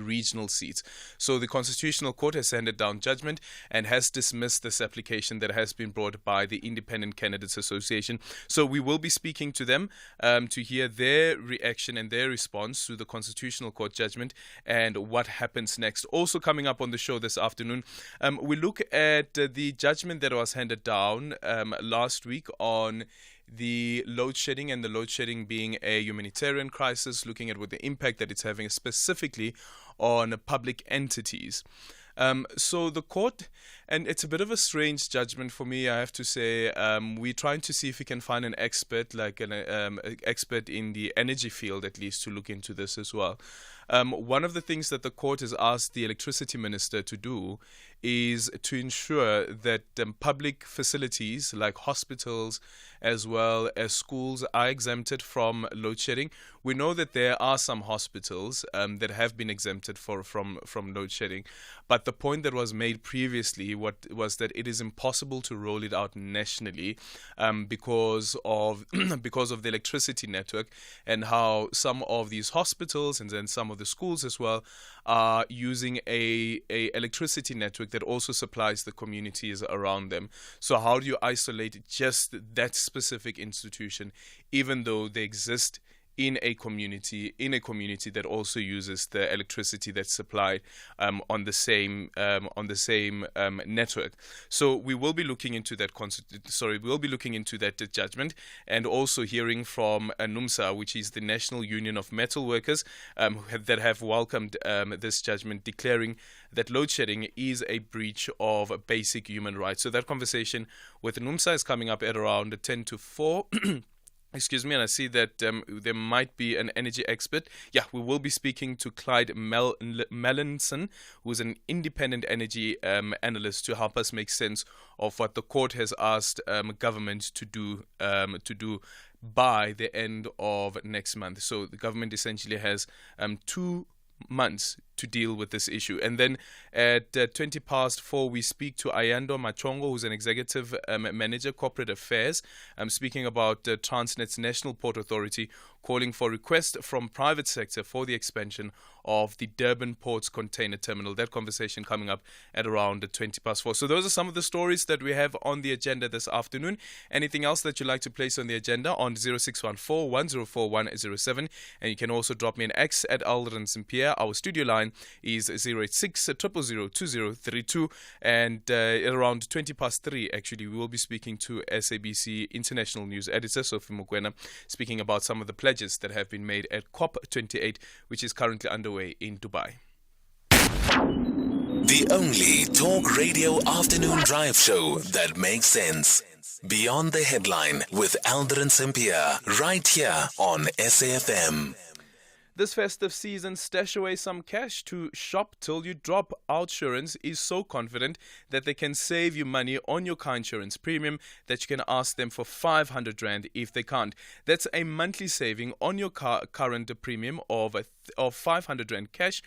regional seats. So the Constitutional Court has handed down judgment and has dismissed this application that has been brought by the Independent Candidates Association. So we will be speaking to them to hear their reaction and their response to the Constitutional Court judgment and what happens next. Also coming up on the show this afternoon, we look at the judgment that was handed down last week on the load shedding, and the load shedding being a humanitarian crisis, looking at what the impact that it's having specifically on public entities. So the court, and it's a bit of a strange judgment for me, I have to say. We're trying to see if we can find an expert, like an expert in the energy field at least, to look into this as well. One of the things that the court has asked the electricity minister to do is to ensure that public facilities like hospitals as well as schools are exempted from load shedding. We know that there are some hospitals that have been exempted from load shedding, but the point that was made previously was that it is impossible to roll it out nationally because of the electricity network, and how some of these hospitals and then some of the schools as well are using a electricity network that also supplies the communities around them. So how do you isolate just that specific institution, even though they exist in a community that also uses the electricity that's supplied on the same network? So we will be looking into that judgment, and also hearing from NUMSA, which is the National Union of Metal Workers, that have welcomed this judgment, declaring that load shedding is a breach of basic human rights. So that conversation with NUMSA is coming up at around 10 to 4. Excuse me, and I see that there might be an energy expert. Yeah, we will be speaking to Clyde Melonson, who is an independent energy analyst, to help us make sense of what the court has asked government to do by the end of next month. So the government essentially has 2 months to deal with this issue. And then at 20 past 4, we speak to Ayando Machongo, who's an executive manager, corporate affairs, speaking about Transnet's National Port Authority calling for requests from private sector for the expansion of the Durban Ports Container Terminal. That conversation coming up at around 20 past 4. So those are some of the stories that we have on the agenda this afternoon. Anything else that you'd like to place on the agenda, on 0614 104 107. And you can also drop me an X at Aldrin Sampear. Our studio line is 086 000 2032. And at around 20 past 3, actually, we will be speaking to SABC International News Editor Sophie Mokoena, speaking about some of the pledges that have been made at COP28, which is currently underway in Dubai. The only talk radio afternoon drive show that makes sense. Beyond the Headline with Aldrin Sampear, right here on SAFM. This festive season, stash away some cash to shop till you drop. Outsurance is so confident that they can save you money on your car insurance premium that you can ask them for 500 Rand if they can't. That's a monthly saving on your current premium of 500 Rand cash,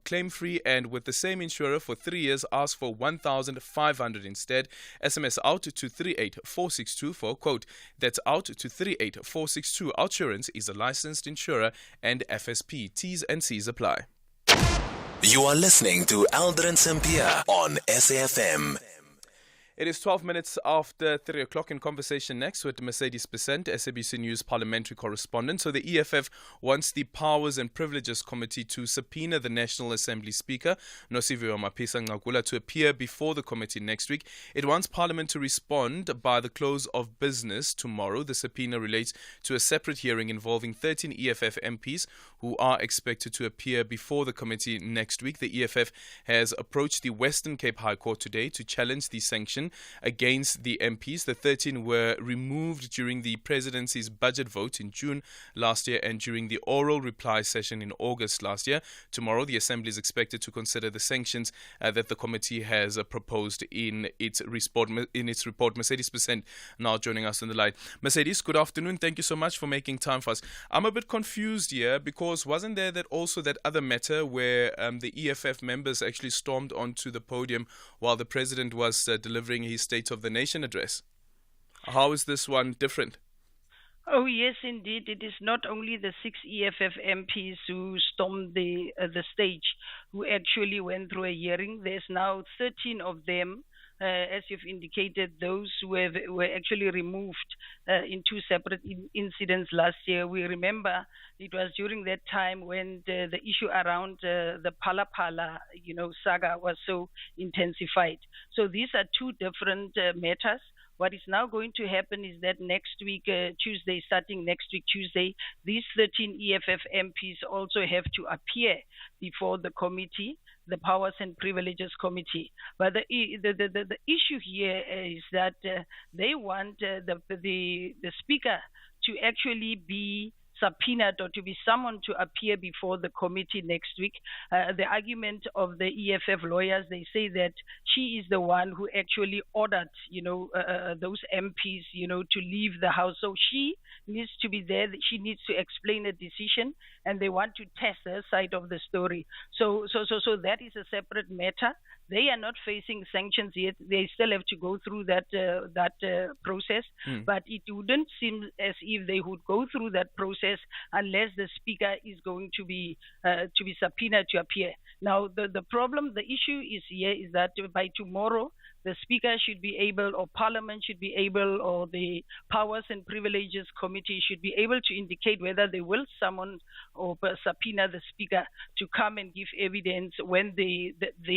claim free, and with the same insurer for 3 years, ask for 1,500 instead. SMS out to 38462 for a quote. That's out to 38462. Outsurance is a licensed insurer and FSP. T's and C's apply. You are listening to Aldrin Sampear on SAFM. It is 12 minutes after 3 o'clock. In conversation next with Mercedes Besant, SABC News parliamentary correspondent. So the EFF wants the Powers and Privileges Committee to subpoena the National Assembly Speaker, Nosiviwe Mapisa-Nqakula, to appear before the committee next week. It wants Parliament to respond by the close of business tomorrow. The subpoena relates to a separate hearing involving 13 EFF MPs who are expected to appear before the committee next week. The EFF has approached the Western Cape High Court today to challenge the sanction against the MPs. The 13 were removed during the presidency's budget vote in June last year and during the oral reply session in August last year. Tomorrow, the Assembly is expected to consider the sanctions that the committee has proposed in its report. Mercedes Besant now joining us on the line. Mercedes, good afternoon. Thank you so much for making time for us. I'm a bit confused here because wasn't there that other matter where the EFF members actually stormed onto the podium while the president was delivering his State of the Nation address? How is this one different? Oh, yes, indeed. It is not only the 6 EFF MPs who stormed the stage. who actually went through a hearing. There's now 13 of them. As you've indicated, those were actually removed in two separate incidents last year. We remember it was during that time when the issue around the Phala Phala, saga was so intensified. So these are two different matters. What is now going to happen is that next week, Tuesday, starting next week, Tuesday, these 13 EFF MPs also have to appear before the committee, the Powers and Privileges Committee. But the issue here is that they want the Speaker to actually be subpoenaed or to be summoned to appear before the committee next week. The argument of the EFF lawyers, they say that she is the one who actually ordered, those MPs, to leave the House. So she needs to be there. She needs to explain a decision, and they want to test her side of the story. So that is a separate matter. They are not facing sanctions yet. They still have to go through that process. But it wouldn't seem as if they would go through that process unless the Speaker is going to be subpoenaed to appear. Now, the problem, the issue is here is that by tomorrow, the Speaker should be able, or Parliament should be able, or the Powers and Privileges Committee should be able to indicate whether they will summon or subpoena the Speaker to come and give evidence when the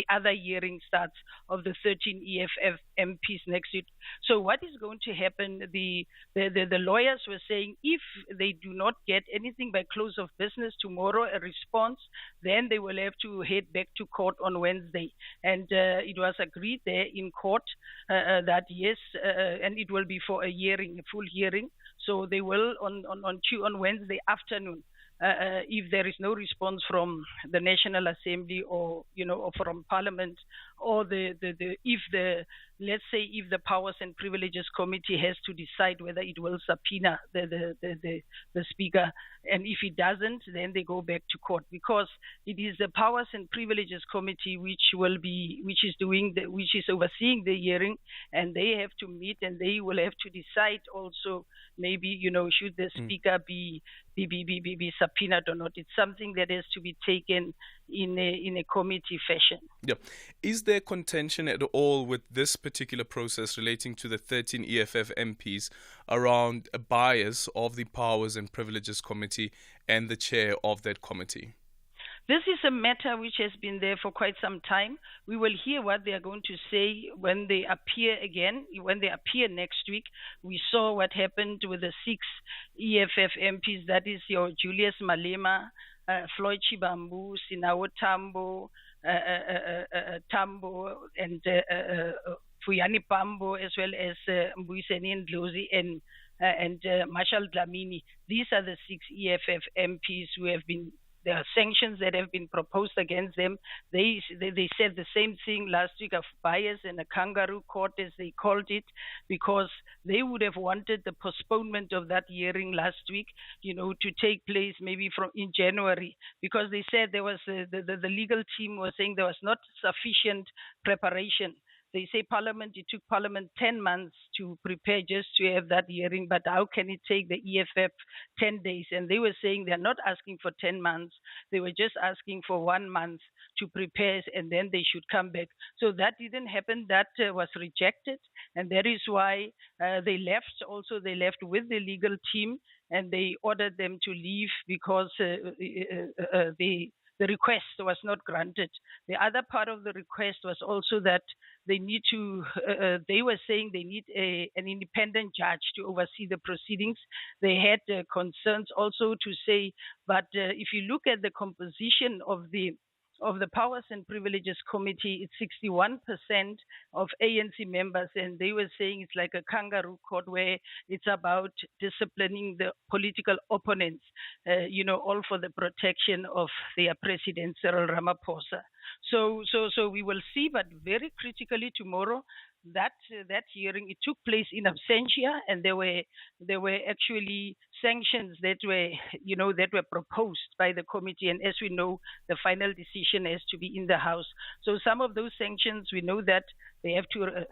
other hearing starts of the 13 EFF MPs next week. So what is going to happen? The lawyers were saying if they do not get anything by close of business tomorrow, a response, then they will have to head back to court on Wednesday. And it was agreed there in court that yes, and it will be for a hearing, a full hearing. So they will on Wednesday afternoon, if there is no response from the National Assembly or from Parliament, or let's say if the Powers and Privileges Committee has to decide whether it will subpoena the Speaker, and if it doesn't, then they go back to court, because it is the Powers and Privileges Committee which is overseeing the hearing, and they have to meet and they will have to decide also maybe should the Speaker be subpoenaed or not. It's something that has to be taken in a committee fashion. Yeah. Is there contention at all with this particular process relating to the 13 EFF MPs around a bias of the Powers and Privileges Committee and the chair of that committee? This is a matter which has been there for quite some time. We will hear what they are going to say when they appear again, when they appear next week. We saw what happened with the 6 EFF MPs, that is your Julius Malema, Floyd Chibambu, Sinawo Tambo, and Fuyani Pambo, as well as Mbuyiseni Ndlozi and Marshall Dlamini. These are the 6 EFF MPs who have been. There are sanctions that have been proposed against them. They said the same thing last week of bias and a kangaroo court, as they called it, because they would have wanted the postponement of that hearing last week, to take place maybe in January, because they said there was the legal team was saying there was not sufficient preparation. They say it took Parliament 10 months to prepare just to have that hearing, but how can it take the EFF 10 days? And they were saying they're not asking for 10 months. They were just asking for 1 month to prepare, and then they should come back. So that didn't happen. That was rejected, and that is why they left. Also, they left with the legal team, and they ordered them to leave because the request was not granted. The other part of the request was also that they need to, they were saying they need an independent judge to oversee the proceedings. They had concerns also to say, but if you look at the composition of the Powers and Privileges Committee, it's 61% of ANC members, and they were saying it's like a kangaroo court where it's about disciplining the political opponents, all for the protection of their president, Cyril Ramaphosa. So we will see, but very critically tomorrow, that hearing, it took place in absentia, and there were actually sanctions that were proposed by the committee, and as we know, the final decision has to be in the House. So some of those sanctions, we know that they have to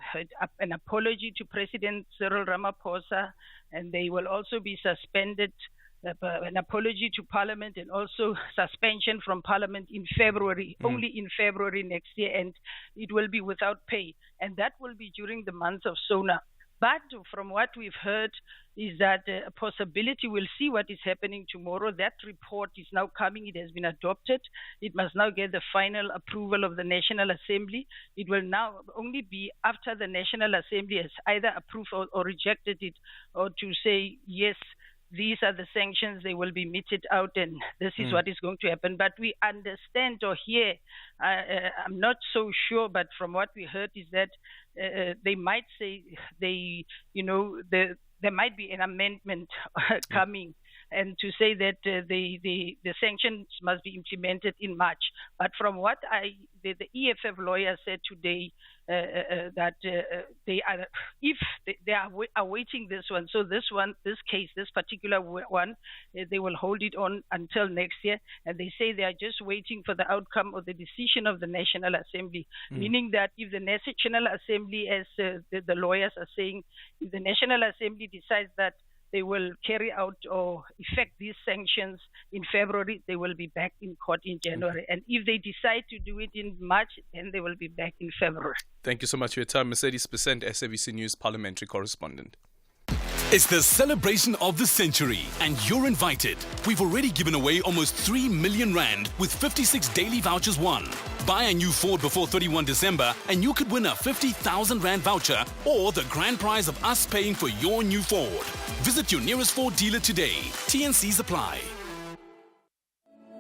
an apology to President Cyril Ramaphosa, and they will also be suspended an apology to Parliament and also suspension from Parliament in February, only in February next year, and it will be without pay. And that will be during the month of Sona. But from what we've heard is that a possibility, we'll see what is happening tomorrow. That report is now coming. It has been adopted. It must now get the final approval of the National Assembly. It will now only be after the National Assembly has either approved or rejected it, or to say, yes, these are the sanctions, they will be meted out, and this is what is going to happen. But we understand or hear, I'm not so sure, but from what we heard is that they might say there might be an amendment coming, and to say that the sanctions must be implemented in March. But from what the EFF lawyer said today, that they are, if they are awaiting this one, so this particular one, they will hold it on until next year, and they say they are just waiting for the outcome of the decision of the National Assembly, meaning that if the National Assembly, as the lawyers are saying, if the National Assembly decides that they will carry out or effect these sanctions in February, they will be back in court in January. And if they decide to do it in March, then they will be back in February. Thank you so much for your time, Mercedes Percent, SABC News parliamentary correspondent. It's the celebration of the century, and you're invited. We've already given away almost 3 million rand with 56 daily vouchers won. Buy a new Ford before 31 December and you could win a 50,000 rand voucher or the grand prize of us paying for your new Ford. Visit your nearest Ford dealer today. T&Cs apply.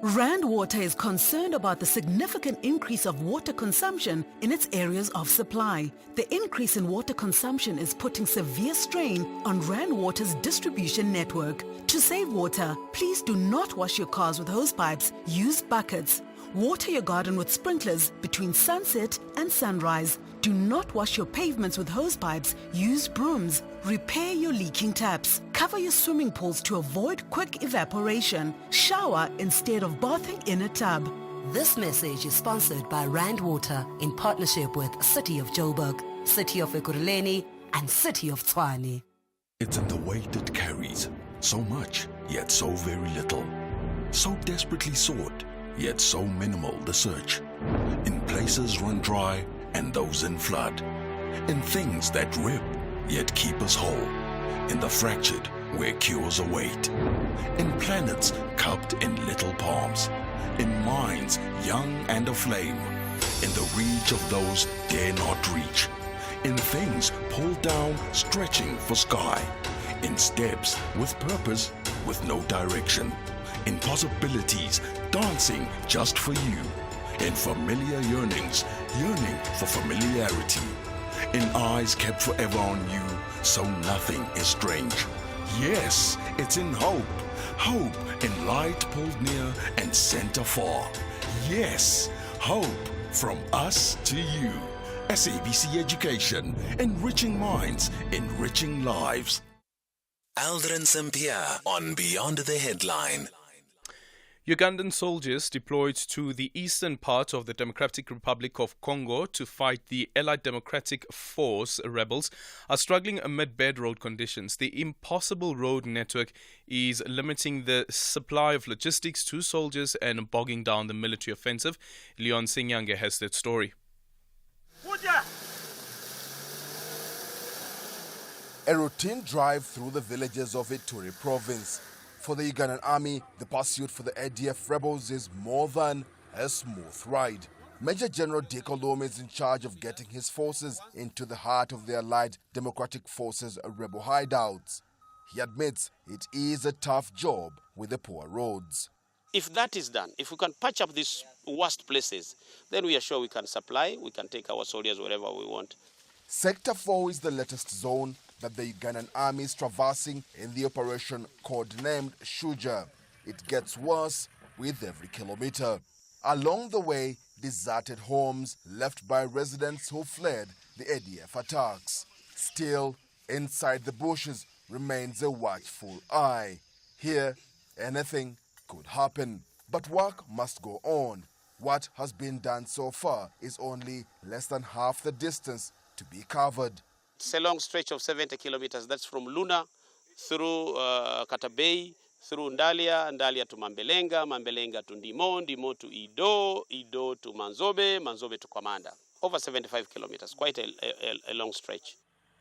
Rand Water is concerned about the significant increase of water consumption in its areas of supply. The increase in water consumption is putting severe strain on Rand Water's distribution network. To save water, please do not wash your cars with hose pipes. Use buckets. Water your garden with sprinklers between sunset and sunrise. Do not wash your pavements with hose pipes. Use brooms. Repair your leaking taps. Cover your swimming pools to avoid quick evaporation. Shower instead of bathing in a tub. This message is sponsored by Rand Water in partnership with City of Joburg, City of Ekurhuleni, and City of Tshwane. It's in the weight it carries. So much, yet so very little. So desperately sought, yet so minimal the search. In places run dry and those in flood. In things that rip, yet keep us whole. In the fractured, where cures await. In planets cupped in little palms. In minds young and aflame. In the reach of those dare not reach. In things pulled down, stretching for sky. In steps with purpose, with no direction. In possibilities, dancing just for you. In familiar yearnings, yearning for familiarity. In eyes kept forever on you, so nothing is strange. Yes, it's in hope. Hope in light pulled near and sent afar. Yes, hope from us to you. SABC Education, enriching minds, enriching lives. Aldrin Sampear on Beyond the Headline. Ugandan soldiers deployed to the eastern part of the Democratic Republic of Congo to fight the Allied Democratic Force rebels are struggling amid bad road conditions. The impossible road network is limiting the supply of logistics to soldiers and bogging down the military offensive. Leon Sinyange has that story. A routine drive through the villages of Ituri province. For the Ugandan army, the pursuit for the ADF rebels is more than a smooth ride. Major General Dekolom is in charge of getting his forces into the heart of the Allied Democratic Forces rebel hideouts. He admits it is a tough job with the poor roads. If that is done, if we can patch up these worst places, then we are sure we can supply, we can take our soldiers wherever we want. Sector 4 is the latest zone that the Ugandan army is traversing in the operation codenamed Shuja. It gets worse with every kilometer. Along the way, deserted homes left by residents who fled the ADF attacks. Still, inside the bushes remains a watchful eye. Here, anything could happen. But work must go on. What has been done so far is only less than half the distance to be covered. It's a long stretch of 70 kilometers. That's from Luna through Katabey, through Ndalia, Ndalia to Mambelenga, Mambelenga to Ndimo, Ndimo to Ido, Ido to Manzobe, Manzobe to Kwamanda. Over 75 kilometers, quite a long stretch.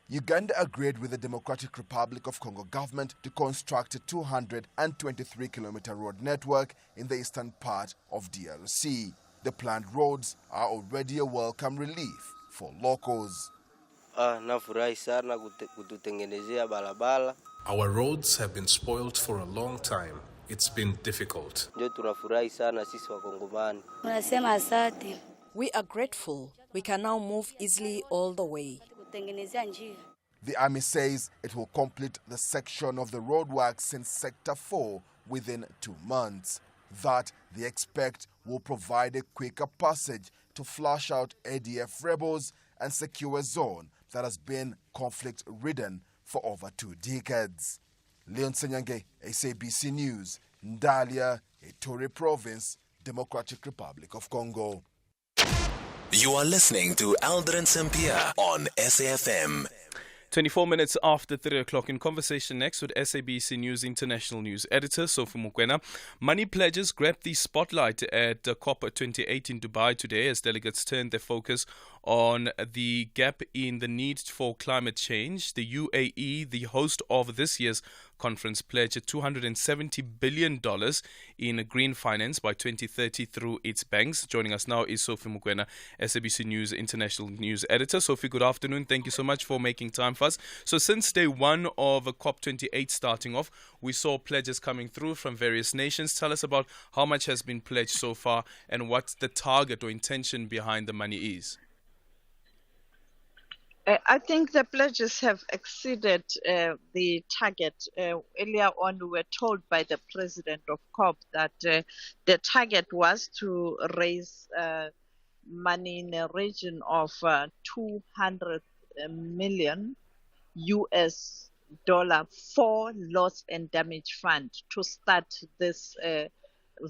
Uganda agreed with the Democratic Republic of Congo government to construct a 223-kilometer road network in the eastern part of DRC. The planned roads are already a welcome relief for locals. Nafurahi sana kututengenezea barabara. Our roads have been spoiled for a long time. It's been difficult. Ndio tunafurahi sana sisi Wakongomani. Tunasema asante. We are grateful. We can now move easily all the way. The army says it will complete the section of the roadworks in Sector 4 within 2 months. That they expect will provide a quicker passage to flush out ADF rebels and secure a zone that has been conflict-ridden for over 2 decades. Leon Senyange, SABC News, Ndalia, Ituri Province, Democratic Republic of Congo. You are listening to Aldrin Sampear on SAFM. 24 minutes after 3 o'clock, in conversation next with SABC News International News Editor Sophie Mukwena. Money pledges grabbed the spotlight at COP28 in Dubai today as delegates turned their focus on the gap in the need for climate change. The UAE, the host of this year's conference, pledged $270 billion in green finance by 2030 through its banks. Joining us now is Sophie Mukwena, SABC News International News Editor. Sophie, good afternoon. Thank you so much for making time for us. So since day one of COP28 starting off, we saw pledges coming through from various nations. Tell us about how much has been pledged so far and what the target or intention behind the money is. I think the pledges have exceeded the target. Earlier on, we were told by the president of COP that the target was to raise money in a region of 200 million US dollar for loss and damage fund to start this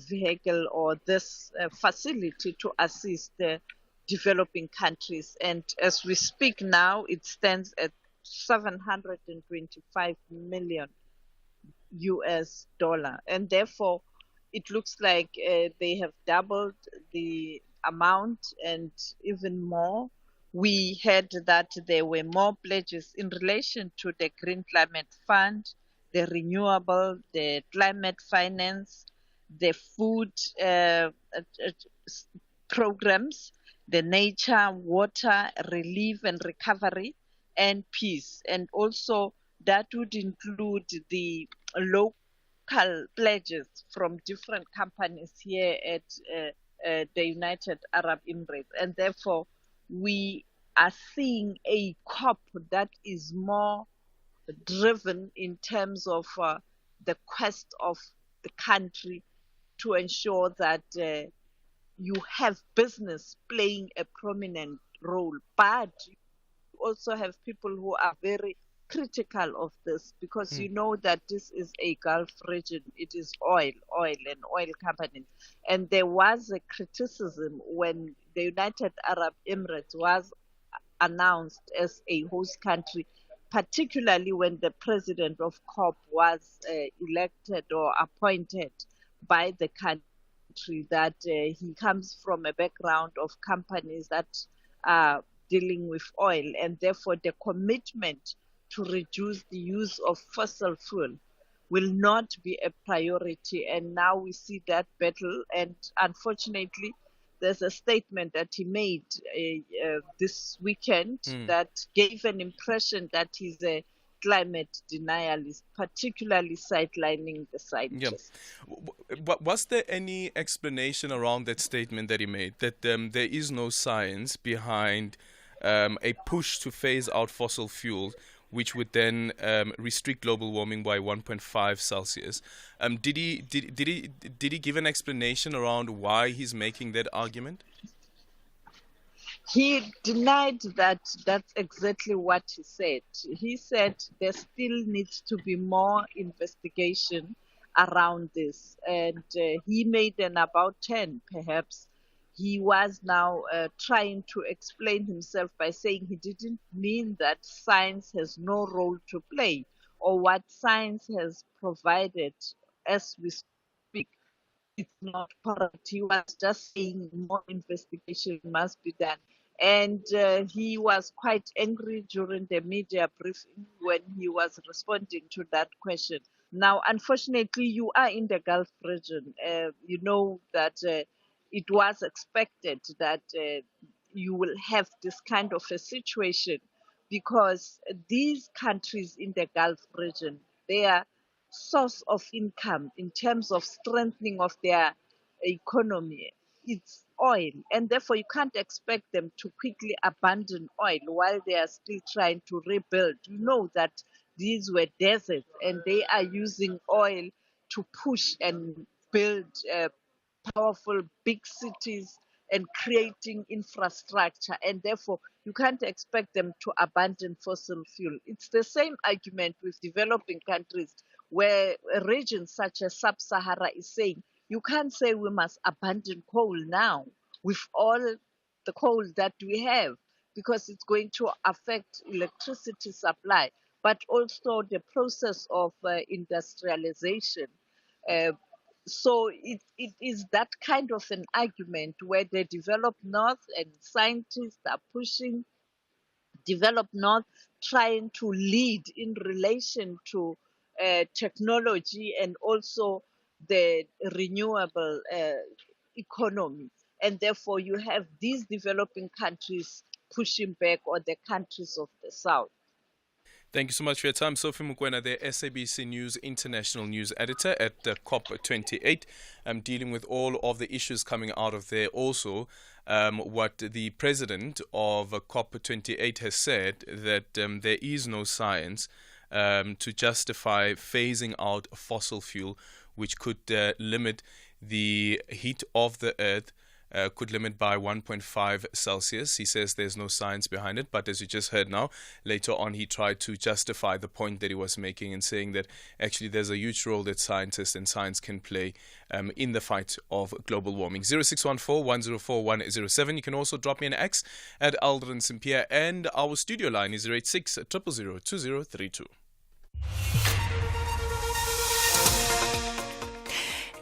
vehicle or this facility to assist the developing countries. And as we speak now, it stands at 725 million US dollar. And therefore, it looks like they have doubled the amount and even more. We heard that there were more pledges in relation to the Green Climate Fund, the renewable, the climate finance, the food programs, the nature, water, relief and recovery, and peace. And also that would include the local pledges from different companies here at the United Arab Emirates. And therefore, we are seeing a COP that is more driven in terms of the quest of the country to ensure that you have business playing a prominent role, but you also have people who are very critical of this because you know that this is a Gulf region. It is oil and oil companies. And there was a criticism when the United Arab Emirates was announced as a host country, particularly when the president of COP was elected or appointed by the country, that he comes from a background of companies that are dealing with oil, and therefore the commitment to reduce the use of fossil fuel will not be a priority. And now we see that battle, and unfortunately there's a statement that he made this weekend that gave an impression that he's a climate denialist, particularly sidelining the scientists. Yeah. Was there any explanation around that statement that he made, that there is no science behind a push to phase out fossil fuels, which would then restrict global warming by 1.5 Celsius? Did he give an explanation around why he's making that argument? He denied that. That's exactly what he said. He said there still needs to be more investigation around this. And he made an about 10, perhaps. He was now trying to explain himself by saying he didn't mean that science has no role to play or what science has provided as we speak, it's not correct. He was just saying more investigation must be done. And he was quite angry during the media briefing when he was responding to that question. Now, unfortunately, you are in the Gulf region. You know that it was expected that you will have this kind of a situation because these countries in the Gulf region, their source of income in terms of strengthening of their economy, it's oil. And therefore, you can't expect them to quickly abandon oil while they are still trying to rebuild. You know that these were deserts and they are using oil to push and build powerful big cities and creating infrastructure, and therefore you can't expect them to abandon fossil fuel. It's the same argument with developing countries where a region such as Sub-Sahara is saying you can't say we must abandon coal now with all the coal that we have, because it's going to affect electricity supply, but also the process of industrialization. So it is that kind of an argument where the developed North and scientists are pushing developed North, trying to lead in relation to technology and also the renewable economy. And therefore, you have these developing countries pushing back on the countries of the South. Thank you so much for your time. Sophie Mukwena, the SABC News International News Editor at COP28, dealing with all of the issues coming out of there. Also, what the president of COP28 has said, that there is no science to justify phasing out fossil fuel, which could limit the heat of the earth, could limit by 1.5 Celsius. He says there's no science behind it, but as you just heard now, later on he tried to justify the point that he was making and saying that actually there's a huge role that scientists and science can play in the fight of global warming. 0614-104-107. You can also drop me an X at Aldrin Sampear, and our studio line is 086 000 2032.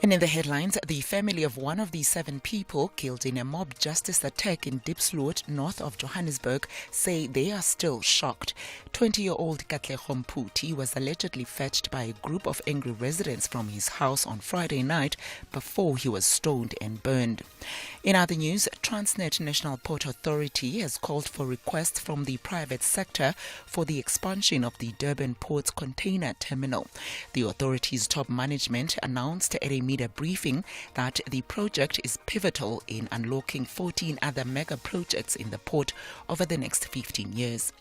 And in the headlines, the family of one of the 7 people killed in a mob justice attack in Diepsloot, north of Johannesburg, say they are still shocked. 20-year-old Katlego Mputi was allegedly fetched by a group of angry residents from his house on Friday night before he was stoned and burned. In other news, Transnet National Port Authority has called for requests from the private sector for the expansion of the Durban Port's container terminal. The authority's top management announced at a media briefing that the project is pivotal in unlocking 14 other mega projects in the port over the next 15 years.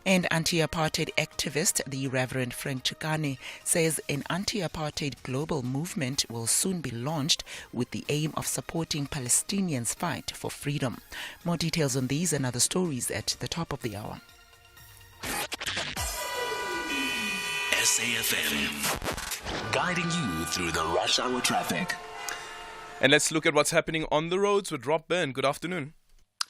And anti-apartheid activist, the Reverend Frank Chikane, says an anti-apartheid global movement will soon be launched with the aim of supporting Palestinians' fight for freedom. More details on these and other stories at the top of the hour. SAFM, guiding you through the rush hour traffic. And let's look at what's happening on the roads with Rob Boon. Good afternoon.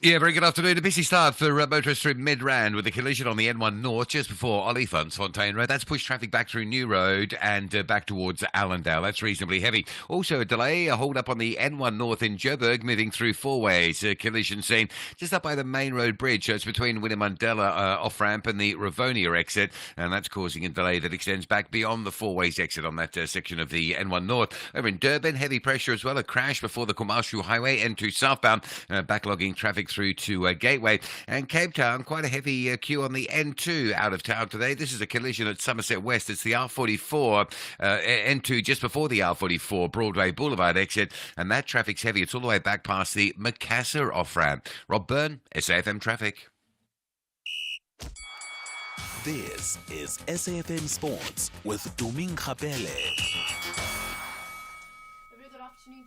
Yeah, very good afternoon. A busy start for motorists through Midrand with a collision on the N1 North just before Olifantsfontein Road. That's pushed traffic back through New Road and back towards Allendale. That's reasonably heavy. Also a delay, a hold up on the N1 North in Joburg, moving through four ways. A collision scene just up by the main road bridge. So it's between Willem Mandela off-ramp and the Rivonia exit, and that's causing a delay that extends back beyond the four ways exit on that section of the N1 North. Over in Durban, heavy pressure as well. A crash before the Kumashu Highway, N2 southbound, backlogging traffic through to Gateway. And Cape Town, quite a heavy queue on the N2 out of town today. This is a collision at Somerset West. It's the R44, N2 just before the R44 Broadway Boulevard exit, and that traffic's heavy. It's all the way back past the Macassar off-ramp. Rob Boon, SAFM Traffic. This is SAFM Sports with Doming Kapele.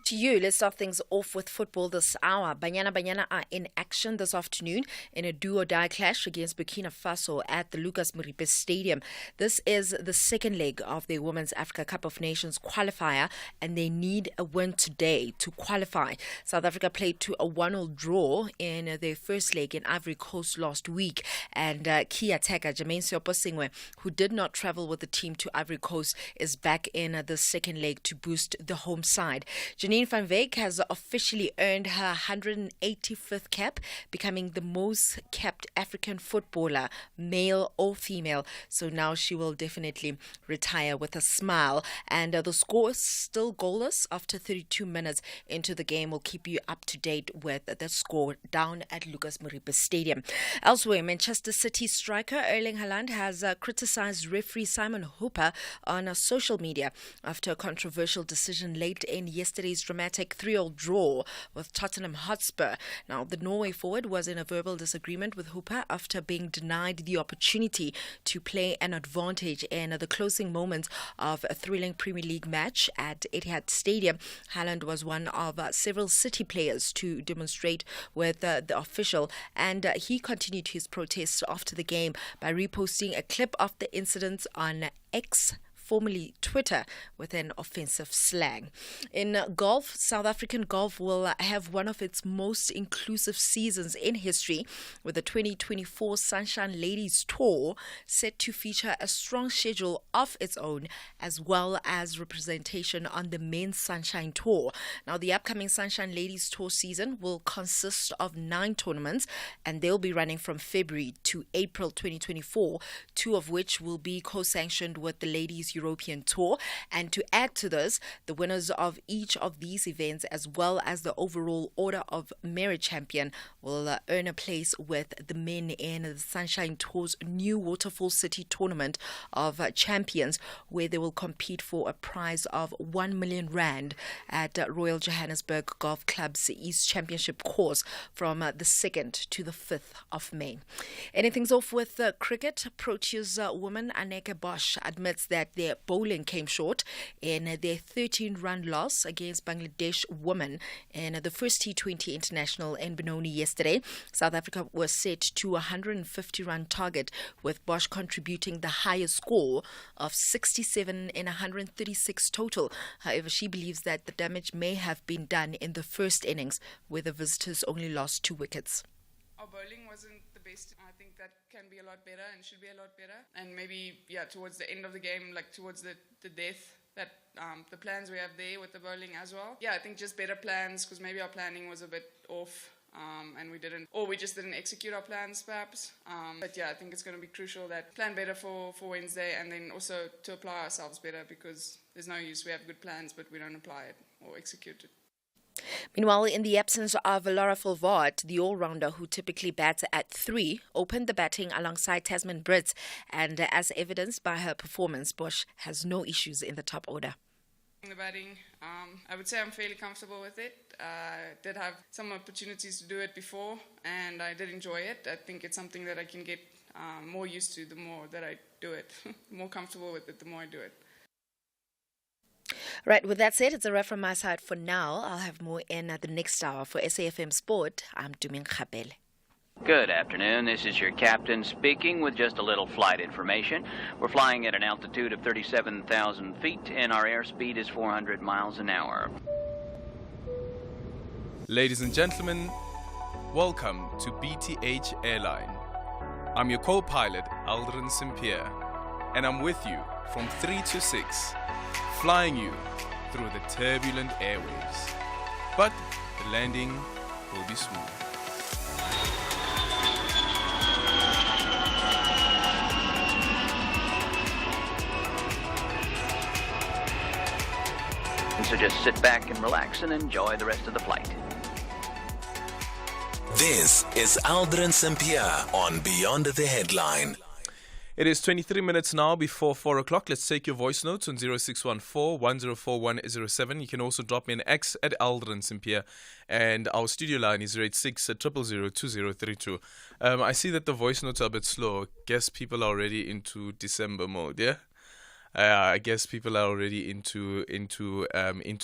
to you. Let's start things off with football this hour. Banyana are in action this afternoon in a do-or-die clash against Burkina Faso at the Lucas Moripe Stadium. This is the second leg of the Women's Africa Cup of Nations qualifier, and they need a win today to qualify. South Africa played to a 1-1 draw in their first leg in Ivory Coast last week, and key attacker Jermaine Seopo-Sengwe, who did not travel with the team to Ivory Coast, is back in the second leg to boost the home side. Janine van Wyk has officially earned her 185th cap, becoming the most capped African footballer, male or female. So now she will definitely retire with a smile. And the score is still goalless after 32 minutes into the game. We'll keep you up to date with the score down at Lucas Moripe Stadium. Elsewhere, Manchester City striker Erling Haaland has criticized referee Simon Hooper on social media after a controversial decision late in yesterday's dramatic 3-3 draw with Tottenham Hotspur. Now, the Norway forward was in a verbal disagreement with Hooper after being denied the opportunity to play an advantage in the closing moments of a thrilling Premier League match at Etihad Stadium. Haaland was one of several City players to demonstrate with the official, and he continued his protests after the game by reposting a clip of the incident on X, formerly Twitter, with an offensive slang. In golf, South African golf will have one of its most inclusive seasons in history, with the 2024 Sunshine Ladies Tour set to feature a strong schedule of its own, as well as representation on the Men's Sunshine Tour. Now, the upcoming Sunshine Ladies Tour season will consist of 9 tournaments, and they'll be running from February to April 2024, 2 of which will be co-sanctioned with the Ladies European Tour. And to add to this, the winners of each of these events, as well as the overall Order of Merit champion, will earn a place with the men in the Sunshine Tour's new Waterfall City Tournament of Champions, where they will compete for a prize of 1 million rand at Royal Johannesburg Golf Club's East Championship course from the 2nd to the 5th of May. Anything's off with cricket. Proteas woman Anneke Bosch admits that their bowling came short in their 13-run loss against Bangladesh women in the first T20 International in Benoni yesterday. South Africa was set to a 150-run target, with Bosch contributing the highest score of 67 in 136 total. However, she believes that the damage may have been done in the first innings, where the visitors only lost 2 wickets. Our bowling wasn't the best. I think that can be a lot better and should be a lot better. And maybe, towards the end of the game, like towards the death, that the plans we have there with the bowling as well. I think just better plans, because maybe our planning was a bit off, and we just didn't execute our plans perhaps. But I think it's going to be crucial that plan better for Wednesday, and then also to apply ourselves better, because there's no use we have good plans but we don't apply it or execute it. Meanwhile, in the absence of Laura Fulvard, the all-rounder who typically bats at 3, opened the batting alongside Tasman Brits, and as evidenced by her performance, Bosch has no issues in the top order. The batting, I would say I'm fairly comfortable with it. I did have some opportunities to do it before, and I did enjoy it. I think it's something that I can get more used to the more that I do it. More comfortable with it the more I do it. Right, with that said, it's a wrap from my side for now. I'll have more in the next hour. For SAFM Sport, I'm Dumin Khabele. Good afternoon. This is your captain speaking with just a little flight information. We're flying at an altitude of 37,000 feet, and our airspeed is 400 miles an hour. Ladies and gentlemen, welcome to BTH Airline. I'm your co-pilot, Aldrin Sampear, and I'm with you from 3 to 6, flying you through the turbulent airwaves. But the landing will be smooth. So just sit back and relax and enjoy the rest of the flight. This is Aldrin Sampear on Beyond the Headline. It is 23 minutes now before 4 o'clock. Let's take your voice notes on 0614-104107. You can also drop me an X at Aldrin Sampear. And our studio line is 086-000-2032. I see that the voice notes are a bit slow. Guess people are already into December mode, yeah? I guess people are already into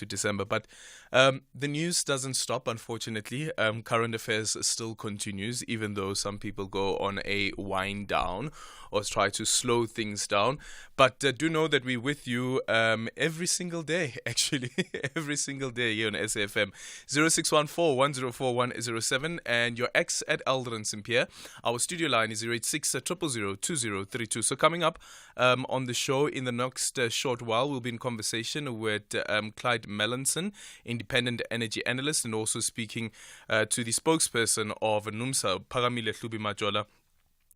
December, but the news doesn't stop. Unfortunately, current affairs still continues, even though some people go on a wind down or try to slow things down. But do know that we're with you every single day, actually, every single day here on SAFM. 0614 104 107 and your ex at Aldrin Sampear. Our studio line is 086 000 2032. So coming up on the show in the next short while, we'll be in conversation with Clyde Melonson, independent energy analyst, and also speaking to the spokesperson of NUMSA, Pagamile Hlubi-Majola,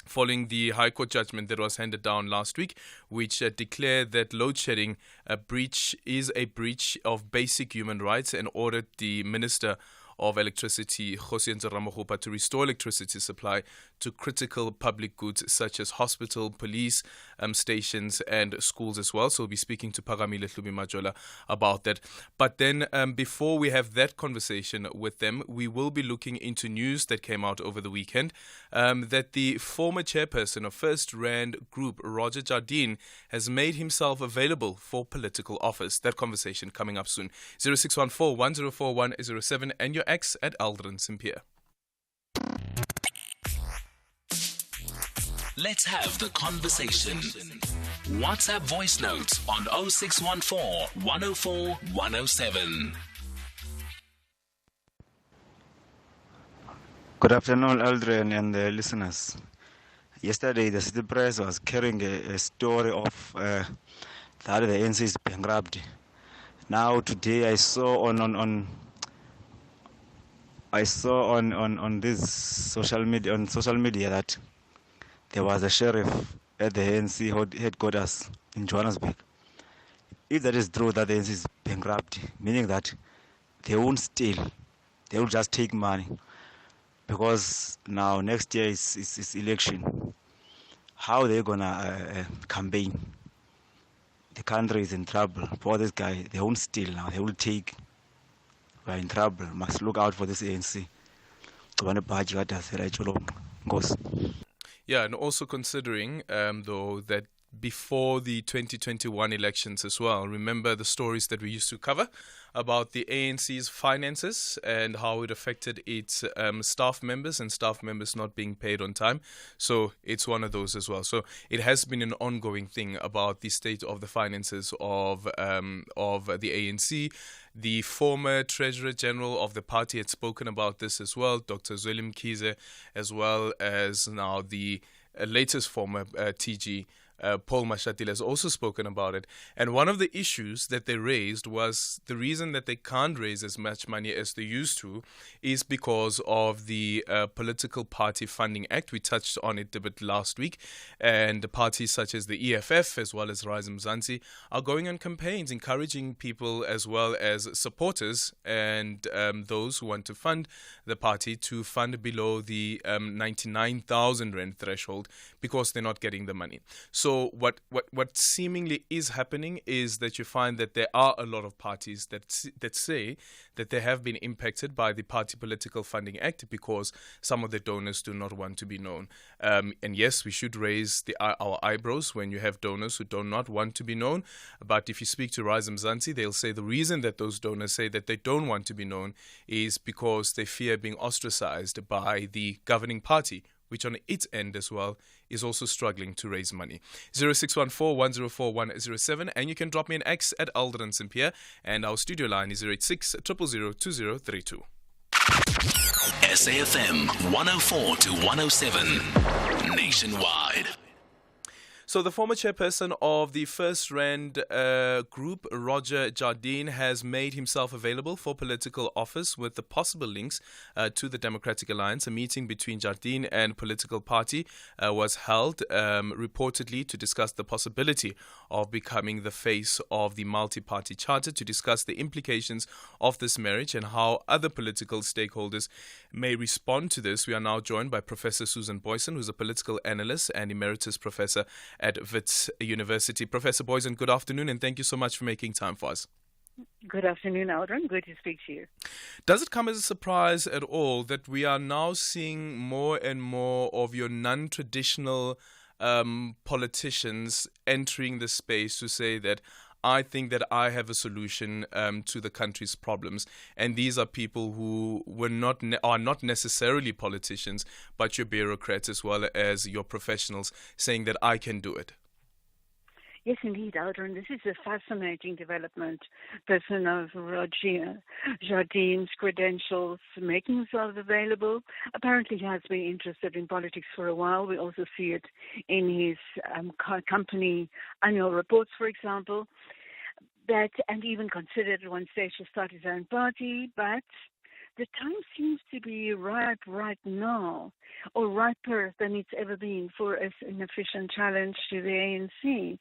following the High Court judgment that was handed down last week, which declared that load shedding is a breach of basic human rights, and ordered the Minister of Electricity, Khosienzo Ramokgopa, to restore electricity supply to critical public goods such as hospital, police stations and schools as well. So we'll be speaking to Pagamile Hlubi-Majola about that. But then before we have that conversation with them, we will be looking into news that came out over the weekend that the former chairperson of First Rand Group, Roger Jardine, has made himself available for political office. That conversation coming up soon. 0614 104 107 and your ex at Aldrin Sampear. Let's have the conversation. WhatsApp voice notes on 0614 104 107. Good afternoon, Aldrin and the listeners. Yesterday, the City Press was carrying a story of that the ANC is bankrupt. Now, today, I saw on this social media that there was a sheriff at the ANC headquarters in Johannesburg. If that is true, that the ANC is bankrupt, meaning that they won't steal, they will just take money, because now next year is election. How are they gonna campaign? The country is in trouble. For this guy, they won't steal now, they will take. We are in trouble. Must look out for this ANC. Yeah, and also considering, though, that before the 2021 elections as well, remember the stories that we used to cover about the ANC's finances and how it affected its staff members and staff members not being paid on time. So it's one of those as well. So it has been an ongoing thing about the state of the finances of the ANC. The former Treasurer General of the party had spoken about this as well, Dr. Zweli Mkhize, as well as now the latest former TG, Paul Mashatile, has also spoken about it. And one of the issues that they raised was the reason that they can't raise as much money as they used to is because of the Political Party Funding Act. We touched on it a bit last week. And parties such as the EFF as well as Rise Mzansi are going on campaigns encouraging people as well as supporters and those who want to fund the party to fund below the 99,000 rand threshold because they're not getting the money. So what seemingly is happening is that you find that there are a lot of parties that say that they have been impacted by the Party Political Funding Act because some of the donors do not want to be known. And yes, we should raise our eyebrows when you have donors who do not want to be known. But if you speak to Rise Mzansi, they'll say the reason that those donors say that they don't want to be known is because they fear being ostracized by the governing party, which on its end as well is also struggling to raise money. 0614 104 107, and you can drop me an X at Aldrin Sampear, and our studio line is 086 000 2032. SAFM 104 to 107 nationwide. So the former chairperson of the First Rand Group, Roger Jardine, has made himself available for political office with the possible links to the Democratic Alliance. A meeting between Jardine and political party was held reportedly to discuss the possibility of becoming the face of the multi-party charter, to discuss the implications of this marriage and how other political stakeholders may respond to this. We are now joined by Professor Susan Boyson, who's a political analyst and emeritus professor at Wits University. Professor Boyson, good afternoon, and thank you so much for making time for us. Good afternoon, Aldrin. Good to speak to you. Does it come as a surprise at all that we are now seeing more and more of your non-traditional politicians entering the space to say that I think that I have a solution to the country's problems, and these are people who are not necessarily politicians, but your bureaucrats as well as your professionals, saying that I can do it. Yes, indeed, Aldrin. This is a fascinating development. Person of Jardine's credentials making himself available. Apparently, he has been interested in politics for a while. We also see it in his company annual reports, for example. And even considered at one stage to start his own party, but the time seems to be ripe right now, or riper than it's ever been, for an efficient challenge to the ANC.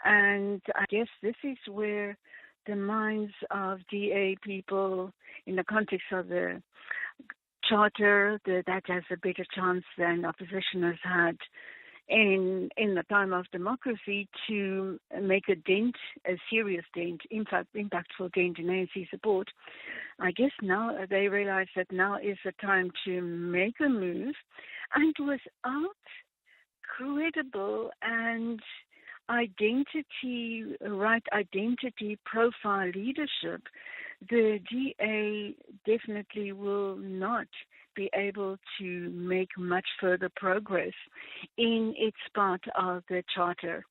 And I guess this is where the minds of DA people, in the context of the charter, that has a better chance than oppositioners had in the time of democracy, to make a dent, a serious dent, in fact, impactful dent in ANC support. I guess now they realize that now is the time to make a move, and without credible and identity profile leadership, the DA definitely will not be able to make much further progress in its part of the charter.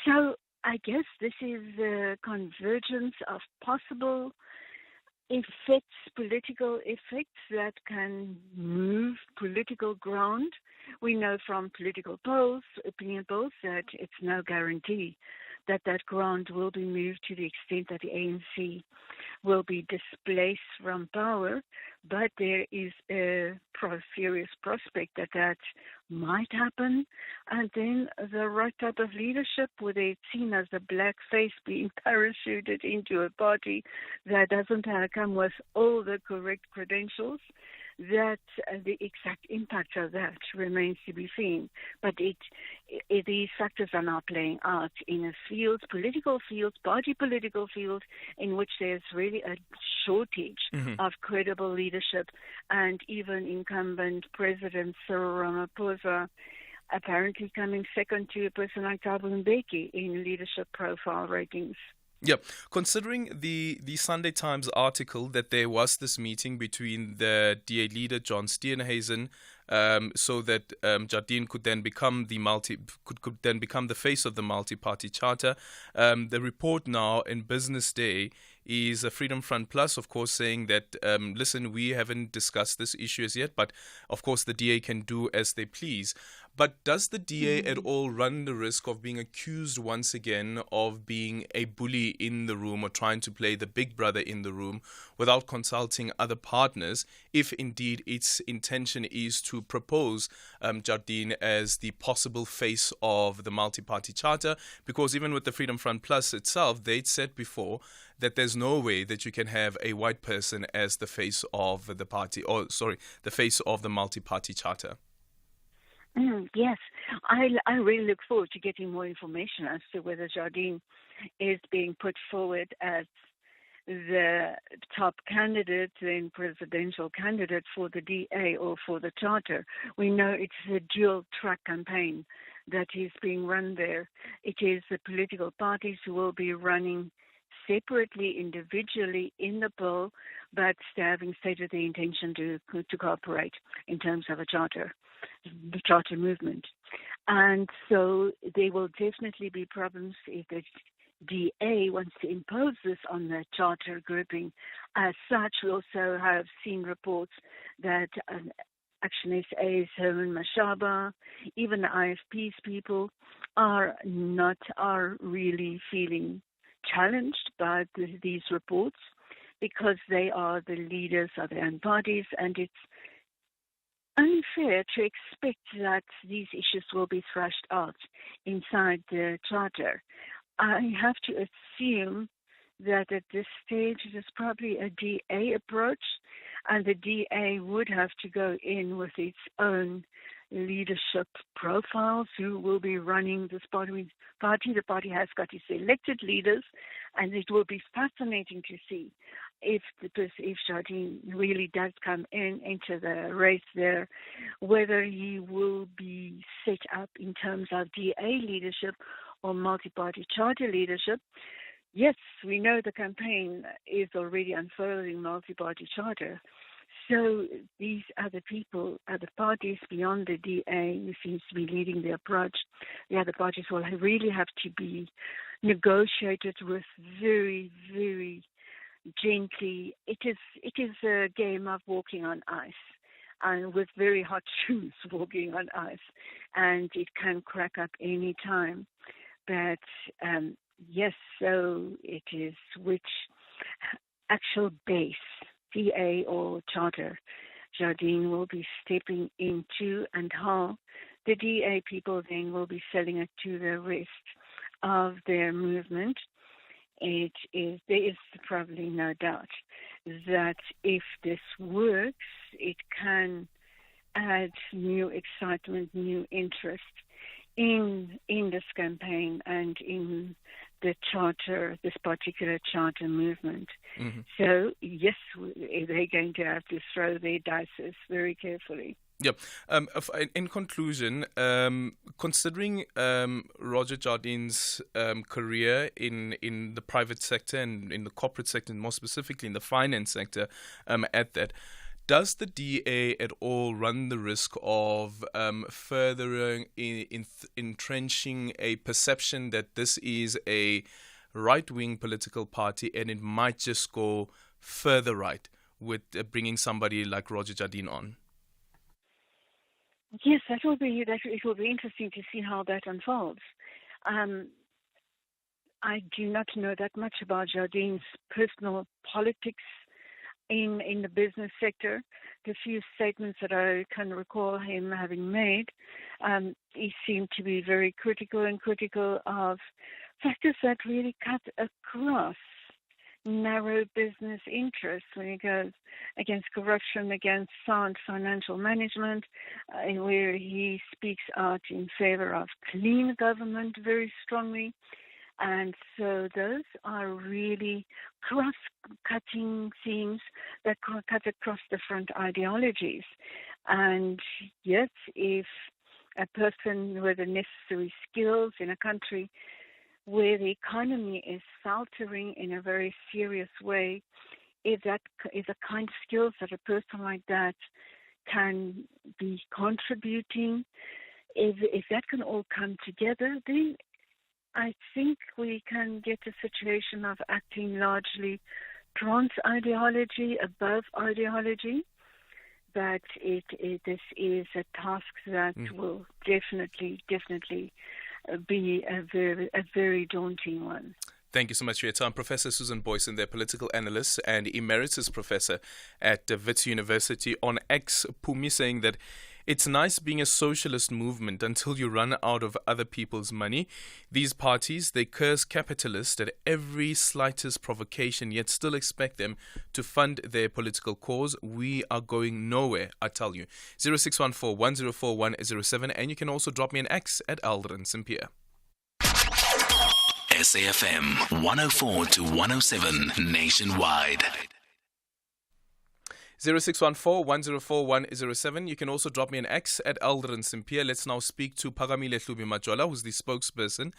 So I guess this is the convergence of possible effects, political effects that can move political ground. We know from political polls, opinion polls, that it's no guarantee that that ground will be moved to the extent that the ANC will be displaced from power, but there is a serious prospect that that might happen, and then the right type of leadership, whether it's seen as a black face being parachuted into a party that doesn't come with all the correct credentials, that the exact impact of that remains to be seen. But these factors are now playing out in a field, political field, party political field, in which there's really a shortage of credible leadership, and even incumbent President Cyril Ramaphosa apparently coming second to a person like Thabo Mbeki in leadership profile ratings. Yeah, considering the Sunday Times article that there was this meeting between the DA leader John Steenhuisen, so that Jardine could then become the face of the multi-party charter. The report now in Business Day is a Freedom Front Plus, of course, saying that, listen, we haven't discussed this issue as yet, but of course the DA can do as they please. But does the DA at all run the risk of being accused once again of being a bully in the room, or trying to play the big brother in the room without consulting other partners, if indeed its intention is to propose Jardine as the possible face of the multi-party charter? Because even with the Freedom Front Plus itself, they'd said before that there's no way that you can have a white person as the face of the party, the face of the multi-party charter. Yes, I really look forward to getting more information as to whether Jardine is being put forward as the top candidate, then presidential candidate for the DA or for the charter. We know it's a dual-track campaign that is being run there. It is the political parties who will be running separately, individually in the poll, but having stated the intention to cooperate in terms of a charter, the charter movement. And so there will definitely be problems if the DA wants to impose this on the charter grouping. As such, we also have seen reports that Action SA's Herman Mashaba, even the IFP's people are really feeling challenged by these reports, because they are the leaders of their own parties, and it's unfair to expect that these issues will be thrashed out inside the charter. I have to assume that at this stage it is probably a DA approach, and the DA would have to go in with its own leadership profiles who will be running this party. The party has got its elected leaders, and it will be fascinating to see if Jardine really does come into the race there, whether he will be set up in terms of DA leadership or multi-party charter leadership. Yes, we know the campaign is already unfurling multi-party charter. So these other people, other parties beyond the DA who seems to be leading the approach, the other parties will really have to be negotiated with very, very gently. It is a game of walking on ice, and with very hot shoes walking on ice, and it can crack up any time. But yes, so it is which actual base, DA or charter, Jardine will be stepping into, and how the DA people then will be selling it to the rest of their movement. There is probably no doubt that if this works, it can add new excitement, new interest in this campaign and in the charter, this particular charter movement. Mm-hmm. So, yes, they're going to have to throw their dice very carefully. Yep. In conclusion, considering Roger Jardine's career in the private sector and in the corporate sector, and more specifically in the finance sector, at that, does the DA at all run the risk of further entrenching a perception that this is a right-wing political party and it might just go further right with bringing somebody like Roger Jardine on? Yes, it will be interesting to see how that unfolds. I do not know that much about Jardine's personal politics in the business sector. The few statements that I can recall him having made, he seemed to be very critical of factors that really cut across narrow business interests when he goes against corruption, against sound financial management, where he speaks out in favor of clean government very strongly. And so those are really cross-cutting themes that cut across different ideologies. And yes, if a person with the necessary skills in a country where the economy is faltering in a very serious way, if that is a kind of skills that a person like that can be contributing, if that can all come together, then I think we can get a situation of acting largely trans-ideology above ideology, but this is a task that will definitely be a very daunting one. Thank you so much for your time. Professor Susan Boyson, their political analyst and emeritus professor at Wits University, on X, Pumi, saying that it's nice being a socialist movement until you run out of other people's money. These parties, they curse capitalists at every slightest provocation, yet still expect them to fund their political cause. We are going nowhere, I tell you. 0614-104-107, and you can also drop me an X at Aldrin Sampear. SAFM 104 to 107 nationwide. 0614-104-107. You can also drop me an X at Aldrin Sampear. Let's now speak to Pagamile Hlubi-Majola, who's the spokesperson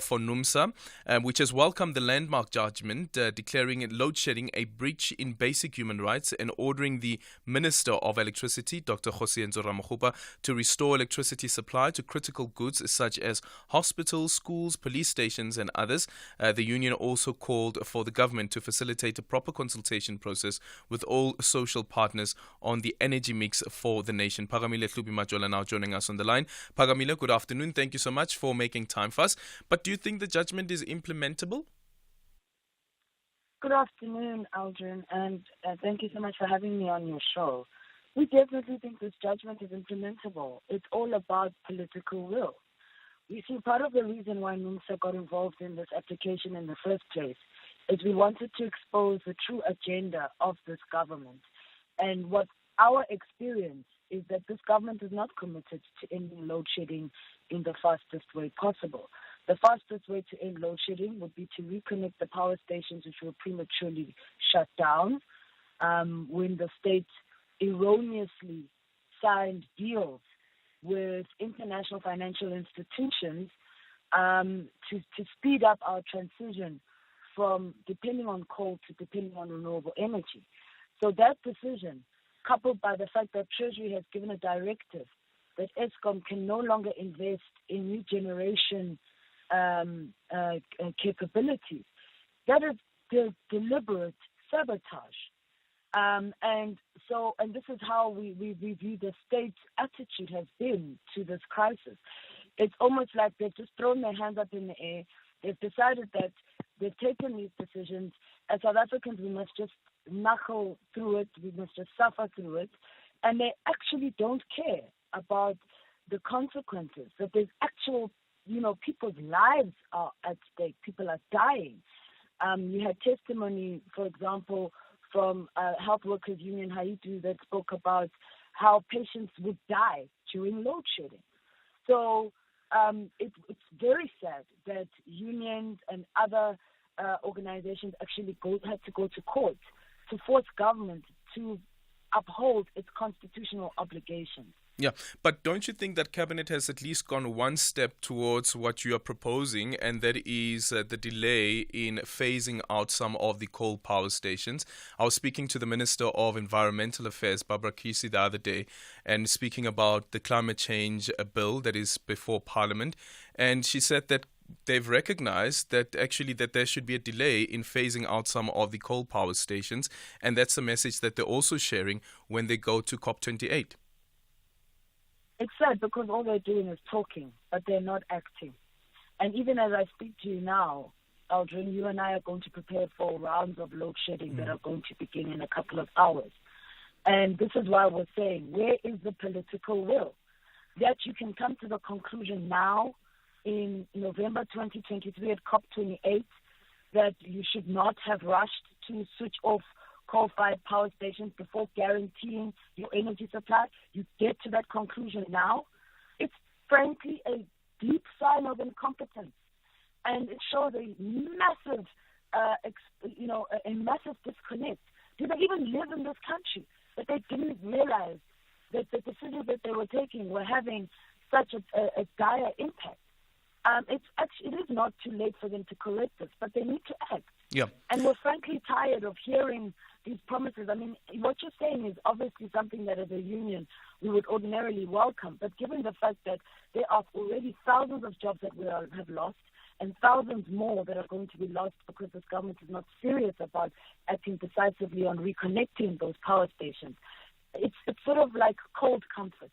for NUMSA, which has welcomed the landmark judgment declaring load shedding a breach in basic human rights and ordering the Minister of Electricity, Dr. Khosienzo Ramokgopa, to restore electricity supply to critical goods such as hospitals, schools, police stations, and others. The union also called for the government to facilitate a proper consultation process with all social partners on the energy mix for the nation. Pagamile Hlubi-Majola now joining us on the line. Pagamile, good afternoon. Thank you so much for making time for us. But do you think the judgment is implementable? Good afternoon, Aldrin, and thank you so much for having me on your show. We definitely think this judgment is implementable. It's all about political will. You see, part of the reason why NUMSA got involved in this application in the first place is we wanted to expose the true agenda of this government. And what our experience is that this government is not committed to ending load shedding in the fastest way possible. The fastest way to end load shedding would be to reconnect the power stations which were prematurely shut down when the state erroneously signed deals with international financial institutions to speed up our transition from depending on coal to depending on renewable energy. So that decision, coupled by the fact that Treasury has given a directive that Eskom can no longer invest in new generation capabilities, that is the deliberate sabotage. And this is how we view the state's attitude has been to this crisis. It's almost like they've just thrown their hands up in the air. They've decided that they've taken these decisions. As South Africans, we must just knuckle through it. We must just suffer through it. And they actually don't care about the consequences, that there's actual, people's lives are at stake. People are dying. You had testimony, for example, from Health Workers Union Haitu that spoke about how patients would die during load shedding. So it's very sad that unions and other organizations actually had to go to court to force government to uphold its constitutional obligations. Yeah, but don't you think that Cabinet has at least gone one step towards what you are proposing, and that is the delay in phasing out some of the coal power stations? I was speaking to the Minister of Environmental Affairs, Barbara Kisi, the other day, and speaking about the climate change bill that is before Parliament, and she said that they've recognized that actually that there should be a delay in phasing out some of the coal power stations, and that's a message that they're also sharing when they go to COP28. It's sad because all they're doing is talking, but they're not acting. And even as I speak to you now, Aldrin, you and I are going to prepare for rounds of load shedding that are going to begin in a couple of hours. And this is why we're saying, where is the political will? That you can come to the conclusion now in November 2023 at COP28 that you should not have rushed to switch off coal-fired power stations before guaranteeing your energy supply. You get to that conclusion now. It's frankly a deep sign of incompetence, and it shows a massive, a massive disconnect. Do they even live in this country? That they didn't realize that the decisions that they were taking were having such a dire impact. It is not too late for them to correct this, but they need to act. Yeah. And we're frankly tired of hearing these promises. I mean, what you're saying is obviously something that as a union we would ordinarily welcome, but given the fact that there are already thousands of jobs that we have lost and thousands more that are going to be lost because this government is not serious about acting decisively on reconnecting those power stations, it's sort of like cold comfort.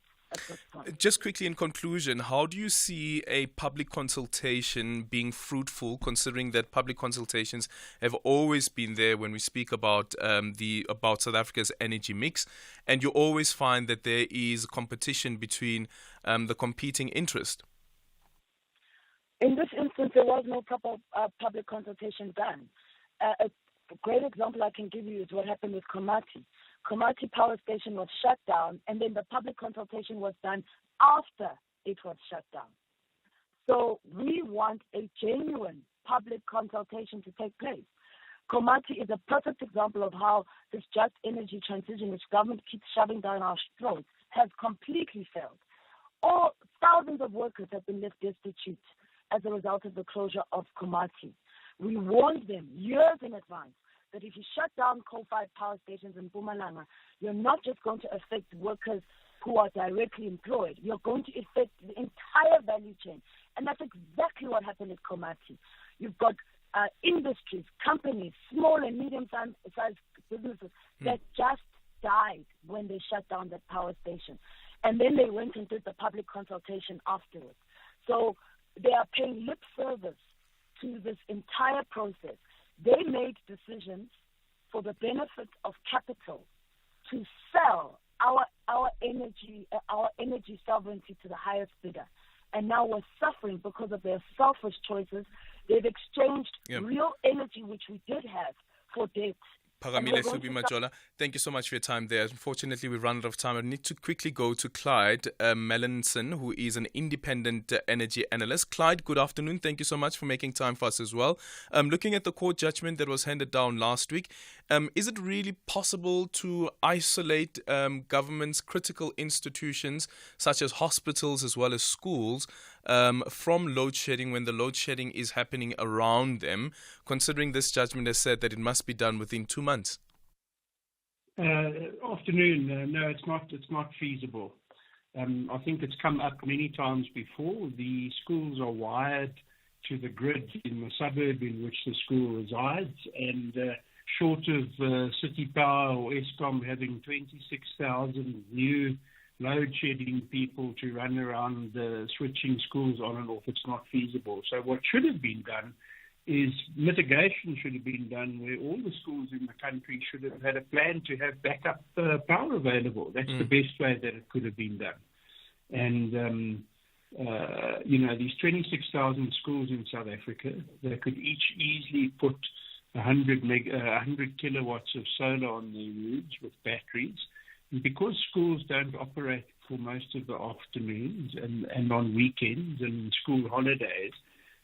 Just quickly in conclusion, how do you see a public consultation being fruitful, considering that public consultations have always been there when we speak about South Africa's energy mix, and you always find that there is competition between the competing interest? In this instance, there was no proper public consultation done. A great example I can give you is what happened with Komati. Komati Power Station was shut down, and then the public consultation was done after it was shut down. So we want a genuine public consultation to take place. Komati is a perfect example of how this just energy transition, which government keeps shoving down our throats, has completely failed. Thousands of workers have been left destitute as a result of the closure of Komati. We warned them years in advance that if you shut down coal-fired power stations in Mpumalanga, you're not just going to affect workers who are directly employed. You're going to affect the entire value chain. And that's exactly what happened at Komati. You've got industries, companies, small and medium-sized businesses that just died when they shut down that power station. And then they went and did the public consultation afterwards. So they are paying lip service to this entire process. They made decisions for the benefit of capital to sell our energy sovereignty to the highest bidder. And now we're suffering because of their selfish choices. They've exchanged real energy, which we did have, for debt. Phakamile Subi Majola, thank you so much for your time there. Unfortunately, we've run out of time. I need to quickly go to Clyde Melonson, who is an independent energy analyst. Clyde, good afternoon. Thank you so much for making time for us as well. Looking at the court judgment that was handed down last week, is it really possible to isolate government's critical institutions, such as hospitals as well as schools, from load shedding when the load shedding is happening around them, considering this judgment has said that it must be done within 2 months? Afternoon. No, it's not feasible. I think it's come up many times before. The schools are wired to the grid in the suburb in which the school resides, and short of City Power or Eskom having 26,000 new load-shedding people to run around switching schools on and off, it's not feasible. So what should have been done is mitigation should have been done, where all the schools in the country should have had a plan to have backup power available. That's the best way that it could have been done. And, these 26,000 schools in South Africa, they could each easily put 100 kilowatts of solar on their roofs with batteries. And because schools don't operate for most of the afternoons and on weekends and school holidays,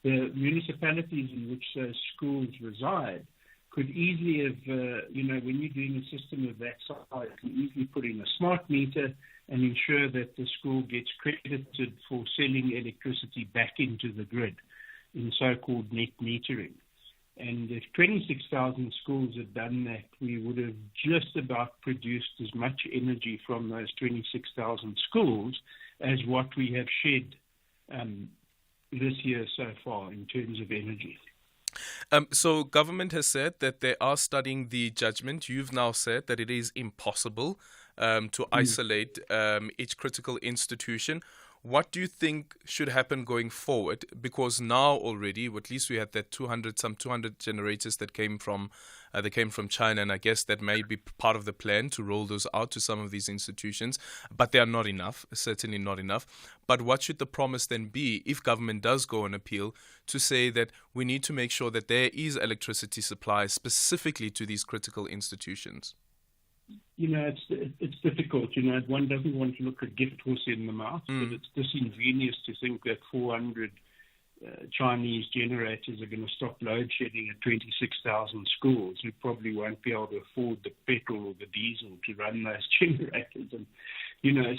the municipalities in which those schools reside could easily have, when you're doing a system of that size, can easily put in a smart meter and ensure that the school gets credited for selling electricity back into the grid in so-called net metering. And if 26,000 schools had done that, we would have just about produced as much energy from those 26,000 schools as what we have shed this year so far in terms of energy. So government has said that they are studying the judgment. You've now said that it is impossible to isolate each critical institution. What do you think should happen going forward? Because now already, at least we had that 200 generators that came from China, and I guess that may be part of the plan to roll those out to some of these institutions. But they are not enough, certainly not enough. But what should the promise then be if government does go on appeal to say that we need to make sure that there is electricity supply specifically to these critical institutions? It's difficult. One doesn't want to look a gift horse in the mouth, but it's disingenuous to think that 400 Chinese generators are going to stop load shedding at 26,000 schools who probably won't be able to afford the petrol or the diesel to run those generators. And,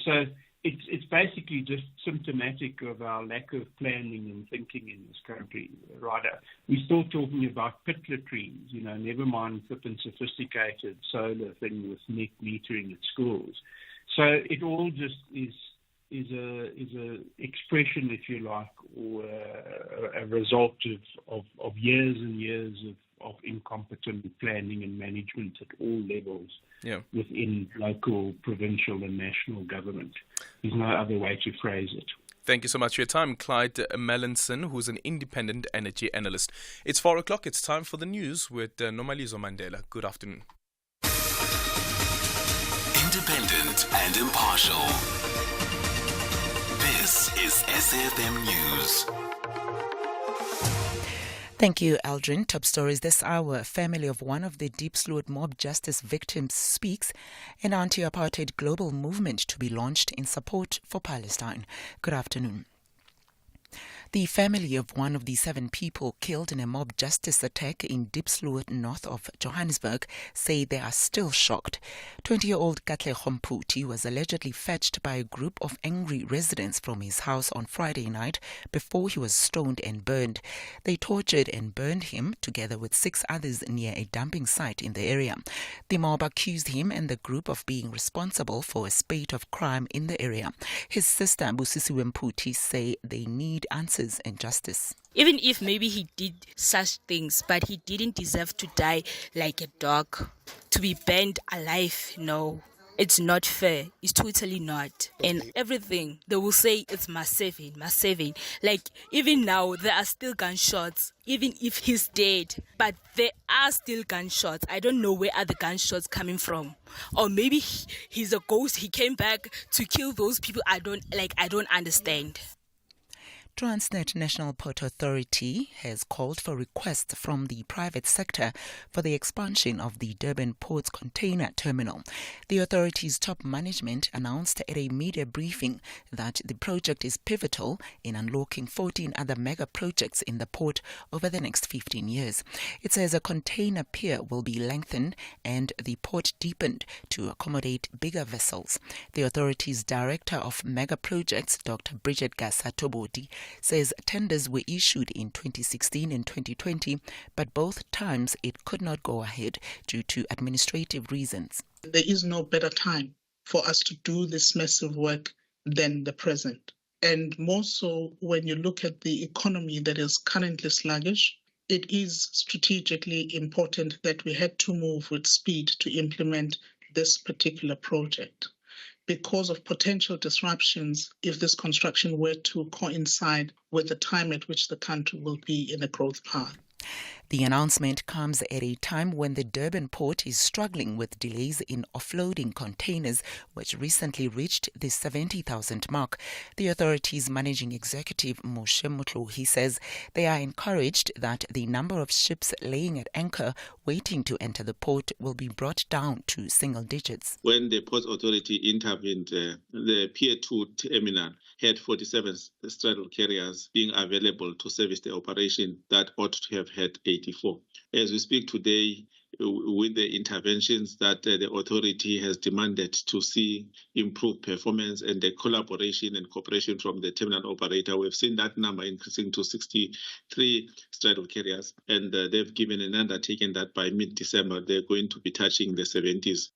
so it's basically just symptomatic of our lack of planning and thinking in this country. Right? We're still talking about pit latrines, never mind flipping sophisticated solar thing with net metering at schools. So it all just is a expression, if you like, or a result of years and years of incompetent planning and management at all levels within local, provincial and national government. There's no other way to phrase it. Thank you so much for your time, Clyde Melonson, who's an independent energy analyst. It's 4 o'clock. It's time for the news with Nomalizo Mandela. Good afternoon. Independent and impartial. This is SAFM News. Thank you, Aldrin. Top stories this hour. Family of one of the Deep Slaughter mob justice victims speaks. An anti-apartheid global movement to be launched in support for Palestine. Good afternoon. The family of one of the 7 people killed in a mob justice attack in Diepsloot, north of Johannesburg, say they are still shocked. 20-year-old Clyde Melonson was allegedly fetched by a group of angry residents from his house on Friday night before he was stoned and burned. They tortured and burned him together with 6 others near a dumping site in the area. The mob accused him and the group of being responsible for a spate of crime in the area. His sister, Busisiwe Mputi, say they need answers and justice. Even if maybe he did such things, but he didn't deserve to die like a dog, to be burned alive. No, it's not fair. It's totally not. And everything, they will say it's mass saving. Like, even now, there are still gunshots, even if he's dead. But there are still gunshots. I don't know where are the gunshots coming from. Or maybe he's a ghost. He came back to kill those people. I don't understand. Transnet National Port Authority has called for requests from the private sector for the expansion of the Durban Port's container terminal. The authority's top management announced at a media briefing that the project is pivotal in unlocking 14 other mega projects in the port over the next 15 years. It says a container pier will be lengthened and the port deepened to accommodate bigger vessels. The authority's Director of Mega Projects, Dr. Bridget Gasatobodi, says tenders were issued in 2016 and 2020, but both times it could not go ahead due to administrative reasons. There is no better time for us to do this massive work than the present. And more so when you look at the economy that is currently sluggish, it is strategically important that we had to move with speed to implement this particular project, because of potential disruptions if this construction were to coincide with the time at which the country will be in a growth path. The announcement comes at a time when the Durban port is struggling with delays in offloading containers, which recently reached the 70,000 mark. The authority's managing executive, Moshe Mutlu, says they are encouraged that the number of ships laying at anchor waiting to enter the port will be brought down to single digits. When the Port Authority intervened, the Pier 2 terminal had 47 straddle carriers being available to service the operation that ought to have had 84. As we speak today, with the interventions that the authority has demanded to see improved performance and the collaboration and cooperation from the terminal operator, we've seen that number increasing to 63 straddle carriers, and they've given an undertaking that by mid-December they're going to be touching the 70s.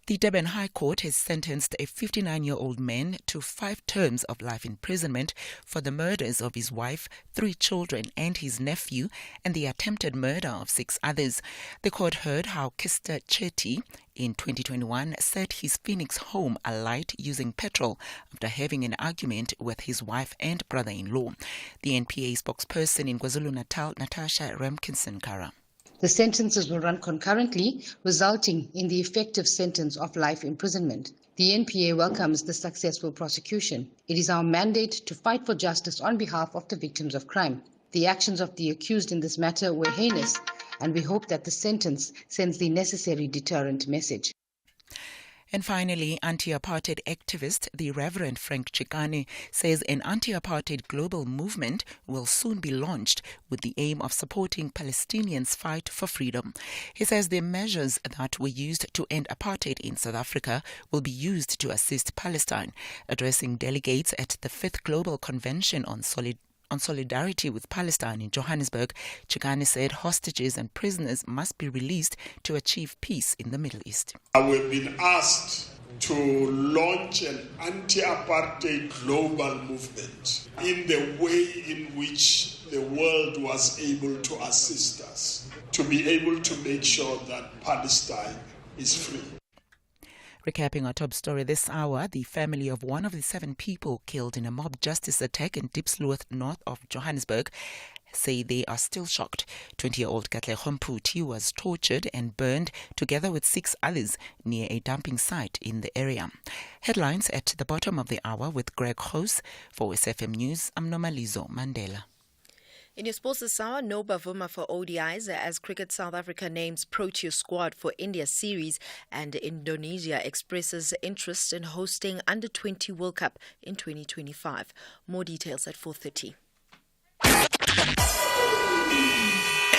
The Durban High Court has sentenced a 59-year-old man to 5 terms of life imprisonment for the murders of his wife, 3 children and his nephew, and the attempted murder of 6 others. The court heard how Kista Chetty in 2021 set his Phoenix home alight using petrol after having an argument with his wife and brother-in-law. The NPA spokesperson in KwaZulu-Natal, Natasha Remkinson-Kara. The sentences will run concurrently, resulting in the effective sentence of life imprisonment. The NPA welcomes the successful prosecution. It is our mandate to fight for justice on behalf of the victims of crime. The actions of the accused in this matter were heinous, and we hope that the sentence sends the necessary deterrent message. And finally, anti-apartheid activist, the Reverend Frank Chikane, says an anti-apartheid global movement will soon be launched with the aim of supporting Palestinians' fight for freedom. He says the measures that were used to end apartheid in South Africa will be used to assist Palestine. Addressing delegates at the 5th Global Convention on solidarity with Palestine in Johannesburg, Chikane said hostages and prisoners must be released to achieve peace in the Middle East. We've been asked to launch an anti-apartheid global movement in the way in which the world was able to assist us, to be able to make sure that Palestine is free. Recapping our top story this hour, the family of one of the 7 people killed in a mob justice attack in Diepsloot, north of Johannesburg, say they are still shocked. 20-year-old Katlego Mputi was tortured and burned together with 6 others near a dumping site in the area. Headlines at the bottom of the hour with Greg House. For SFM News, I'm Nomalizo Mandela. In your sports this hour, no Bavuma for ODIs as Cricket South Africa names Proteas squad for India series, and Indonesia expresses interest in hosting Under-20 World Cup in 2025. More details at 4:30.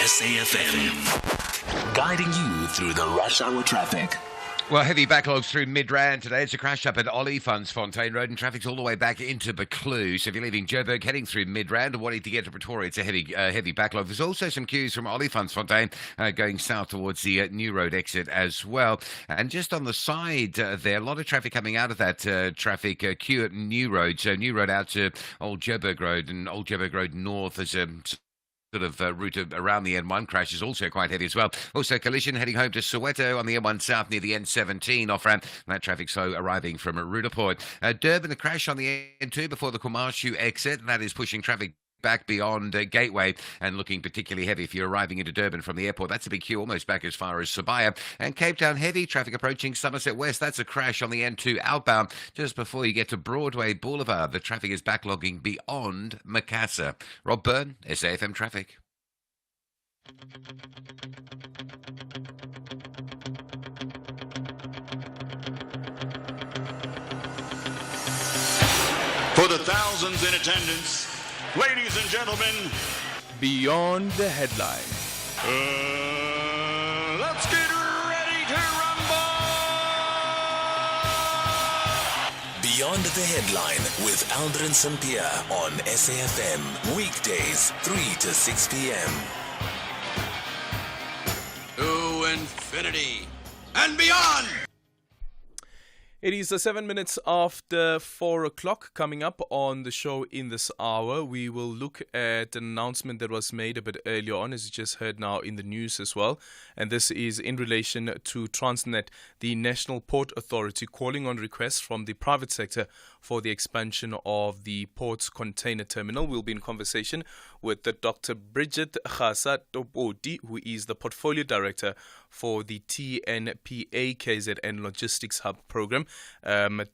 SAFM, guiding you through the rush hour traffic. Well, heavy backlogs through Midrand today. It's a crash up at Olifantsfontein Road, and traffic's all the way back into Buccleuch. So if you're leaving Joburg heading through Midrand and wanting to get to Pretoria, it's a heavy backlog. There's also some queues from Olifantsfontein going south towards the New Road exit as well. And just on the side there, a lot of traffic coming out of that traffic queue at New Road. So New Road out to Old Joburg Road, and Old Joburg Road north as a sort of route around the N1 crash is also quite heavy as well. Also, collision heading home to Soweto on the N1 South near the N17 off-ramp. That traffic slow arriving from Rudaport. Durban, a crash on the N2 before the Kumashu exit. That is pushing traffic back beyond Gateway and looking particularly heavy if you're arriving into Durban from the airport. That's a big queue almost back as far as Sabaya. And Cape Town heavy traffic approaching Somerset West. That's a crash on the N2 outbound just before you get to Broadway Boulevard. The traffic is backlogging beyond Macassar. Rob Boon, SAFM Traffic. For the thousands in attendance, ladies and gentlemen, Beyond the Headline. Let's get ready to rumble! Beyond the Headline with Aldrin Sampear on SAFM. Weekdays, 3 to 6 p.m. To infinity and beyond! It is 7 minutes after 4 o'clock. Coming up on the show in this hour, we will look at an announcement that was made a bit earlier on, as you just heard now in the news as well. And this is in relation to Transnet, the National Port Authority, calling on requests from the private sector for the expansion of the port's container terminal. We'll be in conversation with Dr. Bridget Topodi, who is the Portfolio Director for the TNPA KZN Logistics Hub program.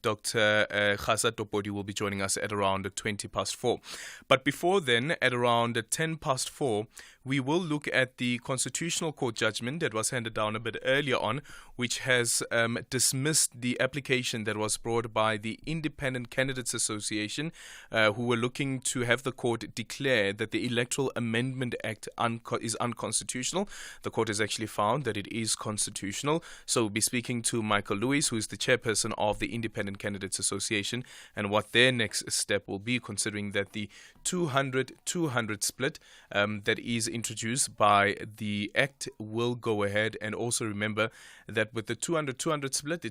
Dr. Topodi will be joining us at around 20 past 4. But before then, at around 10 past 4, we will look at the Constitutional Court judgment that was handed down a bit earlier on, which has dismissed the application that was brought by the Independent Candidates Association, who were looking to have the court declare that the Electoral Amendment Act is unconstitutional. The court has actually found that it is constitutional. So we'll be speaking to Michael Lewis, who is the chairperson of the Independent Candidates Association, and what their next step will be, considering that the 200-200 split that is introduced by the Act will go ahead. And also remember that with the 200-200 split,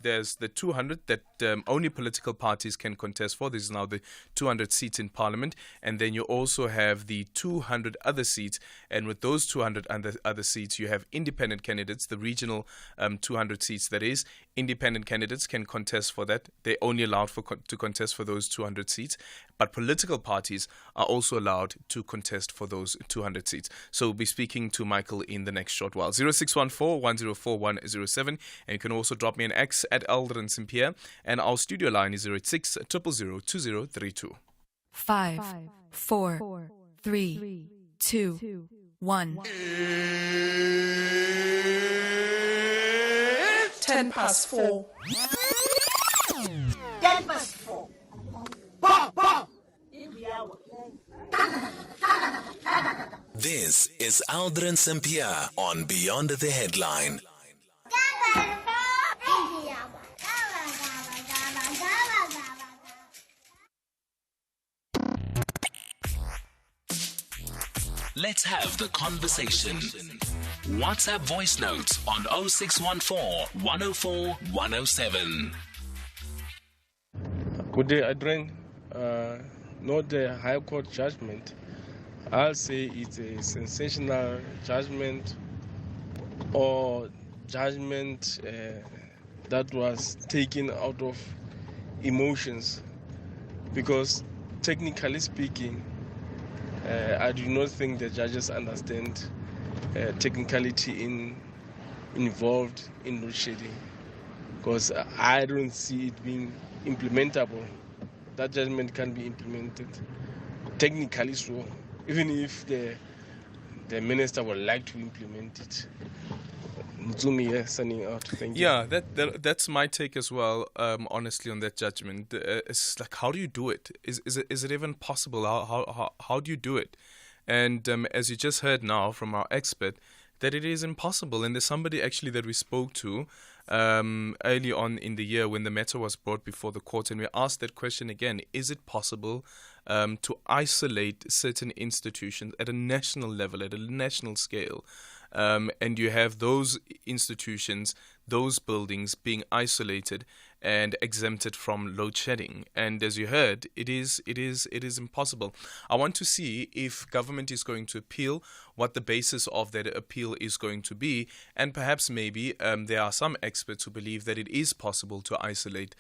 there's the 200 that only political parties can contest for. This is now the 200 seats in Parliament, and then you also have the 200 other seats, and with those 200 other seats, you have independent candidates, the regional 200 seats that is. Independent candidates can contest for that. They're only allowed to contest for those 200 seats, but political parties are also allowed to contest for those 200 seats. So we'll be speaking to Michael in the next short while. 0614-104-107, and you can also drop me an X at Aldrin Sampear, and our studio line is 086 000 2032. 5, 4, 3, 2, 1. 10 past 4. 10 past 4. Bah, bah. This is Aldrin Sampear on Beyond the Headline. Let's have the conversation. WhatsApp voice notes on 0614 104 107. Good day, Adrian. Not the High Court judgment. I'll say it's a sensational judgment, or judgment that was taken out of emotions, because technically speaking, I do not think the judges understand technicality involved in load shedding, because I don't see it being implementable. That judgment can be implemented technically, so even if the minister would like to implement it. Mzumi, signing out. Thank you. Yeah, that's my take as well. Honestly, on that judgment, it's like, how do you do it? Is it even possible? How do you do it? And as you just heard now from our expert, that it is impossible. And there's somebody actually that we spoke to early on in the year when the matter was brought before the court, and we asked that question again: is it possible to isolate certain institutions at a national level, at a national scale? And you have those institutions, those buildings being isolated, and exempted from load shedding. And as you heard, it is impossible. I want to see if government is going to appeal, what the basis of that appeal is going to be, and perhaps maybe there are some experts who believe that it is possible to isolate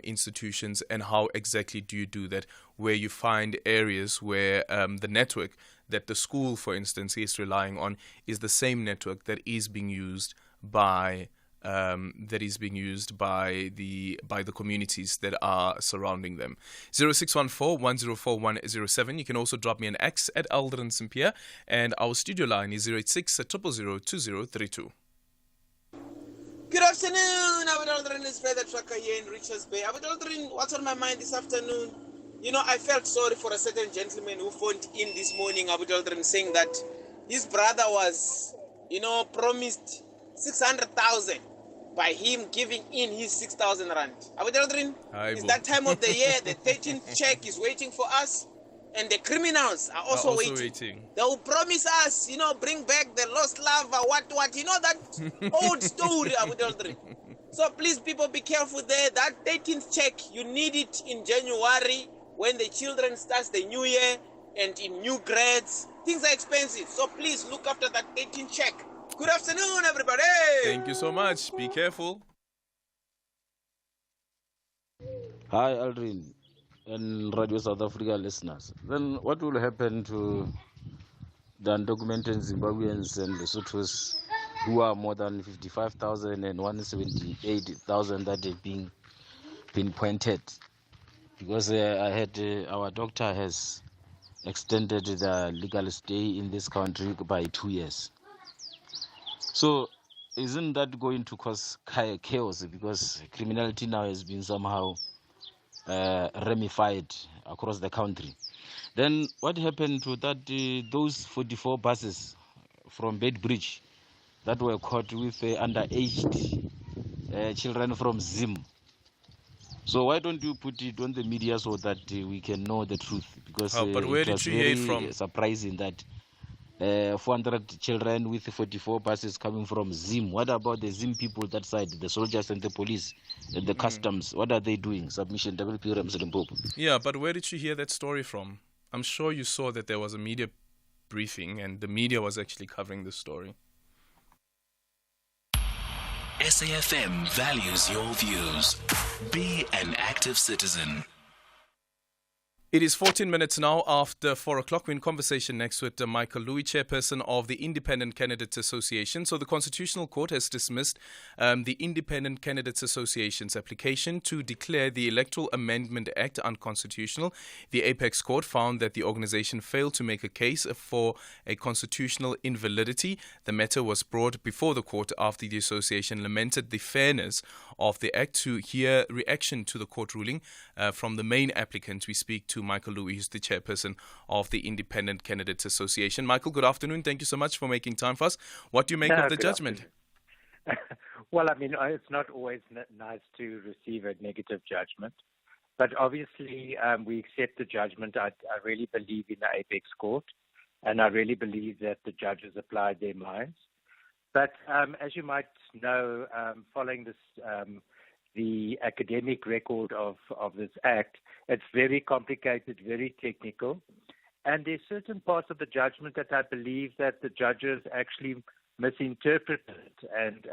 institutions, and how exactly do you do that, where you find areas where the network that the school, for instance, is relying on is the same network that is being used by the communities that are surrounding them. 0614-104107. You can also drop me an X at Aldrin Sampear, and our studio line is 086-000-2032. Good afternoon, Abid Aldrin. It's Brother Trucker here in Richards Bay. Abid Aldrin, what's on my mind this afternoon? You know, I felt sorry for a certain gentleman who phoned in this morning, Abid Aldrin, saying that his brother was, promised 600,000 by him giving in his 6,000 rand. Abid Aldrin, it's that time of the year. The 13th check is waiting for us, and the criminals are also waiting. They will promise us, bring back the lost love, what, that old story, Abid Aldrin. So please, people, be careful there. That 13th check, you need it in January when the children start the new year and in new grades. Things are expensive, so please look after that 13th check. Good afternoon, everybody. Thank you so much. Be careful. Hi, Aldrin and Radio South Africa listeners. Then what will happen to the undocumented Zimbabweans and Lesothos who are more than 55,000 and 178,000 that have been pointed? Because I heard our doctor has extended the legal stay in this country by 2 years. So isn't that going to cause chaos, because criminality now has been somehow ramified across the country? Then what happened to that those 44 buses from Bedbridge that were caught with underaged children from Zim? So why don't you put it on the media so that we can know the truth? Because but where it did was you hear very it from? surprising that 400 children with 44 buses coming from Zim. What about the Zim people that side, the soldiers and the police and the customs? What are they doing? Submission, WP Rams Limpopo. Yeah, but where did you hear that story from? I'm sure you saw that there was a media briefing and the media was actually covering the story. SAFM values your views. Be an active citizen. It is 14 minutes now after 4 o'clock. We're in conversation next with Michael Louis, chairperson of the Independent Candidates Association. So the Constitutional Court has dismissed the Independent Candidates Association's application to declare the Electoral Amendment Act unconstitutional. The Apex Court found that the organization failed to make a case for a constitutional invalidity. The matter was brought before the court after the association lamented the fairness of the act. To hear reaction to the court ruling from the main applicant, we speak to Michael Louis, who's the chairperson of the Independent Candidates Association. Michael, good afternoon. Thank you so much for making time for us. What do you make of the judgment? Well, I mean, it's not always nice to receive a negative judgment, but obviously we accept the judgment. I really believe in the Apex Court, and I really believe that the judges applied their minds. But as you might know, following this, the academic record of this act, it's very complicated, very technical, and there's certain parts of the judgment that I believe that the judges actually misinterpreted. And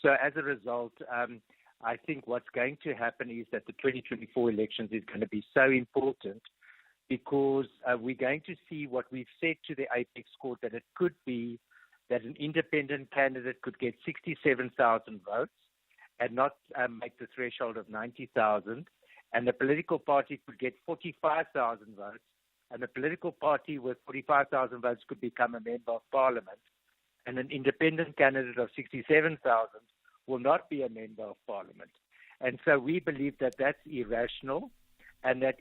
so as a result, I think what's going to happen is that the 2024 elections is going to be so important, because we're going to see what we've said to the Apex Court, that it could be that an independent candidate could get 67,000 votes and not make the threshold of 90,000, and the political party could get 45,000 votes, and the political party with 45,000 votes could become a member of parliament, and an independent candidate of 67,000 will not be a member of parliament. And so we believe that that's irrational, and that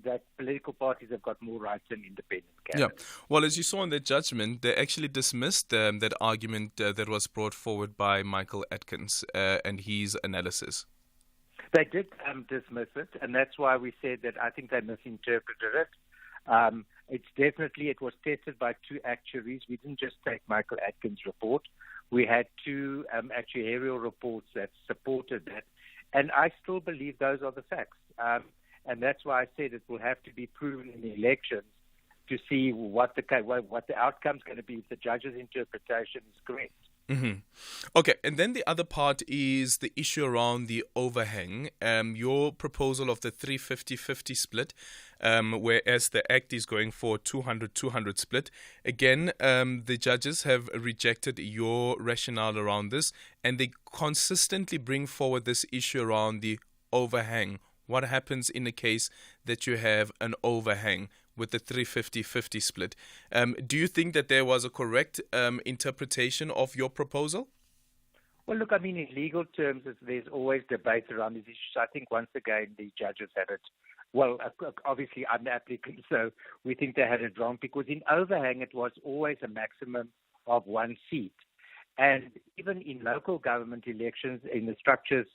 that political parties have got more rights than independent candidates. Yeah. Well, as you saw in the judgment, they actually dismissed that argument that was brought forward by Michael Atkins and his analysis. They did dismiss it, and that's why we said that I think they misinterpreted it. It was tested by two actuaries. We didn't just take Michael Atkins' report. We had two actuarial reports that supported that. And I still believe those are the facts. And that's why I said it will have to be proven in the elections to see what the outcome's going to be if the judge's interpretation is correct. Mm-hmm. Okay, and then the other part is the issue around the overhang. Your proposal of the 350-50 split, whereas the Act is going for 200-200 split. Again, the judges have rejected your rationale around this, and they consistently bring forward this issue around the overhang. What happens in the case that you have an overhang with the 350-50 split? Do you think that there was a correct interpretation of your proposal? Well, look, I mean, in legal terms, there's always debate around these issues. I think once again, the judges had it. Well, obviously, I'm the applicant, so we think they had it wrong, because in overhang, it was always a maximum of one seat. And even in local government elections, in the structures,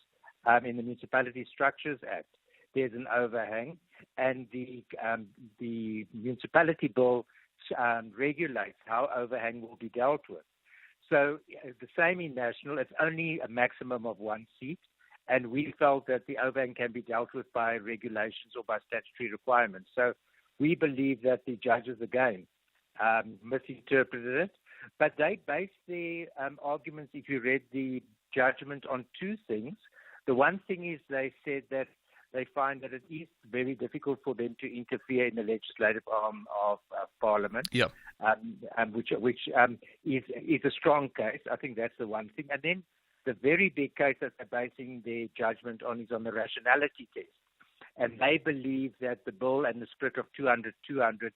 in the Municipality Structures Act, there's an overhang, and the municipality bill regulates how overhang will be dealt with. So the same in national, it's only a maximum of one seat, and we felt that the overhang can be dealt with by regulations or by statutory requirements. So we believe that the judges, again, misinterpreted it, but they based their arguments, if you read the judgment, on two things. The one thing is they said that they find that it is very difficult for them to interfere in the legislative arm of Parliament, which is a strong case. I think that's the one thing. And then the very big case that they're basing their judgment on is on the rationality test. And they believe that the bill and the split of 200-200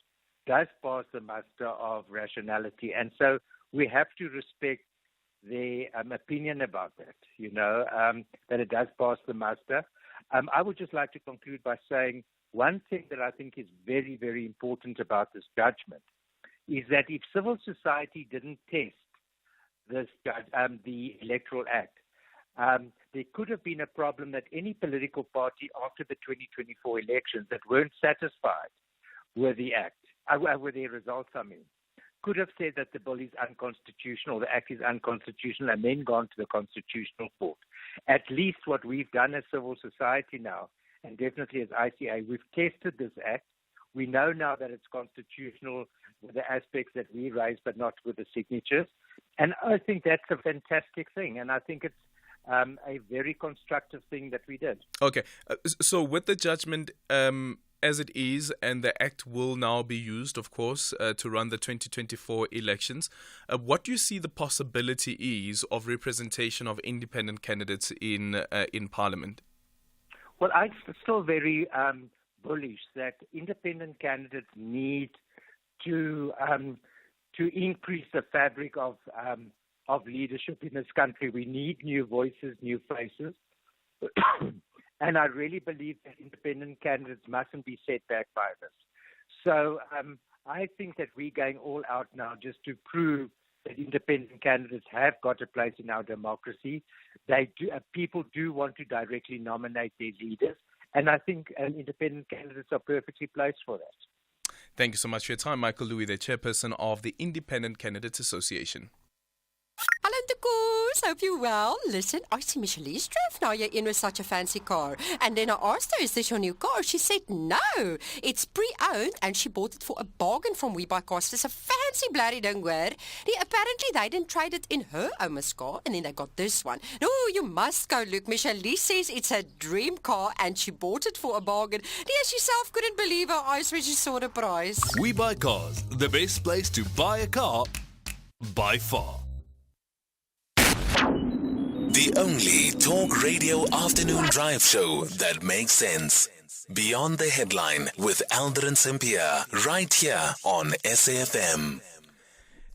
does pass the muster of rationality. And so we have to respect their opinion about that, that it does pass the muster. I would just like to conclude by saying one thing that I think is very, very important about this judgment is that if civil society didn't test this the Electoral Act, there could have been a problem that any political party after the 2024 elections that weren't satisfied with the Act, with their results, could have said that the bill is unconstitutional, the Act is unconstitutional, and then gone to the Constitutional Court. At least what we've done as civil society now, and definitely as ICA, we've tested this Act. We know now that it's constitutional with the aspects that we raised, but not with the signatures. And I think that's a fantastic thing, and I think it's a very constructive thing that we did. Okay, so with the judgment as it is, and the Act will now be used, of course, to run the 2024 elections, what do you see the possibility is of representation of independent candidates in Parliament? Well, I'm still very bullish that independent candidates need to increase the fabric of leadership in this country. We need new voices, new faces. And I really believe that independent candidates mustn't be set back by this. So I think that we're going all out now just to prove that independent candidates have got a place in our democracy. People do want to directly nominate their leaders, and I think independent candidates are perfectly placed for that. Thank you so much for your time, Michael Louis, the chairperson of the Independent Candidates Association. Hello, Takoos. Hope you're well. Listen, I see Michelle's drove now you're in with such a fancy car. And then I asked her, is this your new car? She said, no, it's pre-owned and she bought it for a bargain from We Buy Cars. It's a fancy bloody ding hoor. Apparently they didn't trade it in her Oma's car and then they got this one. No, you must go look. Michelle says it's a dream car and she bought it for a bargain. She herself couldn't believe her eyes when she saw the price. We Buy Cars, the best place to buy a car by far. The only talk radio afternoon drive show that makes sense. Beyond the Headline with Aldrin Sampear, right here on SAFM.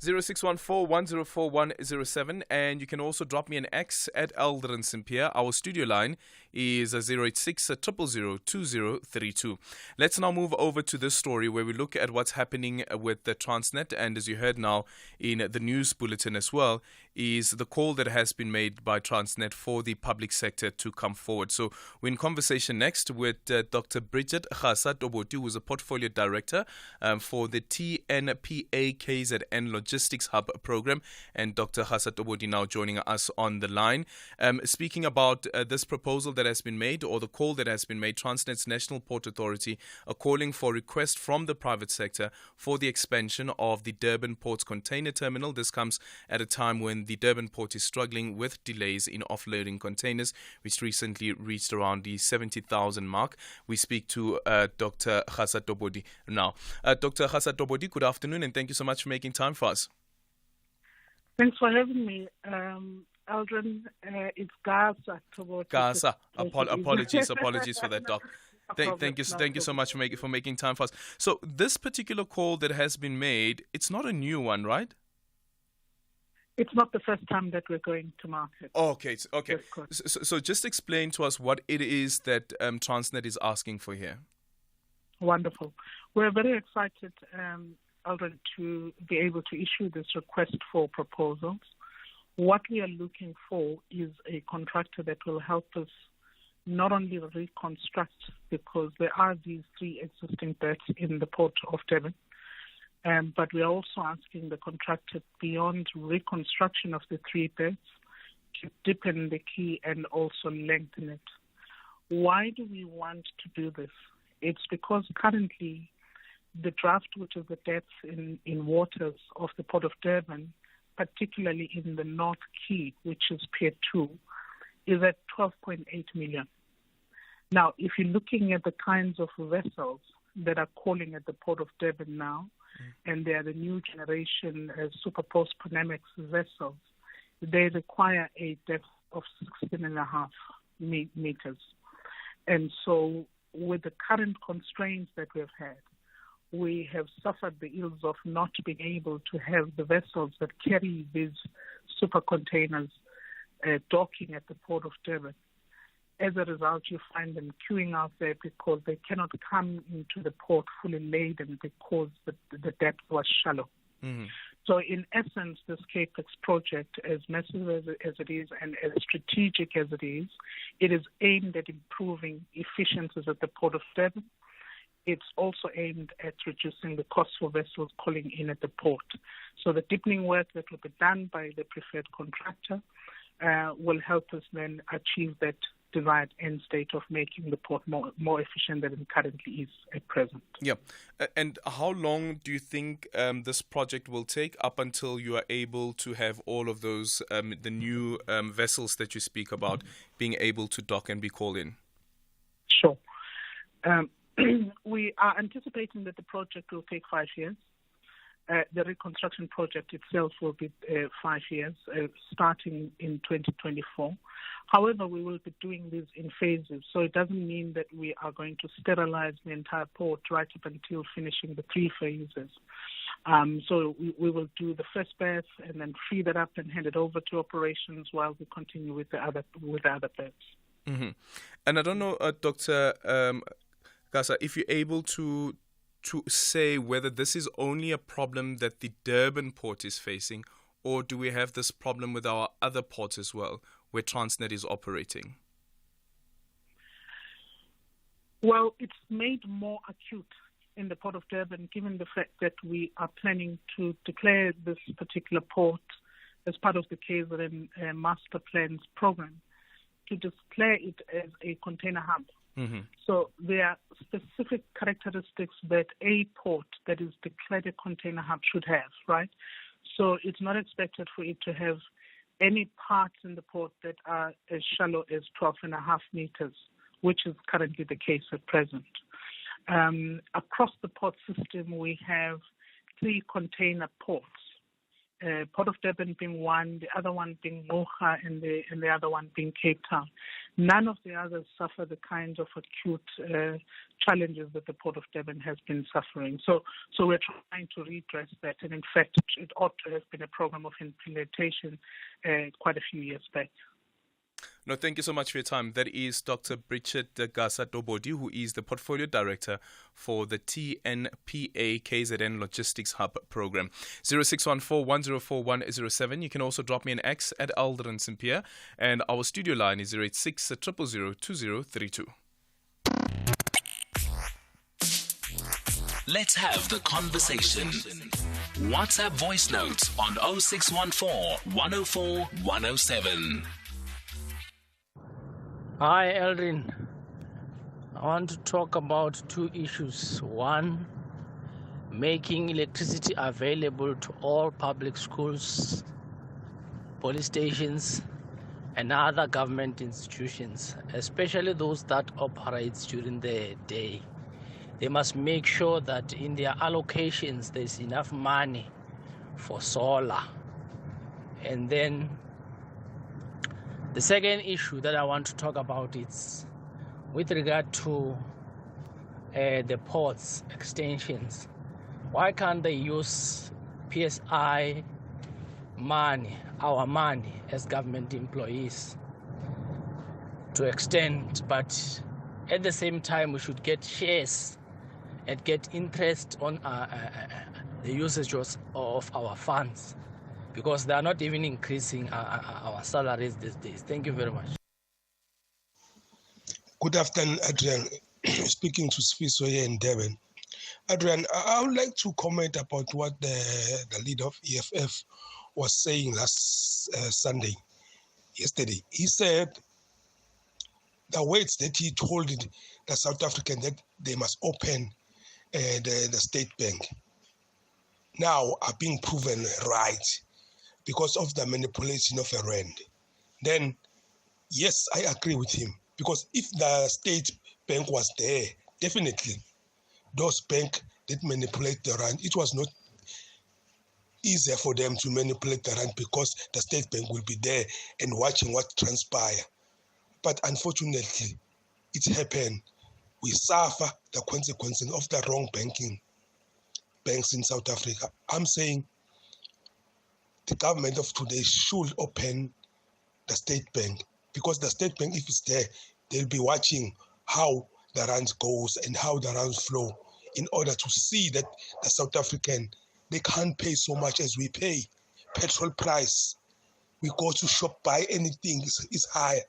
0614-104-107, and you can also drop me an X at Aldrin Sampear. Our studio line is 086-000-2032. Let's now move over to this story where we look at what's happening with the Transnet, and as you heard now in the news bulletin as well, is the call that has been made by Transnet for the public sector to come forward. So we're in conversation next with Dr. Bridget Toboti, who is a portfolio director for the TNPA KZN Logistics Hub program, and Dr. Toboti now joining us on the line. Speaking about this proposal that that has been made, or the call that has been made, Transnet's National Port Authority are calling for a request from the private sector for the expansion of the Durban Port's container terminal. This comes at a time when the Durban Port is struggling with delays in offloading containers, which recently reached around the 70,000 mark. We speak to Dr. Gasa Tobodi now. Dr. Gasa Tobodi, good afternoon, and thank you so much for making time for us. Thanks for having me. Aldrin, it's Gasa Tobodi. Gasa, apologies for that, Doc. Thank you so much for making time for us. So this particular call that has been made, it's not a new one, right? It's not the first time that we're going to market. Okay. So just explain to us what it is that Transnet is asking for here. Wonderful. We're very excited, Aldrin, to be able to issue this request for proposals. What we are looking for is a contractor that will help us not only reconstruct, because there are these 3 existing berths in the Port of Durban, but we are also asking the contractor, beyond reconstruction of the 3 berths, to deepen the quay and also lengthen it. Why do we want to do this? It's because currently the draft, which is the depth in waters of the Port of Durban, particularly in the North Quay, which is Pier 2, is at 12.8 million. Now, if you're looking at the kinds of vessels that are calling at the Port of Durban now, and they are the new generation super post-Panamax vessels, they require a depth of 16.5 meters. And so with the current constraints that we've had, we have suffered the ills of not being able to have the vessels that carry these super containers docking at the Port of Durban. As a result, you find them queuing out there because they cannot come into the port fully laden because the depth was shallow. Mm-hmm. So in essence, this CAPEX project, as massive as it is and as strategic as it is aimed at improving efficiencies at the Port of Durban. It's also aimed at reducing the cost for vessels calling in at the port. So the deepening work that will be done by the preferred contractor will help us then achieve that desired end state of making the port more efficient than it currently is at present. Yeah. And how long do you think this project will take up until you are able to have all of those, the new vessels that you speak about, being able to dock and be called in? Sure. We are anticipating that the project will take 5 years. The reconstruction project itself will be 5 years, starting in 2024. However, we will be doing this in phases, so it doesn't mean that we are going to sterilize the entire port right up until finishing the 3 phases. So we will do the first berth and then free that up and hand it over to operations while we continue with the other berths. Mm-hmm. And I don't know, Dr. Gasa, if you're able to say whether this is only a problem that the Durban port is facing, or do we have this problem with our other ports as well, where Transnet is operating? Well, it's made more acute in the Port of Durban, given the fact that we are planning to declare this particular port as part of the KZN Master Plans program, to declare it as a container hub. Mm-hmm. So there are specific characteristics that a port that is declared a container hub should have, right? So it's not expected for it to have any parts in the port that are as shallow as 12.5 meters, which is currently the case at present. Across the port system, we have 3 container ports. Port of Durban being one, the other one being Mocha, and the other one being Cape Town. None of the others suffer the kinds of acute challenges that the Port of Durban has been suffering. So we're trying to redress that, and in fact, it ought to have been a program of implementation quite a few years back. No, thank you so much for your time. That is Dr. Bridget Gasa Tobodi, who is the Portfolio Director for the TNPA KZN Logistics Hub Program. 0614-104107. You can also drop me an X at Aldrin Sampear, and our studio line is 086 000 2032. Let's have the conversation. WhatsApp voice notes on 0614 104 107. Hi, Aldrin. I want to talk about two issues. One, making electricity available to all public schools, police stations, and other government institutions, especially those that operate during the day. They must make sure that in their allocations there's enough money for solar. And then the second issue that I want to talk about is with regard to the ports extensions. Why can't they use PSI money, our money as government employees, to extend, but at the same time we should get shares and get interest on the usage of our funds, because they are not even increasing our salaries these days. Thank you very much. Good afternoon, Adrian. Speaking to Sfiso here in Durban. Adrian, I would like to comment about what the leader of EFF was saying yesterday. He said the words that he told the South African that they must open the state bank now are being proven right because of the manipulation of a rand. Then, yes, I agree with him, because if the state bank was there, definitely those banks that manipulate the rand, it was not easier for them to manipulate the rand because the state bank will be there and watching what transpire. But unfortunately, it happened. We suffer the consequences of the wrong banks in South Africa. I'm saying the government of today should open the state bank, because the state bank, if it's there, they'll be watching how the rand goes and how the rand flow, in order to see that the South African, they can't pay so much as we pay. Petrol price, we go to shop, buy anything, is higher.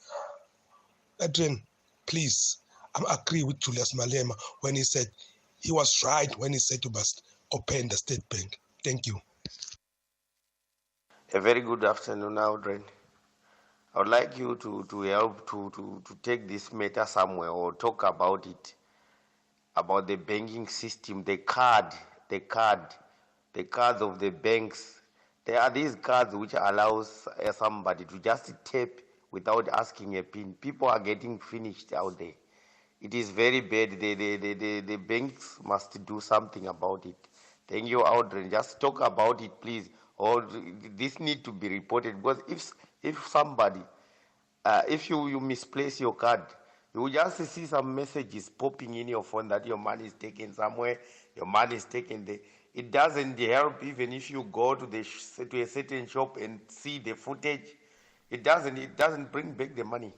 Adrian, please, I agree with Julius Malema when he said he was right when he said we must open the state bank. Thank you. A very good afternoon, Aldrin. I would like you to help to take this matter somewhere, or talk about it, about the banking system, the cards of the banks. There are these cards which allows somebody to just tap without asking a PIN. People are getting finished out there. It is very bad. The banks must do something about it. Thank you, Aldrin. Just talk about it, please. Or this need to be reported, because if somebody, if you misplace your card, you will just see some messages popping in your phone that your money is taken somewhere, your money is taken there. It doesn't help even if you go to a certain shop and see the footage. It doesn't bring back the money.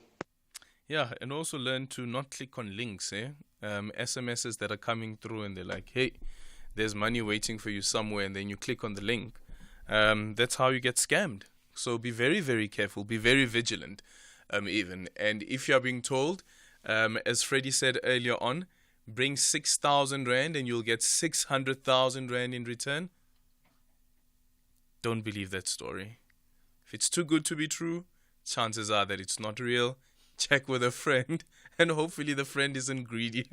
Yeah, and also learn to not click on links, SMSs that are coming through and they're like, hey, there's money waiting for you somewhere, and then you click on the link. That's how you get scammed. So be very, very careful. Be very vigilant, even. And if you're being told, as Freddie said earlier on, bring 6,000 Rand and you'll get 600,000 Rand in return, don't believe that story. If it's too good to be true, chances are that it's not real. Check with a friend, and hopefully the friend isn't greedy.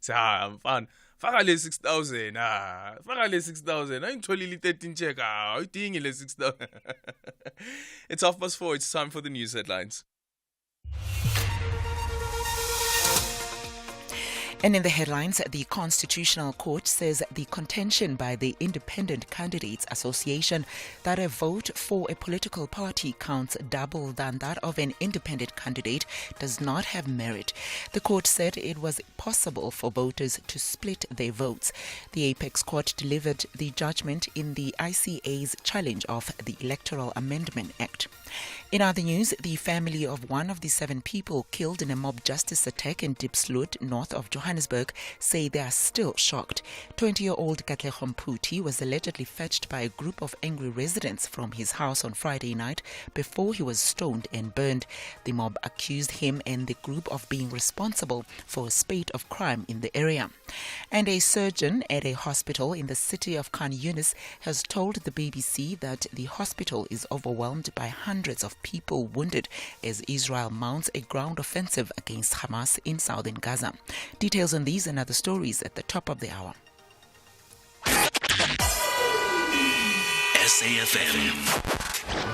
Say, I'm fine. Faka le 6,000. Faka le 6,000. I'm totally 13 check. I'm doing le 6,000. It's 4:30. It's time for the news headlines. And in the headlines, the Constitutional Court says the contention by the Independent Candidates Association that a vote for a political party counts double than that of an independent candidate does not have merit. The court said it was possible for voters to split their votes. The Apex Court delivered the judgment in the ICA's challenge of the Electoral Amendment Act. In other news, the family of one of the 7 people killed in a mob justice attack in Diepsloot, north of Johannesburg, say they are still shocked. 20-year-old Clyde Melonson was allegedly fetched by a group of angry residents from his house on Friday night before he was stoned and burned. The mob accused him and the group of being responsible for a spate of crime in the area. And a surgeon at a hospital in the city of Khan Yunis has told the BBC that the hospital is overwhelmed by hundreds of people wounded as Israel mounts a ground offensive against Hamas in southern Gaza. Details on these and other stories at the top of the hour. SAFM,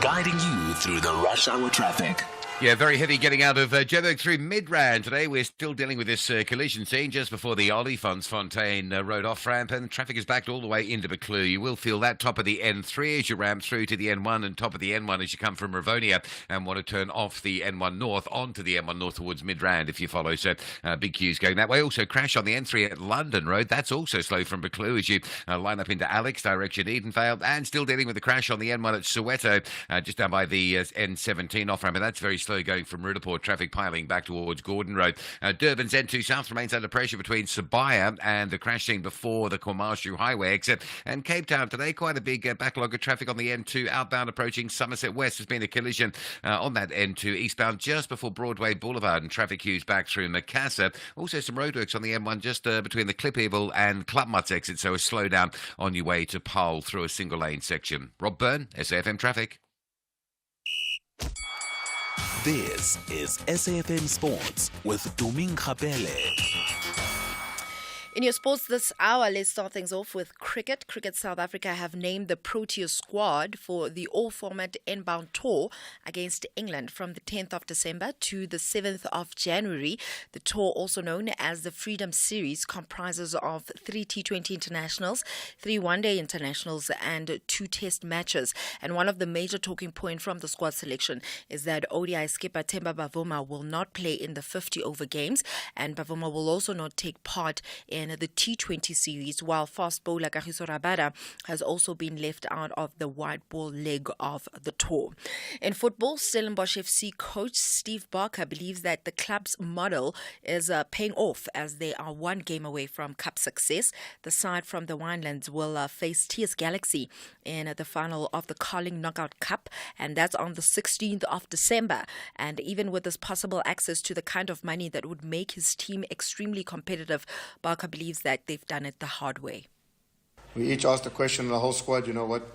guiding you through the rush hour traffic. Yeah, very heavy getting out of Joburg through Midrand today. We're still dealing with this collision scene just before the Olifantsfontein road off-ramp, and traffic is backed all the way into Buccleuch. You will feel that top of the N3 as you ramp through to the N1 and top of the N1 as you come from Rivonia and want to turn off the N1 North onto the N1 North towards Midrand if you follow. So big queues going that way. Also crash on the N3 at London Road. That's also slow from Buccleuch as you line up into Alex, direction Edenvale, and still dealing with the crash on the N1 at Soweto, just down by the N17 off-ramp, and that's very slow going from Rudaport, traffic piling back towards Gordon Road. Durban's N2 South remains under pressure between Sabaya and the crash scene before the Kwamashu Highway exit. And Cape Town today, quite a big backlog of traffic on the N2 outbound approaching Somerset West. There's been a collision on that N2 eastbound just before Broadway Boulevard, and traffic queues back through Macassar. Also some roadworks on the M1 just between the Klipeville and Clubmuts exit, so a slowdown on your way to Paarl through a single lane section. Rob Byrne, SAFM Traffic. This is SAFM Sports with Tuming Khapele. In your sports this hour, let's start things off with cricket. Cricket South Africa have named the Proteas squad for the all-format inbound tour against England from the 10th of December to the 7th of January. The tour, also known as the Freedom Series, comprises of 3 T20 internationals, 3 one-day internationals, and 2 test matches. And one of the major talking points from the squad selection is that ODI skipper Themba Bavuma will not play in the 50-over games, and Bavuma will also not take part in the T20 series, while fast bowler Kagiso Rabada has also been left out of the white ball leg of the tour. In football, Stellenbosch FC coach Steve Barker believes that the club's model is paying off as they are 1 game away from cup success. The side from the Winelands will face TS Galaxy in the final of the Carling Knockout Cup, and that's on the 16th of December. And even with this possible access to the kind of money that would make his team extremely competitive, Barker believes that they've done it the hard way. We each asked the question, the whole squad,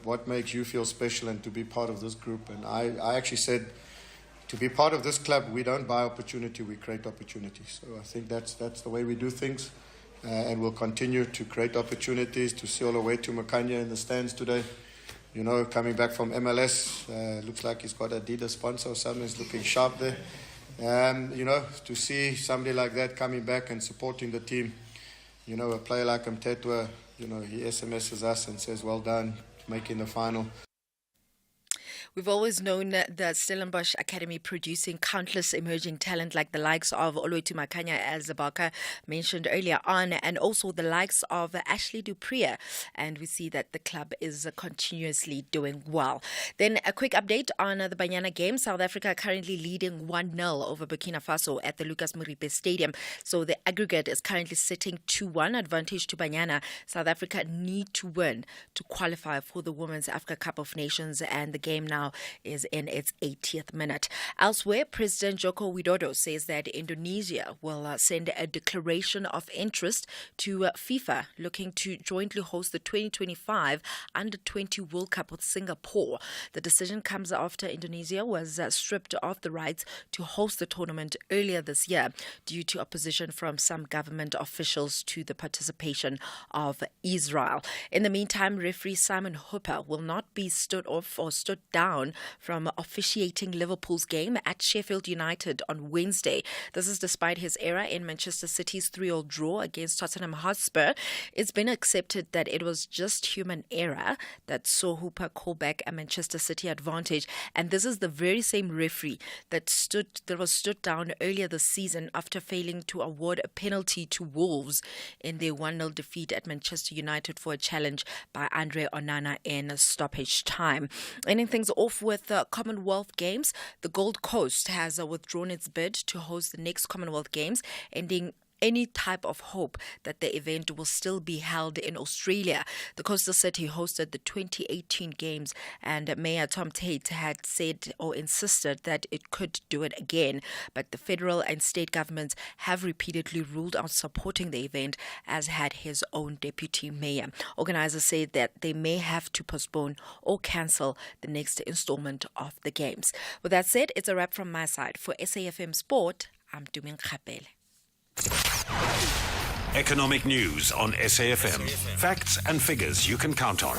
what makes you feel special and to be part of this group? And I actually said, to be part of this club, we don't buy opportunity, we create opportunity. So I think that's the way we do things. And we'll continue to create opportunities. To see all the way to Makanya in the stands today. Coming back from MLS, looks like he's got Adidas sponsor or something. He's looking sharp there. To see somebody like that coming back and supporting the team. A player like Mtetwa, he SMSs us and says, well done, making the final. We've always known the Stellenbosch Academy producing countless emerging talent like the likes of Oloitu Makanya, as Barker mentioned earlier on, and also the likes of Ashley Dupree. And we see that the club is continuously doing well. Then a quick update on the Banyana game. South Africa currently leading 1-0 over Burkina Faso at the Lucas Moripe Stadium. So the aggregate is currently sitting 2-1 advantage to Banyana. South Africa need to win to qualify for the Women's Africa Cup of Nations, and the game now is in its 80th minute. Elsewhere, President Joko Widodo says that Indonesia will send a declaration of interest to FIFA, looking to jointly host the 2025 Under-20 World Cup with Singapore. The decision comes after Indonesia was stripped of the rights to host the tournament earlier this year due to opposition from some government officials to the participation of Israel. In the meantime, referee Simon Hooper will not be stood off or stood down from officiating Liverpool's game at Sheffield United on Wednesday. This is despite his error in Manchester City's 3-3 draw against Tottenham Hotspur. It's been accepted that it was just human error that saw Hooper call back a Manchester City advantage, and this is the very same referee that was stood down earlier this season after failing to award a penalty to Wolves in their 1-0 defeat at Manchester United for a challenge by Andre Onana in stoppage time. Ending things off with the Commonwealth Games, the Gold Coast has withdrawn its bid to host the next Commonwealth Games, ending any type of hope that the event will still be held in Australia. The coastal city hosted the 2018 Games, and Mayor Tom Tate had said or insisted that it could do it again. But the federal and state governments have repeatedly ruled out supporting the event, as had his own deputy mayor. Organizers said that they may have to postpone or cancel the next installment of the Games. With that said, it's a wrap from my side. For SAFM Sport, I'm Dumin Khapele. Economic news on SAFM. Facts and figures you can count on.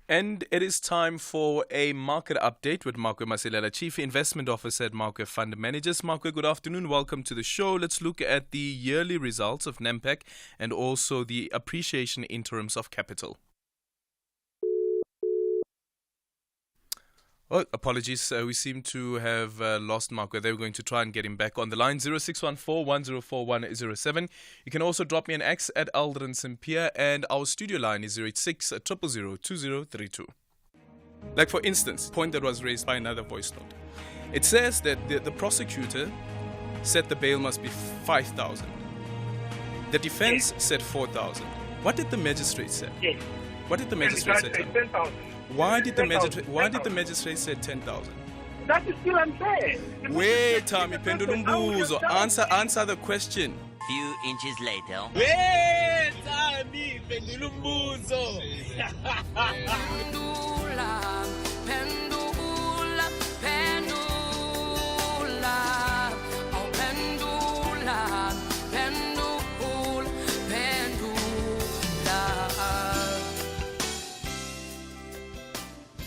And it is time for a market update with Makwe Masilela, Chief Investment Officer at Makwe Fund Managers. Makwe, good afternoon. Welcome to the show. Let's look at the yearly results of NAMPAC and also the appreciation interims of capital. Oh, apologies. We seem to have lost Mark. They were going to try and get him back on the line. 0614-104107. You can also drop me an X at Aldrin Sampear, and our studio line is 086 000 2032. Like, for instance, point that was raised by another voice note. It says that the prosecutor said the bail must be 5,000. The defense said 4,000. What did the magistrate say? Yes. What did the magistrate say? 10,000. Why did the magistrate say 10,000? That is still unfair. Wait, Tommy, pendula umbuzo. Answer the question. Few inches later. Wait, Tommy, pendula umbuzo.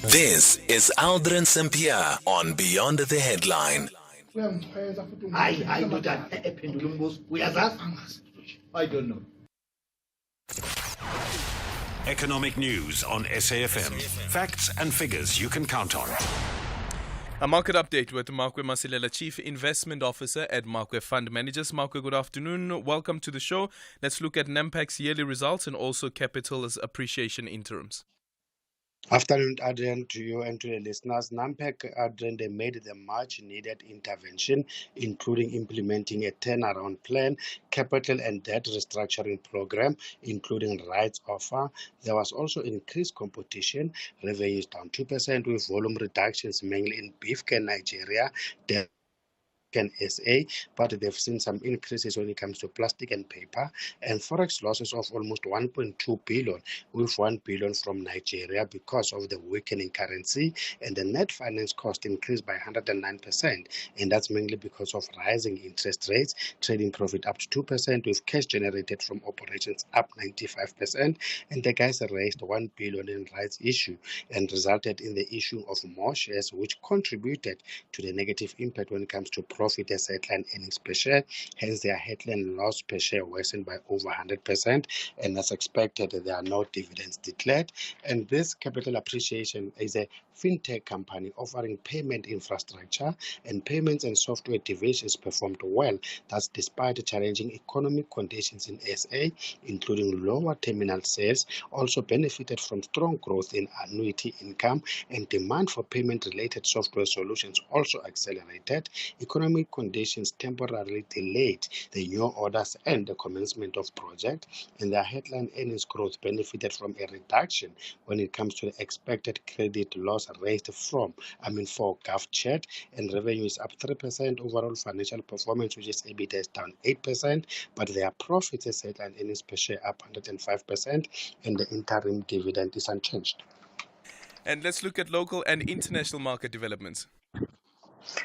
This is Aldrin Sampear on Beyond the Headline. I know that I don't know. Economic news on SAFM. Facts and figures you can count on. A market update with Makwe Masilela, Chief Investment Officer at Makwe Fund Managers. Makwe, good afternoon. Welcome to the show. Let's look at NAMPAC's yearly results and also capital's appreciation interims. Afternoon, Adrian, to you and to the listeners. NAMPAC, Adrian, they made the much-needed intervention, including implementing a turnaround plan, capital and debt restructuring program, including rights offer. There was also increased competition, revenues down 2% with volume reductions mainly in beef can Nigeria, and SA, but they've seen some increases when it comes to plastic and paper, and forex losses of almost 1.2 billion, with 1 billion from Nigeria because of the weakening currency, and the net finance cost increased by 109%, and that's mainly because of rising interest rates. Trading profit up to 2%, with cash generated from operations up 95%, and the guys raised 1 billion in rights issue and resulted in the issue of more shares, which contributed to the negative impact when it comes to profit as headline earnings per share. Hence, their headline loss per share worsened by over 100%, and as expected, there are no dividends declared. And this capital appreciation is a fintech company offering payment infrastructure, and payments and software divisions performed well. That's despite the challenging economic conditions in SA, including lower terminal sales, also benefited from strong growth in annuity income, and demand for payment-related software solutions also accelerated. Economic conditions temporarily delayed the new orders and the commencement of project, and their headline earnings growth benefited from a reduction when it comes to the expected credit loss raised for GovChat, and revenue is up 3%. Overall financial performance, which is EBITDA, is down 8%, but their profits as headline earnings per share up 105%, and the interim dividend is unchanged. And let's look at local and international market developments.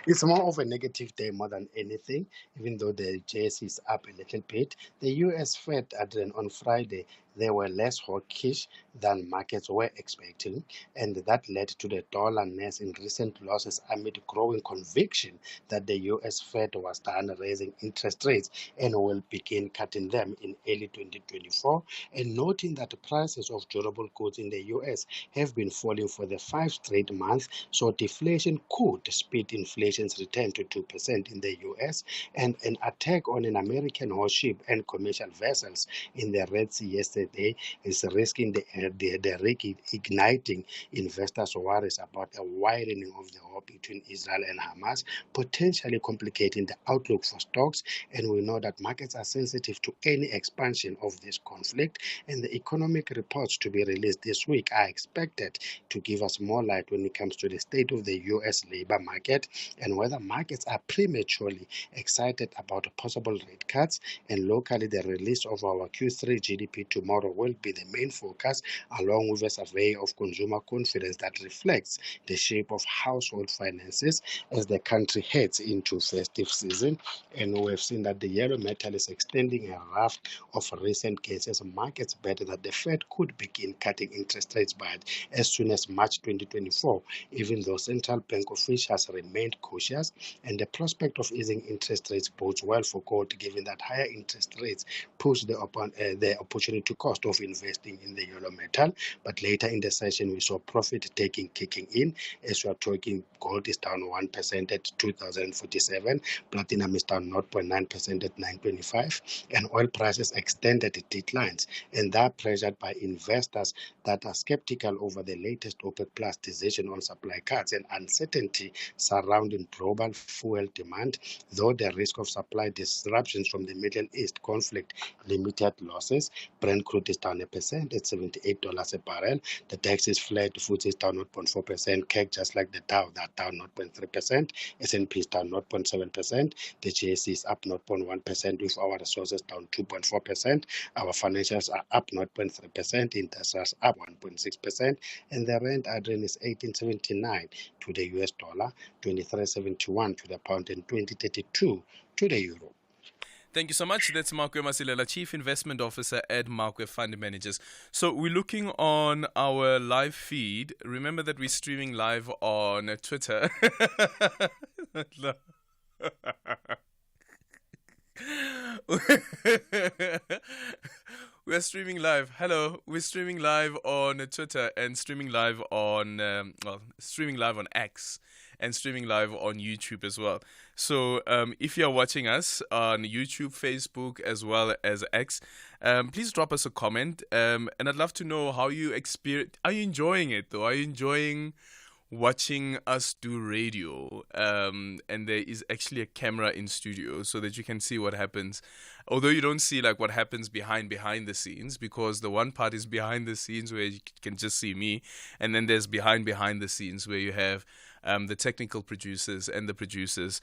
It's more of a negative day more than anything, even though the JS is up a little bit. The US Fed, Adrian, on Friday, they were less hawkish than markets were expecting, and that led to the dollar nest in recent losses amid growing conviction that the US Fed was done raising interest rates and will begin cutting them in early 2024, and noting that the prices of durable goods in the US have been falling for the 5 straight months, so deflation could speed inflation's return to 2% in the US, and an attack on an American warship and commercial vessels in the Red Sea yesterday is risking igniting investors' worries about a widening of the between Israel and Hamas, potentially complicating the outlook for stocks. And we know that markets are sensitive to any expansion of this conflict. And the economic reports to be released this week are expected to give us more light when it comes to the state of the U.S. labor market and whether markets are prematurely excited about possible rate cuts. And locally, the release of our Q3 GDP tomorrow will be the main focus, along with a survey of consumer confidence that reflects the shape of household finances as the country heads into festive season. And we've seen that the yellow metal is extending a raft of recent cases. Markets bet that the Fed could begin cutting interest rates by as soon as March 2024, even though central bank officials remained cautious. And the prospect of easing interest rates bodes well for gold, given that higher interest rates push the opportunity cost of investing in the yellow metal. But later in the session, we saw profit taking kicking in. As we are talking, gold is down 1% at 2,047, platinum is down 0.9% at 925, and oil prices extended declines. And that pressured by investors that are skeptical over the latest OPEC Plus decision on supply cuts and uncertainty surrounding global fuel demand, though the risk of supply disruptions from the Middle East conflict limited losses. Brent crude is down 1% at $78 a barrel. The DAX is flat, FTSE is down 0.4%, CAC just like the Dow, that down 0.3%, S&P is down 0.7%, the GSE is up 0.1%, with our resources down 2.4%, our financials are up 0.3%, industrials up 1.6%, and the rand, Aldrin, is 18.79 to the US dollar, 23.71 to the pound, and 20.32 to the euro. Thank you so much. That's Makwe Masilela, Chief Investment Officer at Makwe Fund Managers. So we're looking on our live feed. Remember that we're streaming live on Twitter. We're streaming live. Hello. We're streaming live on Twitter and streaming live on streaming live on X and streaming live on YouTube as well. So if you're watching us on YouTube, Facebook, as well as X, please drop us a comment. And I'd love to know how you experience. Are you enjoying it though? Are you enjoying watching us do radio? And there is actually a camera in studio so that you can see what happens. Although you don't see like what happens behind the scenes, because the one part is behind the scenes where you can just see me, and then there's behind the scenes where you have the technical producers and the producers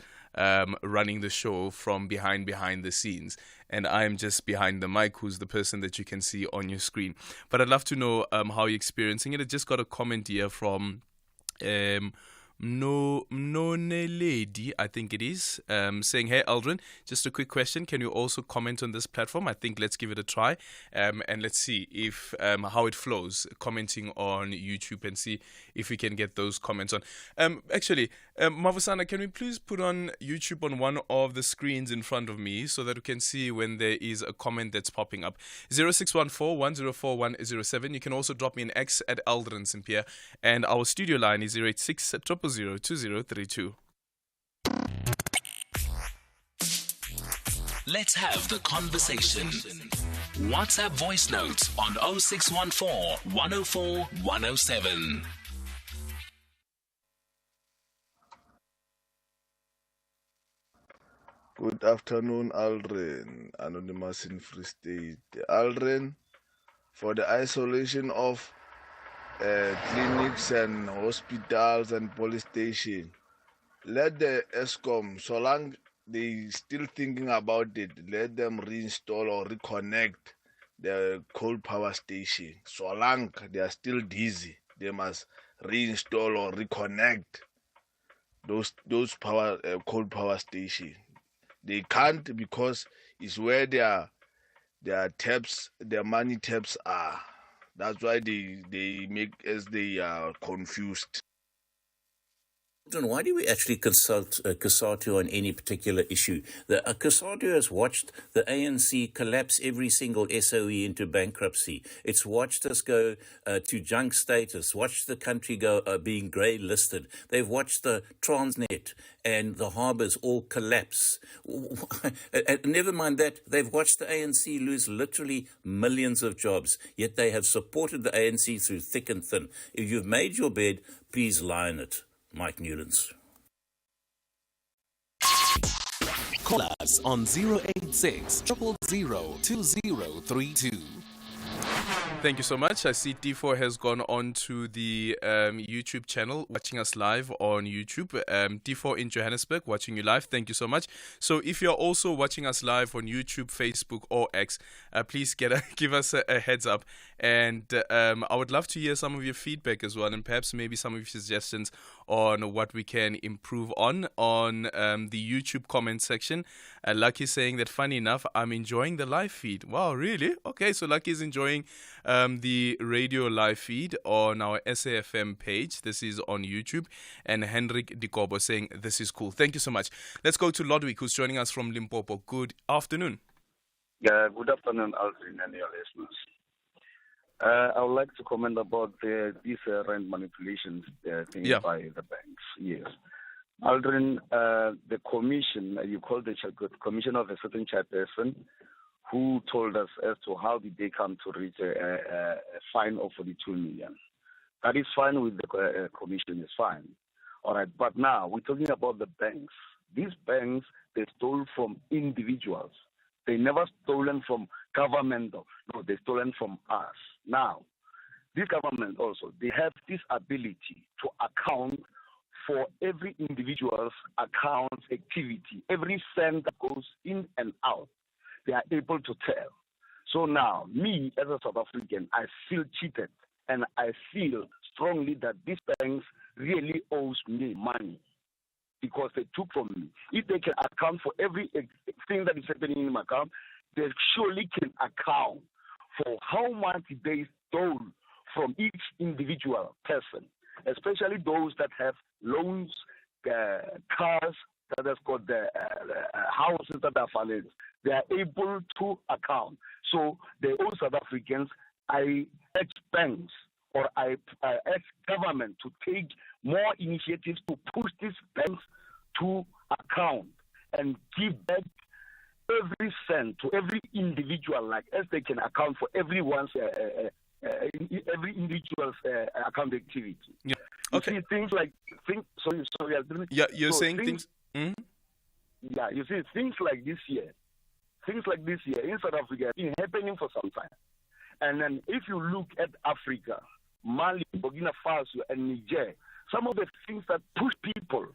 running the show from behind the scenes. And I'm just behind the mic, who's the person that you can see on your screen. But I'd love to know how you're experiencing it. I just got a comment here from Lady, I think it is, saying, hey Aldrin, just a quick question, can you also comment on this platform? I think let's give it a try, and let's see if how it flows, commenting on YouTube, and see if we can get those comments on. Actually, Mavusana, can we please put on YouTube on one of the screens in front of me so that we can see when there is a comment that's popping up? 0614-104-107. You can also drop me an X at Aldrin Sampear, and our studio line is 086 0002032. Let's have the conversation. WhatsApp voice notes on 0614 104 107. Good afternoon, Aldrin. Anonymous in Free State. Aldrin, for the isolation of clinics and hospitals and police stations, let the ESCOM, so long they still thinking about it, let them reinstall or reconnect the coal power station. So long they are still dizzy, they must reinstall or reconnect those coal power stations. They can't, because it's where their taps, their money taps are. That's why they make as they are confused. Why do we actually consult COSATU on any particular issue? The COSATU has watched the ANC collapse every single SOE into bankruptcy. It's watched us go to junk status, watched the country go being grey listed. They've watched the Transnet and the harbours all collapse. Never mind that, they've watched the ANC lose literally millions of jobs, yet they have supported the ANC through thick and thin. If you've made your bed, please lie in it. Mike Newlands. Call us on 086 000 2032. Thank you so much. I see D4 has gone on to the YouTube channel, watching us live on YouTube. D4 in Johannesburg, watching you live. Thank you so much. So if you're also watching us live on YouTube, Facebook, or X, please give us a heads up. And I would love to hear some of your feedback as well, and perhaps maybe some of your suggestions on what we can improve on the YouTube comment section. Lucky saying that, funny enough, I'm enjoying the live feed. Wow, really? Okay, so Lucky is enjoying the radio live feed on our SAFM page. This is on YouTube. And Henrik Dikobo saying, this is cool. Thank you so much. Let's go to Lodwick, who's joining us from Limpopo. Good afternoon. Good afternoon, Aldrin and your listeners. I would like to comment about these rent manipulations by the banks. Yes. Aldrin, the commission, you called the commission of a certain chairperson who told us as to how did they come to reach a fine of 42 million. That is fine with the commission, is fine. All right, but now we're talking about the banks. These banks, they stole from individuals. They never stolen from government. No, they stolen from us. Now, this government also, they have this ability to account for every individual's account activity, every cent that goes in and out. They are able to tell. So now, me as a South African, I feel cheated, and I feel strongly that these banks really owes me money because they took from me. If they can account for every thing that is happening in my account, they surely can account for how much they stole from each individual person, especially those that have loans, cars, that have got the houses that are financed. They are able to account. So they owe South Africans. I urge banks or I urge government to take more initiatives to push these banks to account and give back every cent to every individual, like as they can account for everyone's every individual's account activity. Yeah. Okay. You see things like sorry. Yeah, you're saying things. Yeah, you see things like this year in South Africa have been happening for some time. And then if you look at Africa, Mali, Burkina Faso, and Niger, some of the things that push people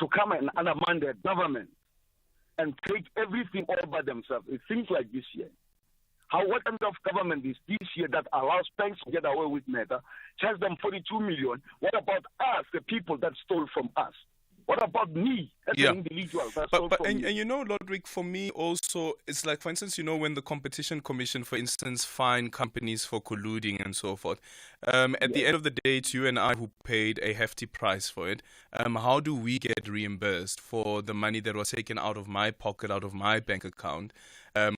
to come and undermine their government and take everything all by themselves, it's things like this year. What kind of government is this year that allows banks to get away with murder, charge them 42 million? What about us, the people that stole from us? What about me as an individual that stole from me? And you know, Lodwick, for me also, it's like, for instance, you know, when the Competition Commission, for instance, fine companies for colluding and so forth, at the end of the day, it's you and I who paid a hefty price for it. How do we get reimbursed for the money that was taken out of my pocket, out of my bank account?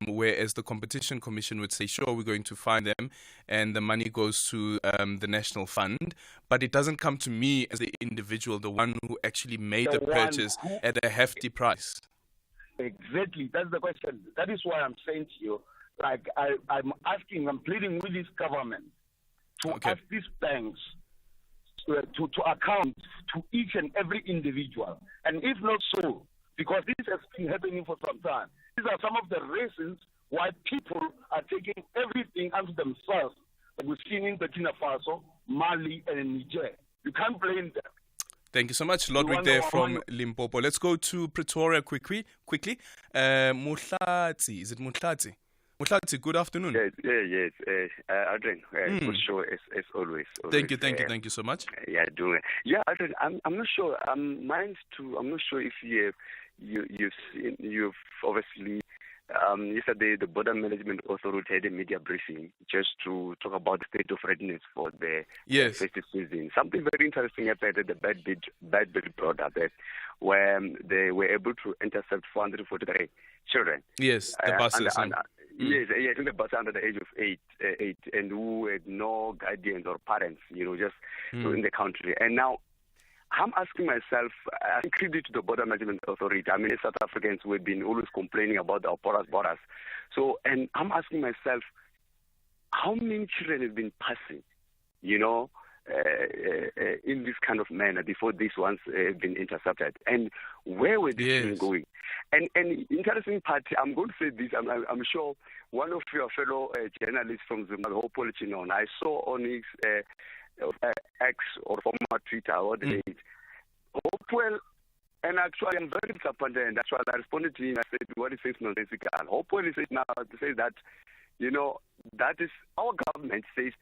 Whereas the Competition Commission would say, sure, we're going to fine them, and the money goes to the National Fund, but it doesn't come to me as the individual, the one who actually made the purchase at a hefty price. Exactly, that's the question. That is why I'm saying to you, like I'm pleading with this government to ask these banks to account to each and every individual, and if not so, because this has been happening for some time. These are some of the reasons why people are taking everything unto themselves. Like we've seen in Burkina Faso, Mali, and Niger. You can't blame them. Thank you so much, Lodwick there from Limpopo. Let's go to Pretoria quickly. Muhlatsi, is it Muhlatsi? Muhlatsi, good afternoon. Yes. Aldrin, good show as always. Thank you so much. Aldrin, I'm not sure. I'm not sure if you've obviously yesterday the Border Management Authority had a media briefing just to talk about the state of readiness for the festive season. Something very interesting happened at the bad bill border that where they were able to intercept 443 children. Yes, the buses. Yes, I think the buses under the age of eight, and who had no guardians or parents, just in the country. And now I'm asking myself, I credit to the Border Management Authority. I mean, as South Africans, we've been always complaining about our porous borders. So, and I'm asking myself, how many children have been passing, in this kind of manner before these ones have been intercepted? And where were these children going? And interesting part, I'm going to say this, I'm sure one of your fellow journalists from Zimbabwe, Hopewell Chinon, I saw on his X or former Twitter or the date, Hopewell, and actually I'm very disappointed, and that's why I responded to him. I said, what is this nonsensical? Hopewell says now to say that, that is, our government says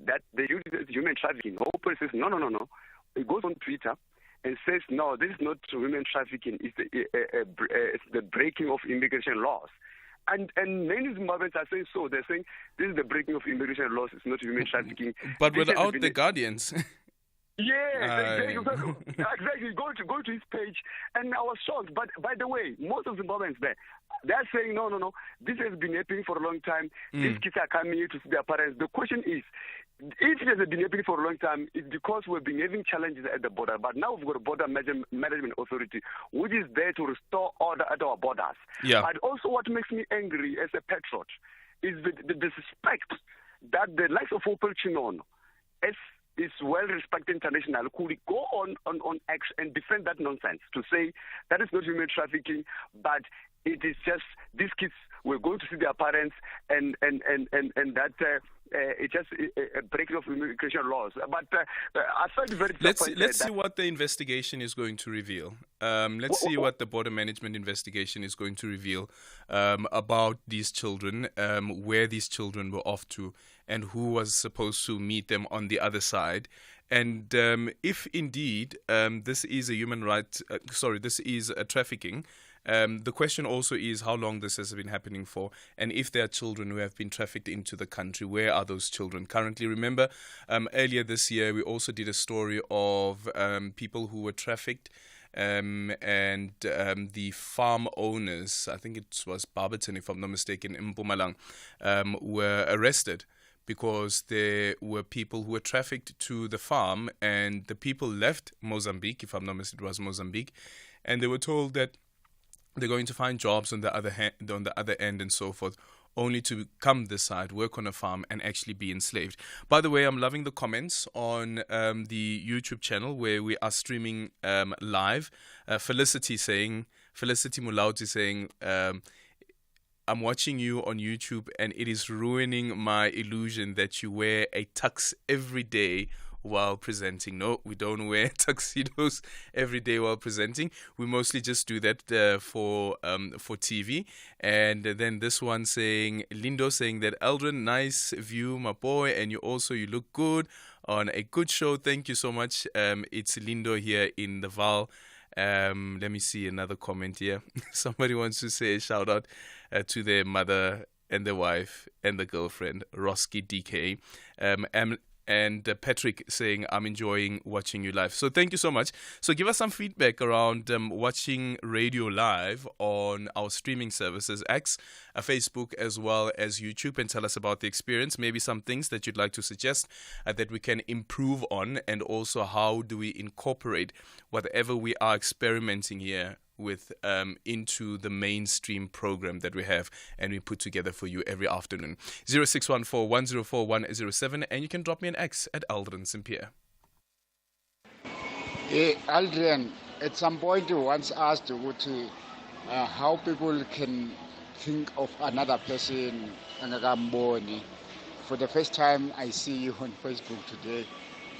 that they use it as human trafficking. Hopewell says, no. It goes on Twitter and says, no, this is not human trafficking, it's the breaking of immigration laws. And many Zimbabweans are saying so. They're saying this is the breaking of immigration laws, it's not human trafficking. But without the guardians. Yeah, exactly. Go to his page, and I was shocked. But by the way, most of Zimbabweans they're saying no. This has been happening for a long time. These kids are coming here to see their parents. The question is, if it has been happening for a long time, it's because we've been having challenges at the border. But now we've got a border management authority, which is there to restore order at our borders. Yeah. But also, what makes me angry as a patriot is the disrespect that the likes of Opel Chinon, is well-respected international, could go on X and defend that nonsense, to say that is not human trafficking, but it is just these kids were going to see their parents, and that it's just a breaking of immigration laws. But I felt very disappointed. Let's see what the investigation is going to reveal. Let's see what the border management investigation is going to reveal about these children, where these children were off to, and who was supposed to meet them on the other side. And if indeed this is a this is a trafficking, the question also is how long this has been happening for, and if there are children who have been trafficked into the country, where are those children currently? Remember, earlier this year we also did a story of people who were trafficked, and the farm owners, I think it was Barberton, if I'm not mistaken, in Mpumalanga, were arrested because there were people who were trafficked to the farm, and the people left Mozambique, if I'm not mistaken, it was Mozambique, and they were told that they're going to find jobs on the other end and so forth, only to come this side, work on a farm, and actually be enslaved. By the way, I'm loving the comments on the YouTube channel where we are streaming live. Felicity Mulauti saying, I'm watching you on YouTube and it is ruining my illusion that you wear a tux every day while presenting. No, we don't wear tuxedos every day while presenting. We mostly just do that for TV. And then this one saying, Lindo saying that, Aldrin, nice view, my boy, and you look good on a good show. Thank you so much. It's Lindo here in the Val. Let me see another comment here. Somebody wants to say a shout out to their mother and their wife and the girlfriend, Roski DK. And Patrick saying, I'm enjoying watching you live. So thank you so much. So give us some feedback around watching radio live on our streaming services, X, Facebook, as well as YouTube, and tell us about the experience, maybe some things that you'd like to suggest that we can improve on, and also how do we incorporate whatever we are experimenting here with into the mainstream program that we have and we put together for you every afternoon. 0614-104-107, and you can drop me an X at Aldrin Sampear. Aldrin, at some point you once asked how people can think of another person. For the first time I see you on Facebook today.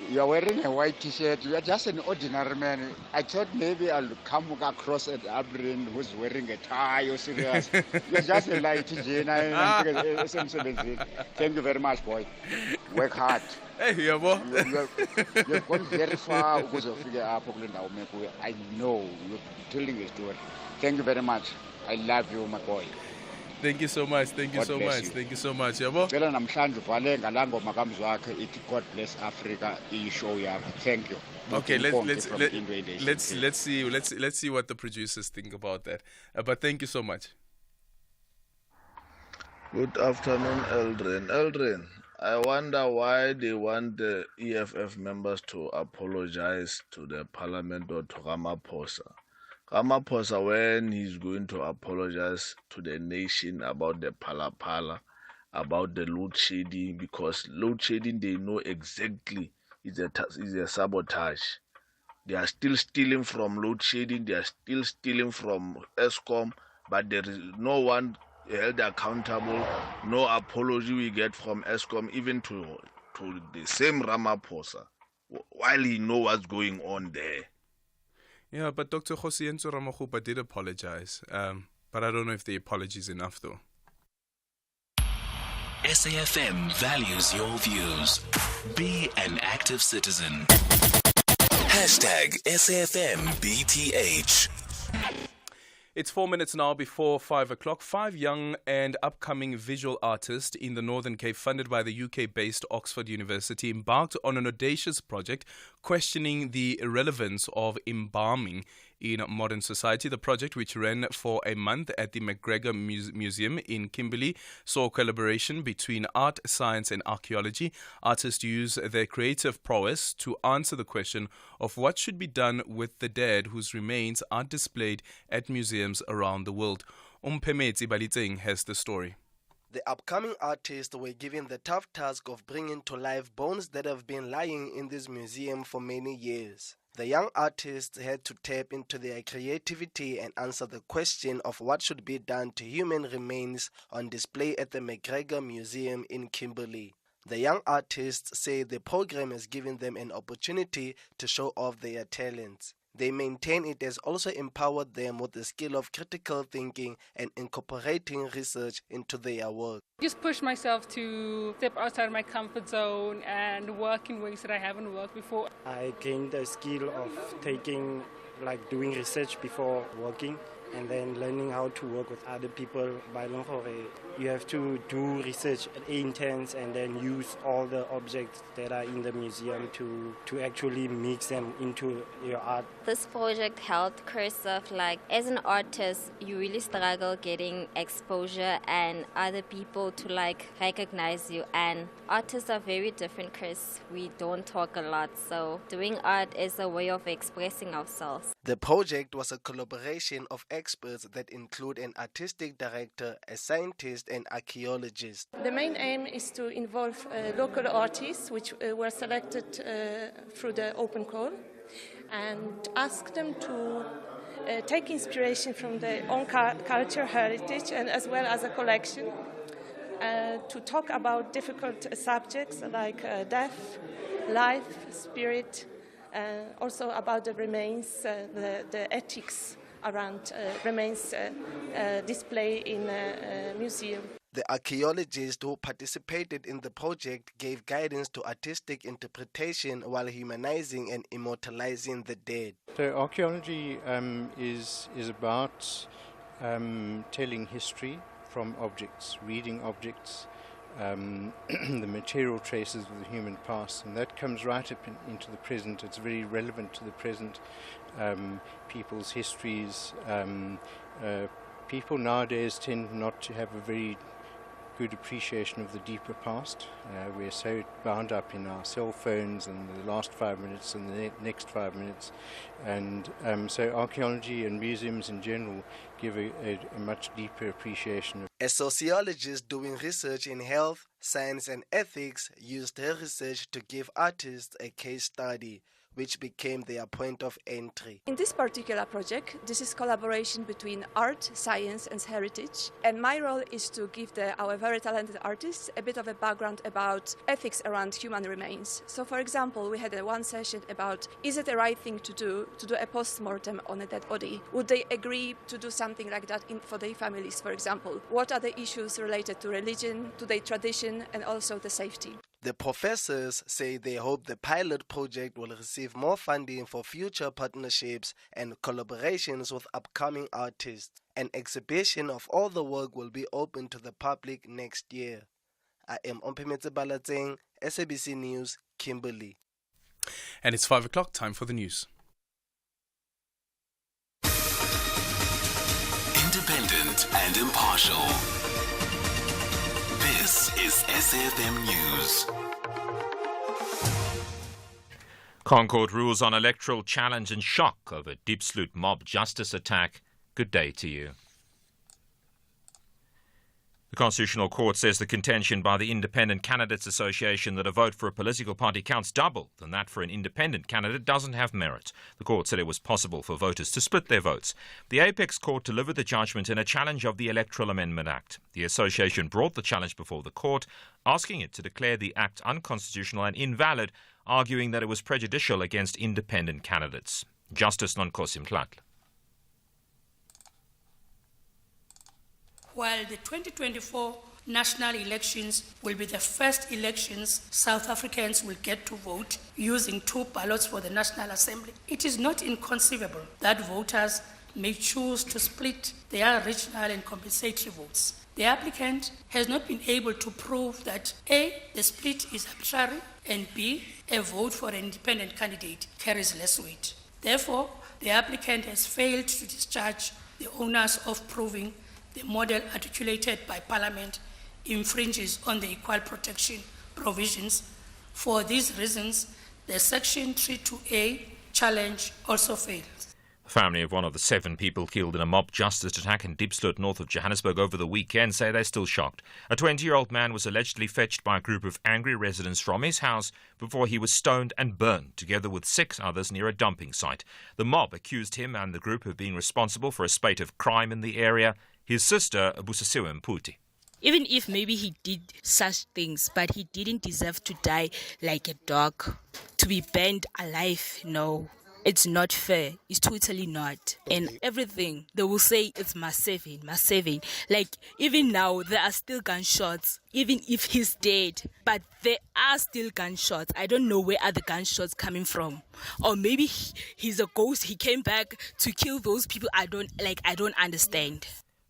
You are wearing a white t-shirt. You are just an ordinary man. I thought maybe I'll come across at Aldrin who's wearing a tie or serious. You're just a light Jane. Thank you very much, boy. Work hard. Hey, you've gone very far. I know you're telling a story. Thank you very much. I love you, my boy. Thank you so much. Thank you so much. Thank you so much. God bless Africa. Thank you. Okay, let's see what the producers think about that. But thank you so much. Good afternoon, Aldrin. Aldrin, I wonder why they want the EFF members to apologize to the parliament or to Ramaphosa. Ramaphosa, when he's going to apologize to the nation about the Pala, about the load shedding, because load shedding, they know exactly is a sabotage. They are still stealing from load shedding. They are still stealing from ESCOM, but there is no one held accountable. No apology we get from ESCOM, even to the same Ramaphosa, while he knows what's going on there. Yeah, but Dr. Josienzo Ramakgopa did apologize. But I don't know if the apology is enough, though. SAFM values your views. Be an active citizen. Hashtag SAFMBTH. It's 4 minutes now before 5 o'clock. 5 young and upcoming visual artists in the Northern Cape, funded by the UK-based Oxford University, embarked on an audacious project questioning the relevance of embalming in modern society. The project, which ran for a month at the McGregor Museum in Kimberley, saw collaboration between art, science and archaeology. Artists use their creative prowess to answer the question of what should be done with the dead whose remains are displayed at museums around the world. Umphemetsi Balitseng has the story. The upcoming artists were given the tough task of bringing to life bones that have been lying in this museum for many years. The young artists had to tap into their creativity and answer the question of what should be done to human remains on display at the McGregor Museum in Kimberley. The young artists say the program has given them an opportunity to show off their talents. They maintain it has also empowered them with the skill of critical thinking and incorporating research into their work. Just push myself to step outside my comfort zone and work in ways that I haven't worked before. I gained the skill of doing research before working, and then learning how to work with other people. By you have to do research intense and then use all the objects that are in the museum to actually mix them into your art. This project helped Chris of as an artist, you really struggle getting exposure and other people to recognize you. And artists are very different, Chris. We don't talk a lot, so doing art is a way of expressing ourselves. The project was a collaboration of experts that include an artistic director, a scientist, and archaeologist. The main aim is to involve local artists, which were selected through the open call, and ask them to take inspiration from their own culture, heritage, and as well as a collection, to talk about difficult subjects like death, life, spirit, also about the remains, the ethics around remains display in a museum. The archaeologists who participated in the project gave guidance to artistic interpretation while humanizing and immortalizing the dead. So archaeology is about telling history from objects, reading objects, the material traces of the human past, and that comes right up into the present. It's very relevant to the present, people's histories. People nowadays tend not to have a very good appreciation of the deeper past. We're so bound up in our cell phones and the last 5 minutes and the next 5 minutes, and so archaeology and museums in general give a much deeper appreciation. A sociologist doing research in health, science and ethics used her research to give artists a case study, which became their point of entry. In this particular project, this is collaboration between art, science and heritage, and my role is to give our very talented artists a bit of a background about ethics around human remains. So for example, we had one session about, is it the right thing to do a post-mortem on a dead body? Would they agree to do something like that for their families, for example? What are the issues related to religion, to their tradition and also the safety? The professors say they hope the pilot project will receive more funding for future partnerships and collaborations with upcoming artists. An exhibition of all the work will be open to the public next year. I am Umphemetsi Balitseng, SABC News, Kimberley. And it's 5 o'clock, time for the news. Independent and impartial. This is SAFM News. Concord rules on electoral challenge and shock over Diepsloot mob justice attack. Good day to you. The Constitutional Court says the contention by the Independent Candidates Association that a vote for a political party counts double than that for an independent candidate doesn't have merit. The court said it was possible for voters to split their votes. The Apex Court delivered the judgment in a challenge of the Electoral Amendment Act. The association brought the challenge before the court, asking it to declare the act unconstitutional and invalid, arguing that it was prejudicial against independent candidates. Justice Nonkosi Mtlatla. While the 2024 national elections will be the first elections South Africans will get to vote using 2 ballots for the National Assembly, it is not inconceivable that voters may choose to split their regional and compensatory votes. The applicant has not been able to prove that A, the split is arbitrary, and B, a vote for an independent candidate carries less weight. Therefore, the applicant has failed to discharge the onus of proving the model articulated by Parliament infringes on the equal protection provisions. For these reasons, the Section 32A challenge also fails. The family of one of the 7 people killed in a mob justice attack in Diepsloot, north of Johannesburg, over the weekend say they're still shocked. A 20-year-old man was allegedly fetched by a group of angry residents from his house before he was stoned and burned, together with 6 others near a dumping site. The mob accused him and the group of being responsible for a spate of crime in the area. His sister, Busisiwe Mputi. Even if maybe he did such things, but he didn't deserve to die like a dog, to be burned alive. No, it's not fair. It's totally not. And everything, they will say it's mass saving. Like, even now, there are still gunshots, even if he's dead. But there are still gunshots. I don't know where are the gunshots coming from. Or maybe he's a ghost. He came back to kill those people. I don't understand.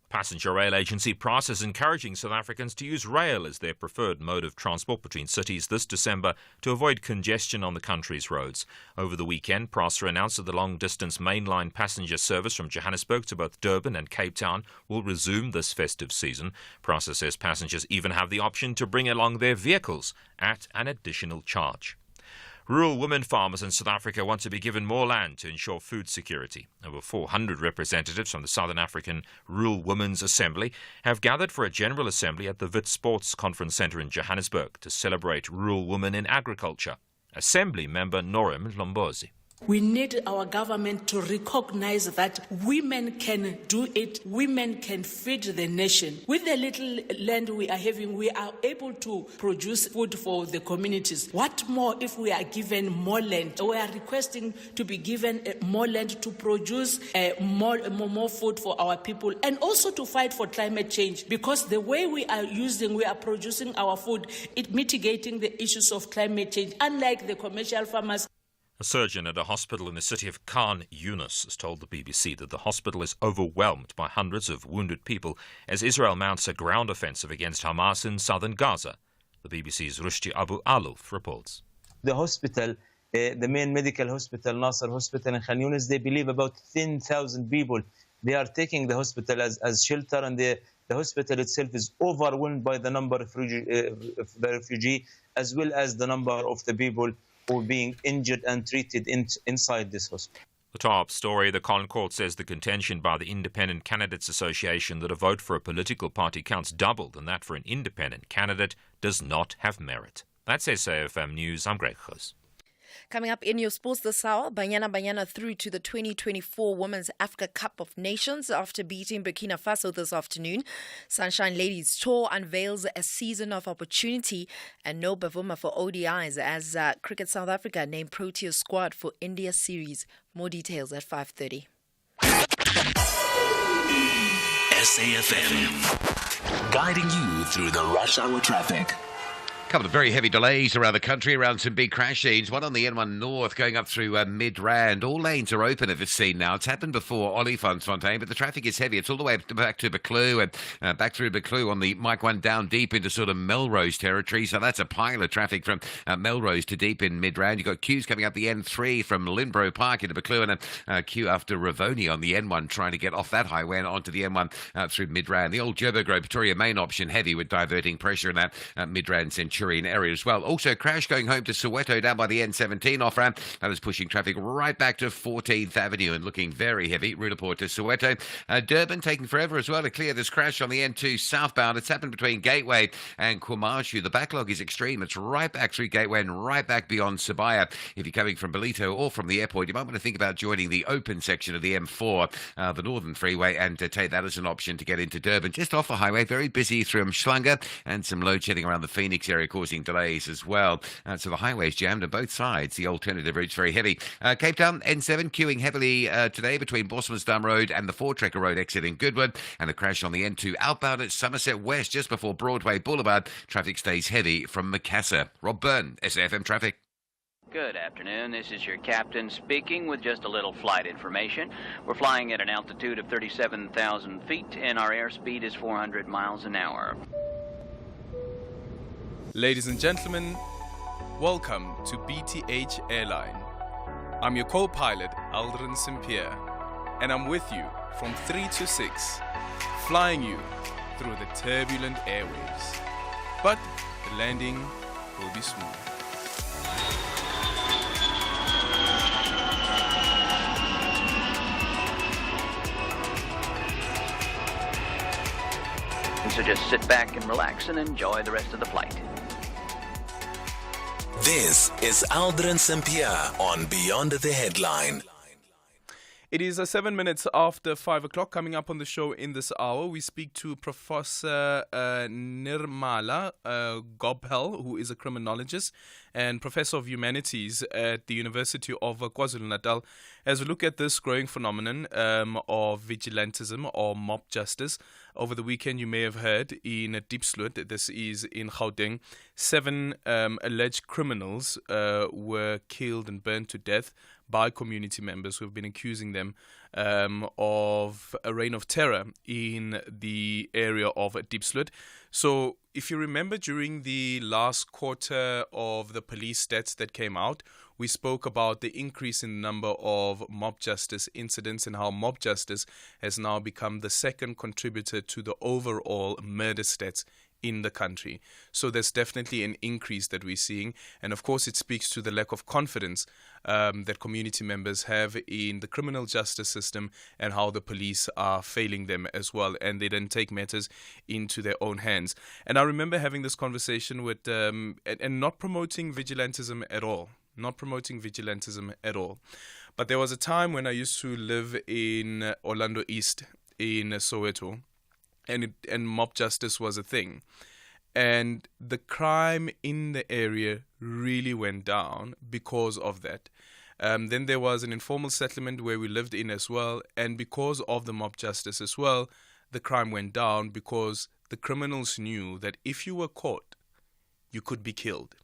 Passenger rail agency PRAS is encouraging South Africans to use rail as their preferred mode of transport between cities this December to avoid congestion on the country's roads. Over the weekend, PRAS announced that the long-distance mainline passenger service from Johannesburg to both Durban and Cape Town will resume this festive season. PRAS says passengers even have the option to bring along their vehicles at an additional charge. Rural women farmers in South Africa want to be given more land to ensure food security. Over 400 representatives from the Southern African Rural Women's Assembly have gathered for a general assembly at the Wit Sports Conference Centre in Johannesburg to celebrate rural women in agriculture. Assembly member Norem Lombozi. We need our government to recognize that women can do it. Women can feed the nation. With the little land we are having, we are able to produce food for the communities. What more if we are given more land? We are requesting to be given more land to produce more food for our people and also to fight for climate change, because the way we are producing our food, it mitigating the issues of climate change, unlike the commercial farmers. A surgeon at a hospital in the city of Khan Yunis has told the BBC that the hospital is overwhelmed by hundreds of wounded people as Israel mounts a ground offensive against Hamas in southern Gaza. The BBC's Rushdi Abu Aluf reports. The hospital, the main medical hospital, Nasser Hospital in Khan Yunis, they believe about 10,000 people. They are taking the hospital as shelter, and the hospital itself is overwhelmed by the number of refugees as well as the number of the people or being injured and treated inside this hospital. The top story, the Court says the contention by the Independent Candidates Association that a vote for a political party counts double than that for an independent candidate does not have merit. That's SAFM News. I'm Greg Khos. Coming up in your sports this hour, Banyana through to the 2024 Women's Africa Cup of Nations after beating Burkina Faso this afternoon. Sunshine Ladies Tour unveils a season of opportunity, and no Bavuma for ODIs as Cricket South Africa named Proteas squad for India series. More details at 5:30. SAFM, guiding you through the rush hour traffic. A couple of very heavy delays around the country, around some big crash scenes. One on the N1 North going up through Midrand. All lanes are open at this scene now. It's happened before, Olifantsfontein, but the traffic is heavy. It's all the way back to Buccleuch and back through Buccleuch on the Mike 1 down deep into sort of Melrose territory. So that's a pile of traffic from Melrose to deep in Midrand. You've got queues coming up the N3 from Lindbro Park into Buccleuch, and a queue after Ravoni on the N1 trying to get off that highway and onto the N1 through Midrand. The old Joburg Road Pretoria main option heavy with diverting pressure in that Midrand Centurion Shireen area as well. Also, crash going home to Soweto down by the N17 off-ramp. That is pushing traffic right back to 14th Avenue and looking very heavy. Route report to Soweto. Durban taking forever as well to clear this crash on the N2 southbound. It's happened between Gateway and Kwamashu. The backlog is extreme. It's right back through Gateway and right back beyond Sibaya. If you're coming from Belito or from the airport, you might want to think about joining the open section of the M4, the Northern Freeway, and take that as an option to get into Durban. Just off the highway, very busy through Mshlanga, and some load shedding around the Phoenix area causing delays as well. So the highway's jammed on both sides. The alternative route's very heavy. Cape Town, N7 queuing heavily today between Bosmansdam Road and the Voortrekker Road exit in Goodwood, and a crash on the N2 outbound at Somerset West just before Broadway Boulevard. Traffic stays heavy from Macassar. Rob Byrne, SAFM Traffic. Good afternoon. This is your captain speaking with just a little flight information. We're flying at an altitude of 37,000 feet and our airspeed is 400 miles an hour. Ladies and gentlemen, welcome to BTH Airline. I'm your co-pilot, Aldrin Sampear, and I'm with you from 3 to 6, flying you through the turbulent airwaves. But the landing will be smooth. So just sit back and relax and enjoy the rest of the flight. This is Aldrin Sampear on Beyond the Headline. It is 7 minutes after 5 o'clock. Coming up on the show in this hour, we speak to Professor Nirmala Gopal, who is a criminologist and Professor of Humanities at the University of KwaZulu-Natal, as we look at this growing phenomenon of vigilantism or mob justice. Over the weekend, you may have heard in Diepsloot, this is in Gauteng, 7 alleged criminals were killed and burned to death by community members who have been accusing them of a reign of terror in the area of Diepsloot. So if you remember, during the last quarter of the police stats that came out, we spoke about the increase in the number of mob justice incidents and how mob justice has now become the second contributor to the overall murder stats in the country. So there's definitely an increase that we're seeing. And of course, it speaks to the lack of confidence that community members have in the criminal justice system and how the police are failing them as well. And they then take matters into their own hands. And I remember having this conversation with, and not promoting vigilantism at all. Not promoting vigilantism at all. But there was a time when I used to live in Orlando East in Soweto, and mob justice was a thing. And the crime in the area really went down because of that. Then there was an informal settlement where we lived in as well, and because of the mob justice as well, the crime went down because the criminals knew that if you were caught, you could be killed.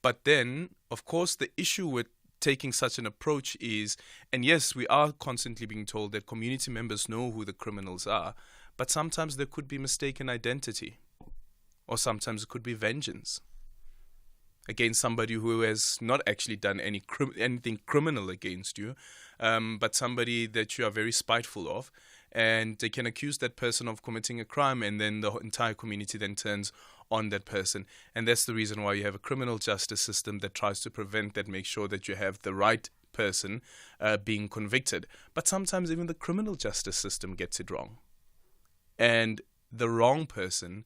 But then, of course, the issue with taking such an approach is, and yes, we are constantly being told that community members know who the criminals are, but sometimes there could be mistaken identity, or sometimes it could be vengeance against somebody who has not actually done anything criminal against you, but somebody that you are very spiteful of, and they can accuse that person of committing a crime, and then the entire community then turns on that person. And that's the reason why you have a criminal justice system that tries to prevent that, make sure that you have the right person being convicted. But sometimes even the criminal justice system gets it wrong, and the wrong person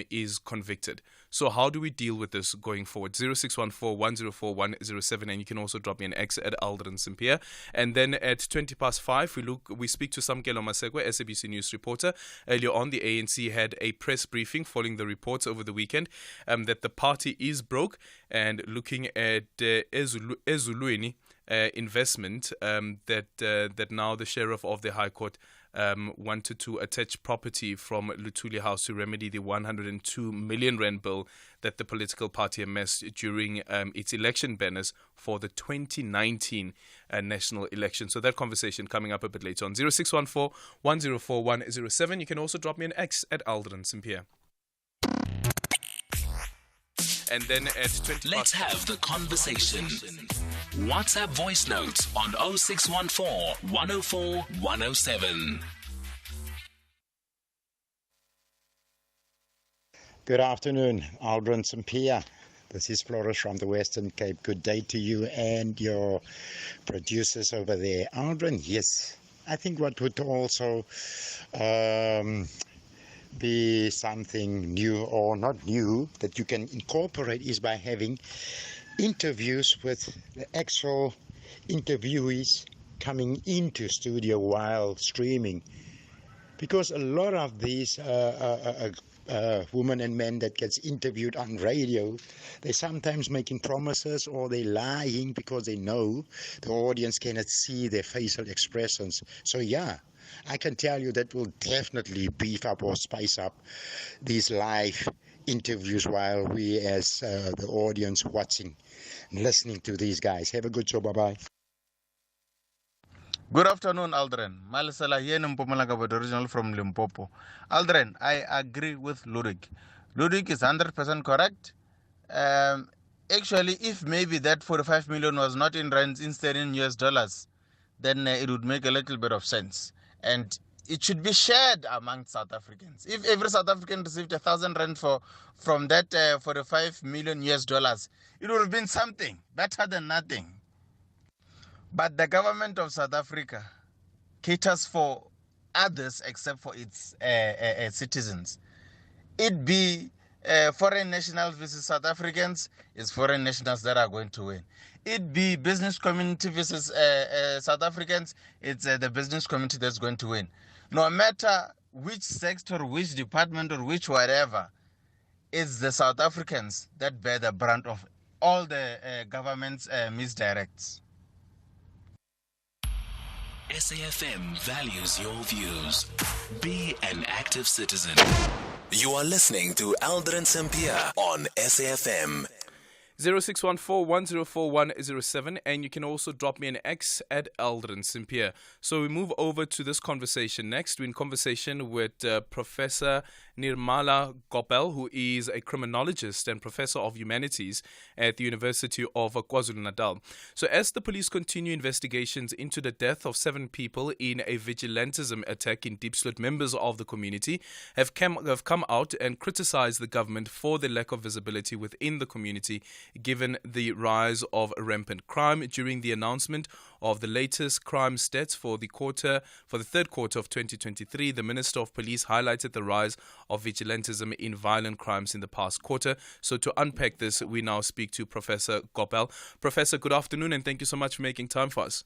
is convicted. So how do we deal with this going forward? 0614-104-107, and you can also drop me an X at Aldrin Sampear. And then at 5:20, we speak to Samkelo Masegwe, SABC News reporter. Earlier on, the ANC had a press briefing following the reports over the weekend that the party is broke, and looking at Ezulwini investment that now the sheriff of the High Court wanted to attach property from Luthuli House to remedy the 102 million rand bill that the political party amassed during its election banners for the 2019 national election. So that conversation coming up a bit later on. 0614-104-107. You can also drop me an X at Aldrin Sampear. And then at 20 Let's have the conversation. WhatsApp voice notes on 0614 104 107. Good afternoon, Aldrin Sampear. This is Flores from the Western Cape. Good day to you and your producers over there. Aldrin, yes, I think what would also be something new or not new that you can incorporate is by having interviews with the actual interviewees coming into studio while streaming. Because a lot of these women and men that gets interviewed on radio, they're sometimes making promises or they're lying because they know the audience cannot see their facial expressions. So yeah, I can tell you that will definitely beef up or spice up these live interviews while we as the audience watching and listening to these guys. Have a good show. Bye-bye. Good afternoon, Aldrin. Malisela here in Mpumalanga, but original from Limpopo. Aldrin, I agree with Ludwig. Ludwig is 100% correct. Actually, if maybe that 45 million was not in rands, instead in US dollars, then it would make a little bit of sense. And it should be shared among South Africans. If every South African received 1,000 rand from that 45 million US dollars, it would have been something better than nothing. But the government of South Africa caters for others except for its citizens. It be foreign nationals versus South Africans, it's foreign nationals that are going to win. It be business community versus South Africans, it's the business community that's going to win. No matter which sector, which department, or which whatever, it's the South Africans that bear the brunt of all the government's misdirects. SAFM values your views. Be an active citizen. You are listening to Aldrin Sampear on SAFM. 0614-104107, and you can also drop me an X at Aldrin Sampear. So we move over to this conversation next. We're in conversation with Professor Nirmala Gopal, who is a criminologist and professor of humanities at the University of KwaZulu-Natal. So as the police continue investigations into the death of 7 people in a vigilantism attack in Diepsloot, members of the community have come out and criticized the government for the lack of visibility within the community, given the rise of rampant crime. During the announcement of the latest crime stats for the third quarter of 2023, the Minister of Police highlighted the rise of vigilantism in violent crimes in the past quarter. So to unpack this, we now speak to Professor Gopal. Professor, good afternoon, and thank you so much for making time for us.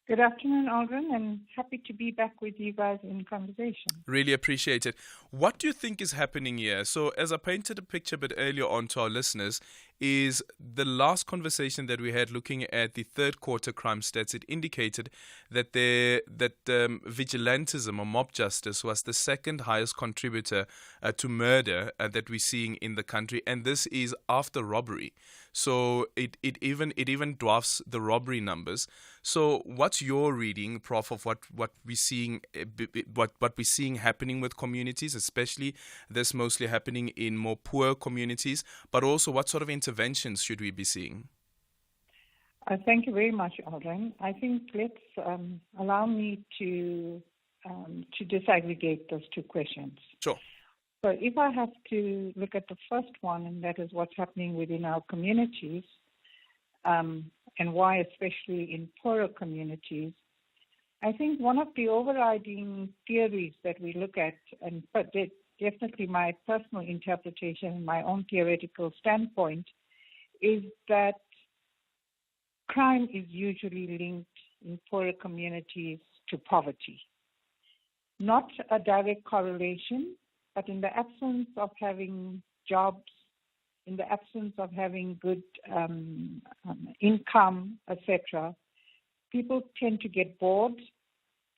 Good afternoon, Aldrin, and happy to be back with you guys in conversation. Really appreciate it. What do you think is happening here? So as I painted a picture a bit earlier on to our listeners, is the last conversation that we had looking at the third quarter crime stats, it indicated that vigilantism or mob justice was the second highest contributor to murder that we're seeing in the country, and this is after robbery. So it even dwarfs the robbery numbers. So what's your reading, Prof, of what we're seeing happening with communities, especially this mostly happening in more poor communities, but also what sort of interventions should we be seeing? Thank you very much, Aldrin. I think let's allow me to disaggregate those two questions. Sure. So if I have to look at the first one, and that is what's happening within our communities, and why especially in poorer communities, I think one of the overriding theories that we look at, and definitely my personal interpretation, my own theoretical standpoint, is that crime is usually linked in poorer communities to poverty. Not a direct correlation, but in the absence of having jobs, in the absence of having good income, etc., people tend to get bored,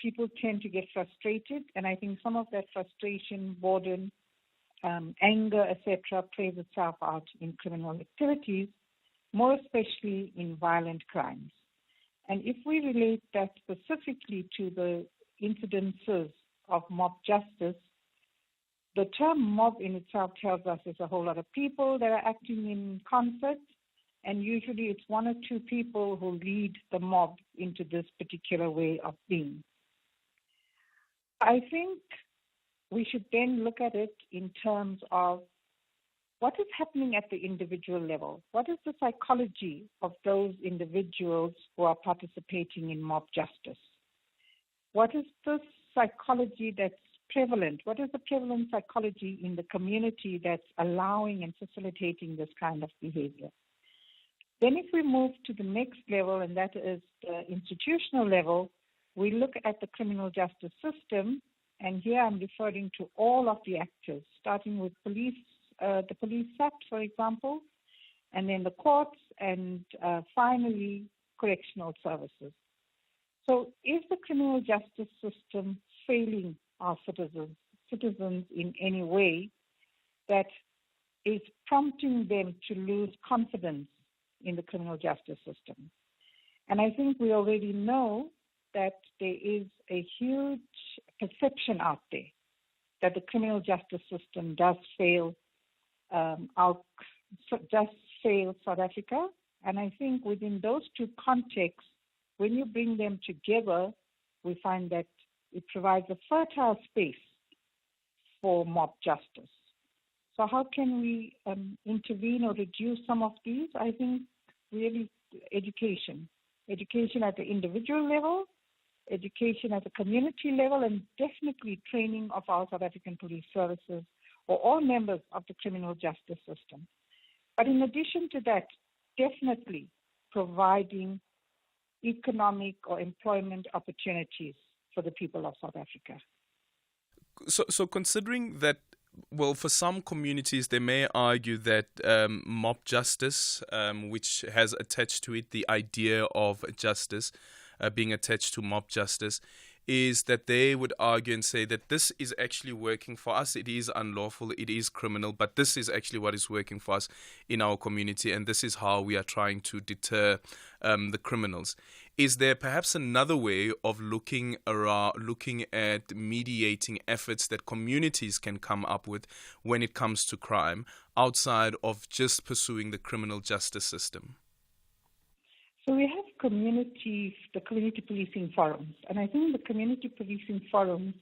people tend to get frustrated, and I think some of that frustration, boredom, anger, etc., plays itself out in criminal activities, more especially in violent crimes. And if we relate that specifically to the incidences of mob justice, the term mob in itself tells us there's a whole lot of people that are acting in concert, and usually it's one or two people who lead the mob into this particular way of being. I think we should then look at it in terms of what is happening at the individual level? What is the psychology of those individuals who are participating in mob justice? What is the psychology that's prevalent? What is the prevalent psychology in the community that's allowing and facilitating this kind of behavior? Then if we move to the next level, and that is the institutional level, we look at the criminal justice system, and here I'm referring to all of the actors, starting with police, the police act, for example, and then the courts, and finally correctional services. So is the criminal justice system failing our citizens in any way that is prompting them to lose confidence in the criminal justice system? And I think we already know that there is a huge perception out there that the criminal justice system does fail South Africa. And I think within those two contexts, when you bring them together, we find that it provides a fertile space for mob justice. So how can we intervene or reduce some of these? I think really education at the individual level, education at the community level, and definitely training of our South African police services or all members of the criminal justice system. But in addition to that, definitely providing economic or employment opportunities for the people of South Africa. So considering that, well, for some communities, they may argue that mob justice, which has attached to it the idea of justice, being attached to mob justice, is that they would argue and say that this is actually working for us. It is unlawful, it is criminal, but this is actually what is working for us in our community, and this is how we are trying to deter the criminals. Is there perhaps another way of looking at mediating efforts that communities can come up with when it comes to crime, outside of just pursuing the criminal justice system? So we have the community policing forums, and I think the community policing forums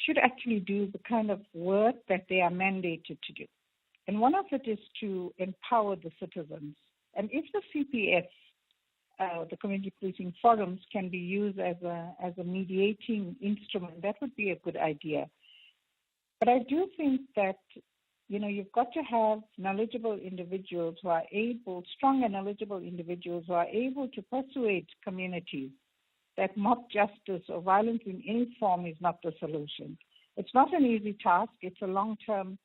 should actually do the kind of work that they are mandated to do. And one of it is to empower the citizens. And if the CPF, the community policing forums, can be used as a mediating instrument, that would be a good idea. But I do think that you've got to have knowledgeable individuals who are able, strong and knowledgeable individuals who are able to persuade communities that mob justice or violence in any form is not the solution. It's not an easy task. It's a long-term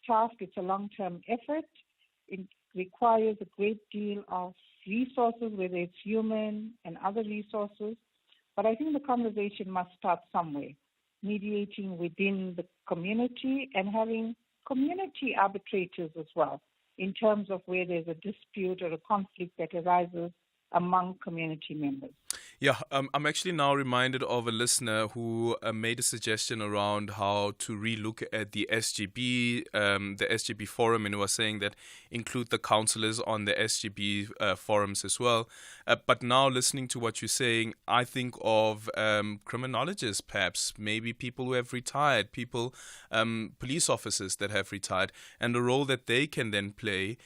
task. It's a long-term effort. It requires a great deal of resources, whether it's human and other resources. But I think the conversation must start somewhere, mediating within the community and having community arbitrators as well, in terms of where there's a dispute or a conflict that arises among community members. Yeah, I'm actually now reminded of a listener who made a suggestion around how to relook at the SGB forum, and was saying that include the councillors on the SGB forums as well. But now listening to what you're saying, I think of criminologists, perhaps, maybe people who have retired, police officers that have retired, and the role that they can then play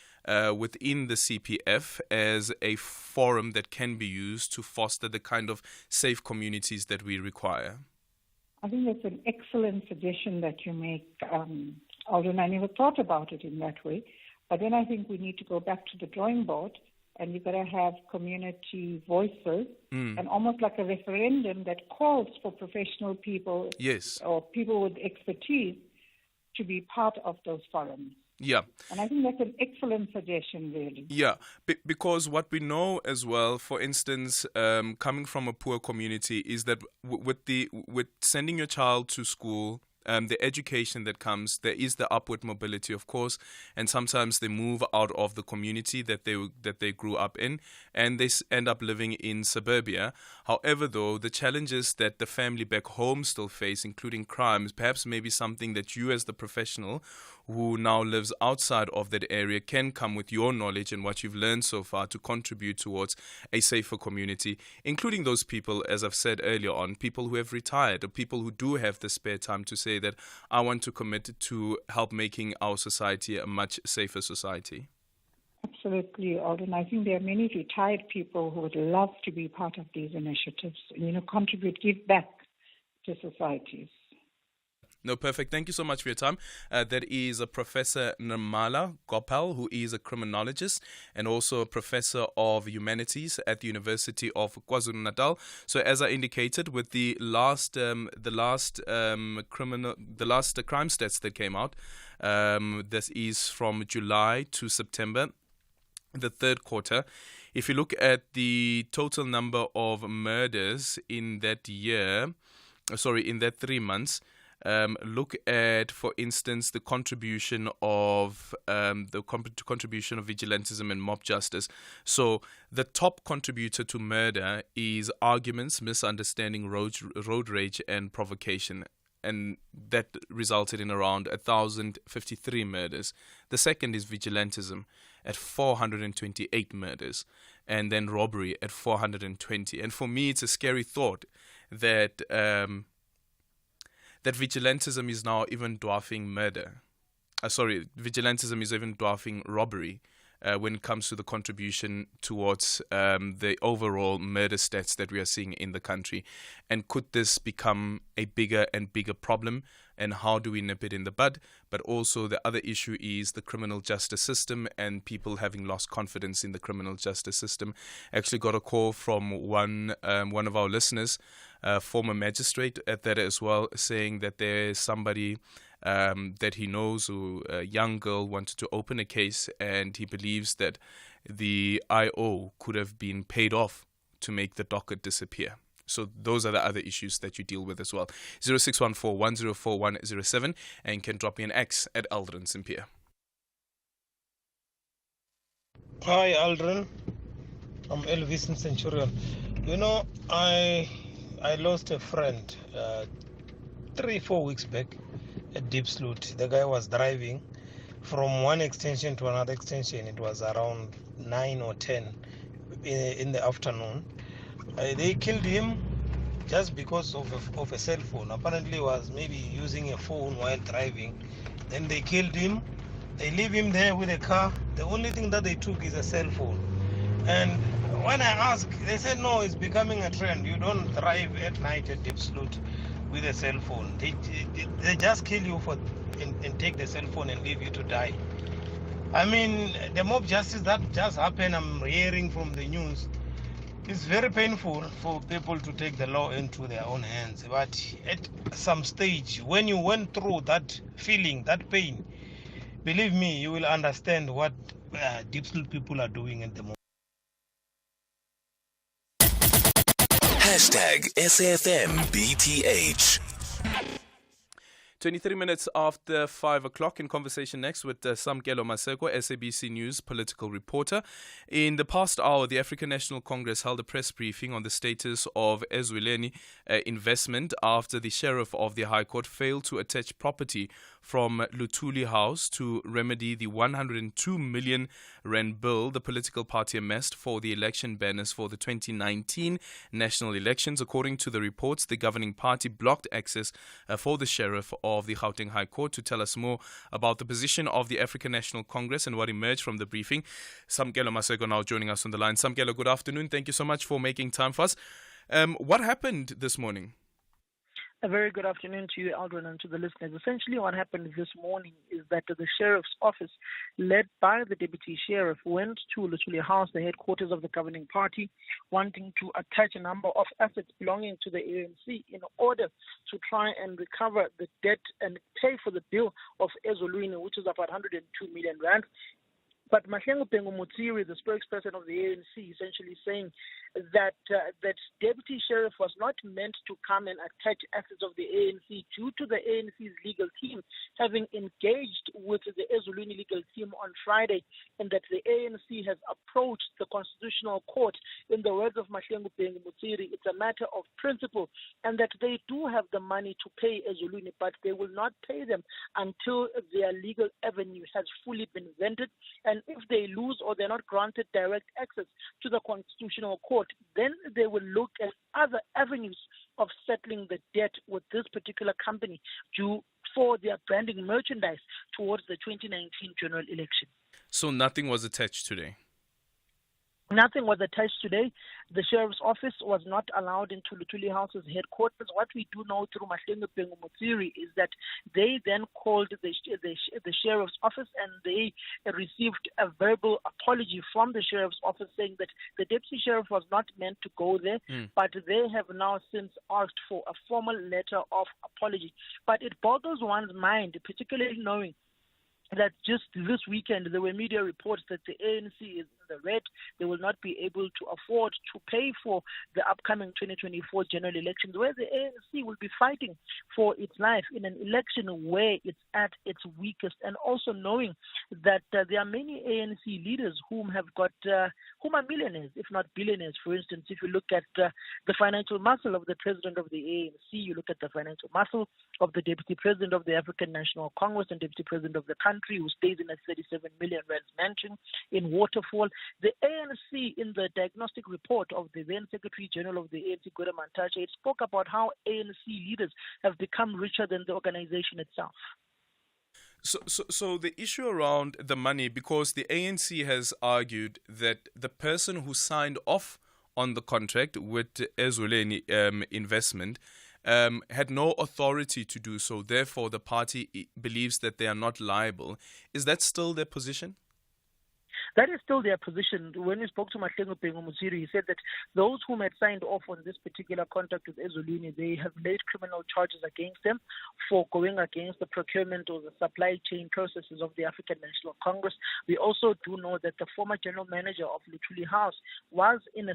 within the CPF as a forum that can be used to foster the kind of safe communities that we require. I think that's an excellent suggestion that you make, Aldrin. I never thought about it in that way. But then I think we need to go back to the drawing board, and you've got to have community voices and almost like a referendum that calls for professional people or people with expertise to be part of those forums. Yeah. And I think that's an excellent suggestion, really. Yeah, because what we know as well, for instance, coming from a poor community, is that with sending your child to school, the education that comes, there is the upward mobility, of course, and sometimes they move out of the community that they grew up in, and they end up living in suburbia. However, though, the challenges that the family back home still face, including crimes, perhaps maybe something that you as the professional who now lives outside of that area can come with your knowledge and what you've learned so far to contribute towards a safer community, including those people, as I've said earlier on, people who have retired or people who do have the spare time to say that I want to commit to help making our society a much safer society. Absolutely, Aldrin. I think there are many retired people who would love to be part of these initiatives, contribute, give back to societies. No, perfect. Thank you so much for your time. That is Professor Nirmala Gopal, who is a criminologist and also a professor of humanities at the University of KwaZulu-Natal. So, as I indicated, with the last crime stats that came out, this is from July to September, the third quarter. If you look at the total number of murders in that in that 3 months. Look at, for instance, the contribution of vigilantism and mob justice. So the top contributor to murder is arguments, misunderstanding, road rage, and provocation. And that resulted in around 1,053 murders. The second is vigilantism at 428 murders, and then robbery at 420. And for me, it's a scary thought that that vigilantism is now even dwarfing murder. Vigilantism is even dwarfing robbery when it comes to the contribution towards the overall murder stats that we are seeing in the country. And could this become a bigger and bigger problem? And how do we nip it in the bud? But also the other issue is the criminal justice system and people having lost confidence in the criminal justice system. Actually got a call from one of our listeners, former magistrate at that as well, saying that there is somebody that he knows, who a young girl wanted to open a case, and he believes that the IO could have been paid off to make the docket disappear. So those are the other issues that you deal with as well. 0614-104-107, and you can drop me an X at Aldrin Sampear. Hi, Aldrin. I'm Elvis in Centurion. I lost a friend 3-4 weeks back at Deep Sloot. The guy was driving from one extension to another extension. It was around 9 or 10 in the afternoon. They killed him just because of a cell phone. Apparently he was maybe using a phone while driving. Then they killed him. They leave him there with a car. The only thing that they took is a cell phone. And when I asked, they said, no, it's becoming a trend. You don't drive at night at Deep Sloot with a cell phone. They just kill you and take the cell phone and leave you to die. I mean, the mob justice that just happened, I'm hearing from the news. It's very painful for people to take the law into their own hands. But at some stage, when you went through that feeling, that pain, believe me, you will understand what Deep Sloot people are doing at the moment. #SAFMBTH. 23 minutes after 5 o'clock, in conversation next with Samkelo Maseko, SABC News political reporter. In the past hour, the African National Congress held a press briefing on the status of Ezuleni investment after the sheriff of the High Court failed to attach property from Luthuli House to remedy the 102 million rand bill the political party amassed for the election banners for the 2019 national elections. According to the reports, the governing party blocked access for the sheriff of the Gauteng High Court. To tell us more about the position of the African National Congress and what emerged from the briefing, Samkelo Maseko now joining us on the line. Samkelo, good afternoon. Thank you so much for making time for us. What happened this morning? A very good afternoon to you, Aldrin, and to the listeners. Essentially, what happened this morning is that the sheriff's office, led by the deputy sheriff, went to Luthuli House, the headquarters of the governing party, wanting to attach a number of assets belonging to the ANC in order to try and recover the debt and pay for the bill of Ezuleni, which is about 102 million rand. But Mahlengu Mutsiri, the spokesperson of the ANC, essentially saying that that deputy sheriff was not meant to come and attach assets of the ANC due to the ANC's legal team having engaged with the Ezulwini legal team on Friday, and that the ANC has approached the Constitutional Court. In the words of Mahlengu Mutsiri, it's a matter of principle, and that they do have the money to pay Ezulwini, but they will not pay them until their legal avenue has fully been vented. And if they lose or they're not granted direct access to the Constitutional Court, then they will look at other avenues of settling the debt with this particular company due for their branding merchandise towards the 2019 general election. So nothing was attached today? Nothing was attached today. The sheriff's office was not allowed into Luthuli House's headquarters. What we do know through Mahlengu Mutsiri is that they then called the sheriff's office and they received a verbal apology from the sheriff's office saying that the deputy sheriff was not meant to go there, but they have now since asked for a formal letter of apology. But it boggles one's mind, particularly knowing that just this weekend there were media reports that the ANC is in the red. They will not be able to afford to pay for the upcoming 2024 general elections, where the ANC will be fighting for its life in an election where it's at its weakest, and also knowing that there are many ANC leaders whom are millionaires, if not billionaires. For instance, if you look at the financial muscle of the president of the ANC, you look at the financial muscle of the deputy president of the African National Congress and deputy president of the country, who stays in a 37 million rand mansion in Waterfall. The ANC, in the diagnostic report of the then Secretary General of the ANC, Gwede Mantashe, it spoke about how ANC leaders have become richer than the organization itself. So the issue around the money, because the ANC has argued that the person who signed off on the contract with Ezulwini Investment had no authority to do so. Therefore, the party believes that they are not liable. Is that still their position? That is still their position. When we spoke to Mahlengu Mutsiri, he said that those whom had signed off on this particular contract with Ezulwini, they have laid criminal charges against them for going against the procurement or the supply chain processes of the African National Congress. We also do know that the former general manager of Luthuli House was in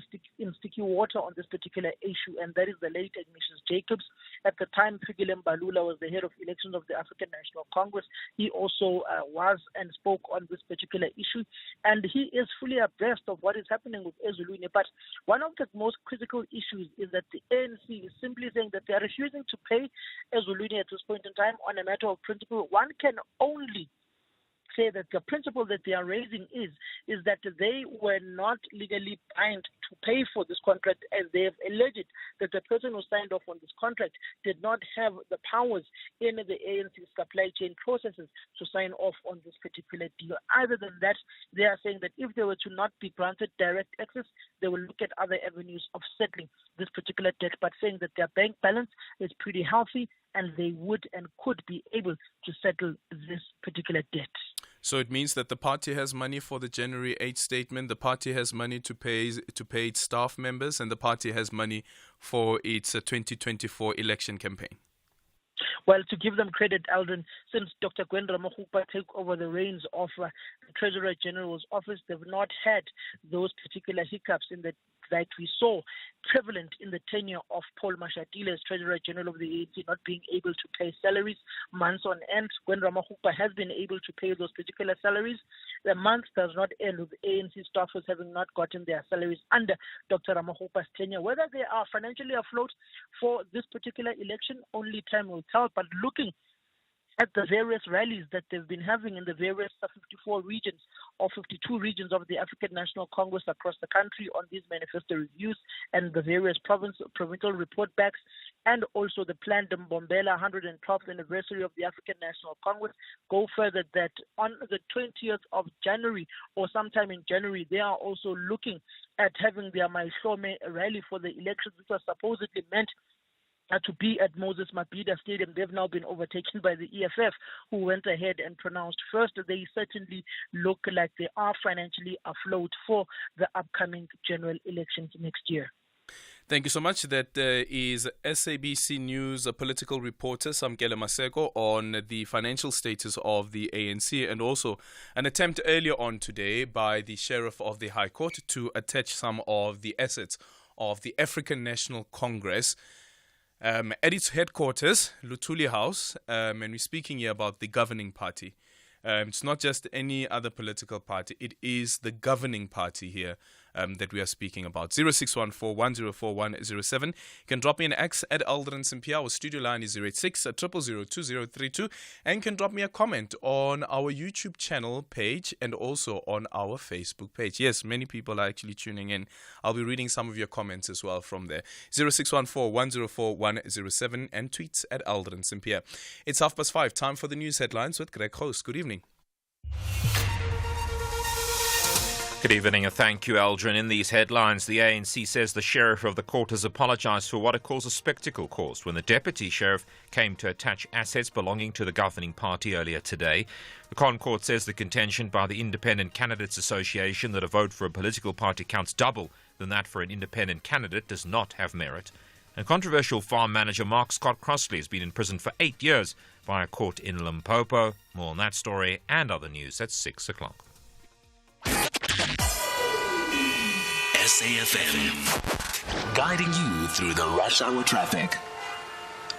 sticky water on this particular issue, and that is the late Ignatius Jacobs. At the time, Fikile Mbalula was the head of elections of the African National Congress. He also was and spoke on this particular issue. And he is fully abreast of what is happening with Ezulwini. But one of the most critical issues is that the ANC is simply saying that they are refusing to pay Ezulwini at this point in time on a matter of principle. One can only say that the principle that they are raising is that they were not legally bound to pay for this contract, as they have alleged that the person who signed off on this contract did not have the powers in the ANC supply chain processes to sign off on this particular deal. Other than that, they are saying that if they were to not be granted direct access, they will look at other avenues of settling this particular debt, but saying that their bank balance is pretty healthy and they would and could be able to settle this particular debt. So it means that the party has money for the January 8th statement, the party has money to pay its staff members, and the party has money for its 2024 election campaign. Well, to give them credit, Aldrin, since Dr. Gwenda Ramokgopa took over the reins of the Treasurer General's office, they've not had those particular hiccups that we saw prevalent in the tenure of Paul Mashatile as Treasurer General of the ANC, not being able to pay salaries months on end. Gwenda Ramokgopa has been able to pay those particular salaries. The month does not end with ANC staffers having not gotten their salaries under Dr. Ramokgopa's tenure. Whether they are financially afloat for this particular election, only time will tell. But looking at the various rallies that they've been having in the various 54 regions or 52 regions of the African National Congress across the country on these manifesto reviews and the various provincial report backs, and also the planned Mbombela 112th anniversary of the African National Congress, go further that on the 20th of January or sometime in January, they are also looking at having their Maihlome rally for the elections, which was supposedly meant to be at Moses Mabhida Stadium. They've now been overtaken by the EFF, who went ahead and pronounced first. They certainly look like they are financially afloat for the upcoming general elections next year. Thank you so much. That is SABC News political reporter Samkele Maseko on the financial status of the ANC, and also an attempt earlier on today by the Sheriff of the High Court to attach some of the assets of the African National Congress at its headquarters, Luthuli House, and we're speaking here about the governing party. It's not just any other political party. It is the governing party here that we are speaking about. 0614-104107. You can drop me an X at Aldrin Sampear. Our studio line is 086-000-2032. And you can drop me a comment on our YouTube channel page and also on our Facebook page. Yes, many people are actually tuning in. I'll be reading some of your comments as well from there. 0614-104107 and tweets at Aldrin Sampear. It's 5:30. Time for the news headlines with Greg Host. Good evening. Good evening and thank you, Aldrin. In these headlines, the ANC says the Sheriff of the Court has apologised for what it calls a spectacle caused when the Deputy Sheriff came to attach assets belonging to the governing party earlier today. The Court says the contention by the Independent Candidates Association that a vote for a political party counts double than that for an independent candidate does not have merit. And controversial farm manager Mark Scott Crossley has been in prison for 8 years by a court in Limpopo. More on that story and other news at 6 o'clock. SAFM, guiding you through the rush hour traffic.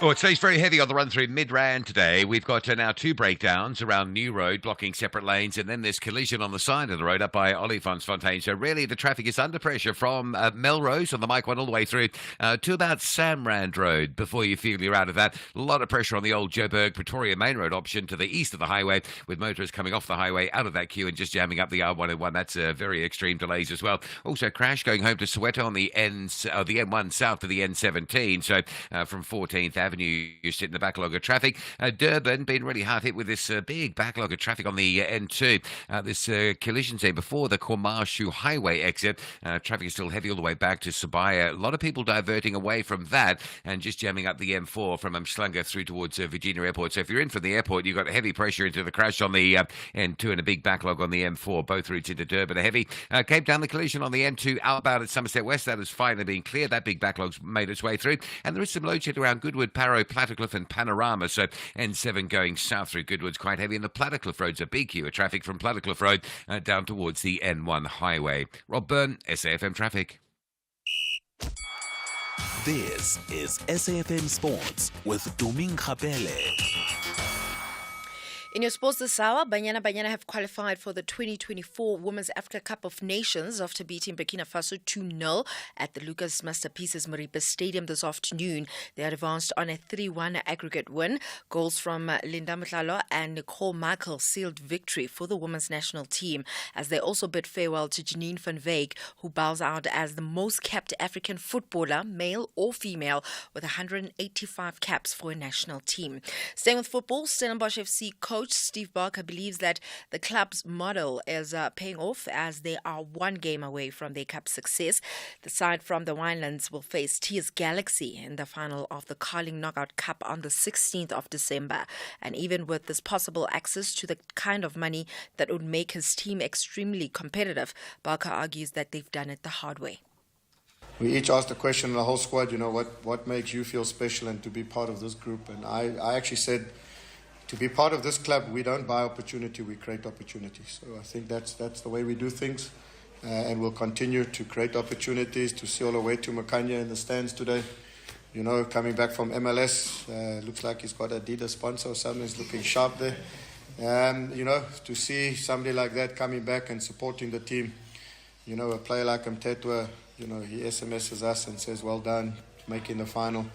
Oh, it stays very heavy on the run through Midrand today. We've got now two breakdowns around New Road, blocking separate lanes, and then this collision on the side of the road up by Olifantsfontein. So really the traffic is under pressure from Melrose on the Mike 1 all the way through to about Samrand Road before you feel you're out of that. A lot of pressure on the old Joburg Pretoria Main Road option to the east of the highway, with motorists coming off the highway out of that queue and just jamming up the R101. That's very extreme delays as well. Also crash going home to Soweto on the M1 south to the N17. So from 14th Avenue, you sit in the backlog of traffic. Durban been really hard hit with this big backlog of traffic on the N2. This collision scene before the Komashu Highway exit. Traffic is still heavy all the way back to Sibaya. A lot of people diverting away from that and just jamming up the M4 from Mshlanga through towards Virginia Airport. So if you're in from the airport, you've got heavy pressure into the crash on the N2 and a big backlog on the M4. Both routes into Durban are heavy. Cape Town, the collision on the N2 outbound at Somerset West. That has finally been cleared. That big backlog's made its way through. And there is some load shed around Goodwood, Parow, Plattercliff and Panorama. So N7 going south through Goodwood's quite heavy. And the Plattercliff Road's a big queue of traffic from Plattercliff Road down towards the N1 highway. Rob Boon, SAFM Traffic. This is SAFM Sports with Duming Khapele. In your sports this hour, Banyana have qualified for the 2024 Women's Africa Cup of Nations after beating Burkina Faso 2-0 at the Lucas Masterpieces Maripa Stadium this afternoon. They had advanced on a 3-1 aggregate win. Goals from Linda Mtlalo and Nicole Michael sealed victory for the women's national team, as they also bid farewell to Janine van Wyk, who bows out as the most capped African footballer, male or female, with 185 caps for a national team. Staying with football, Stellenbosch FC coach Steve Barker believes that the club's model is paying off, as they are one game away from their cup success. The side from the Winelands will face TS Galaxy in the final of the Carling Knockout Cup on the 16th of December. And even with this possible access to the kind of money that would make his team extremely competitive, Barker argues that they've done it the hard way. We each asked the question, the whole squad, what makes you feel special and to be part of this group? And I actually said, to be part of this club, we don't buy opportunity, we create opportunity. So I think that's the way we do things, and we'll continue to create opportunities. To see all the way to Makanya in the stands today, coming back from MLS, looks like he's got an Adidas sponsor or something. He's looking sharp there. To see somebody like that coming back and supporting the team, a player like Mtetwa, he SMSs us and says, well done, making the final.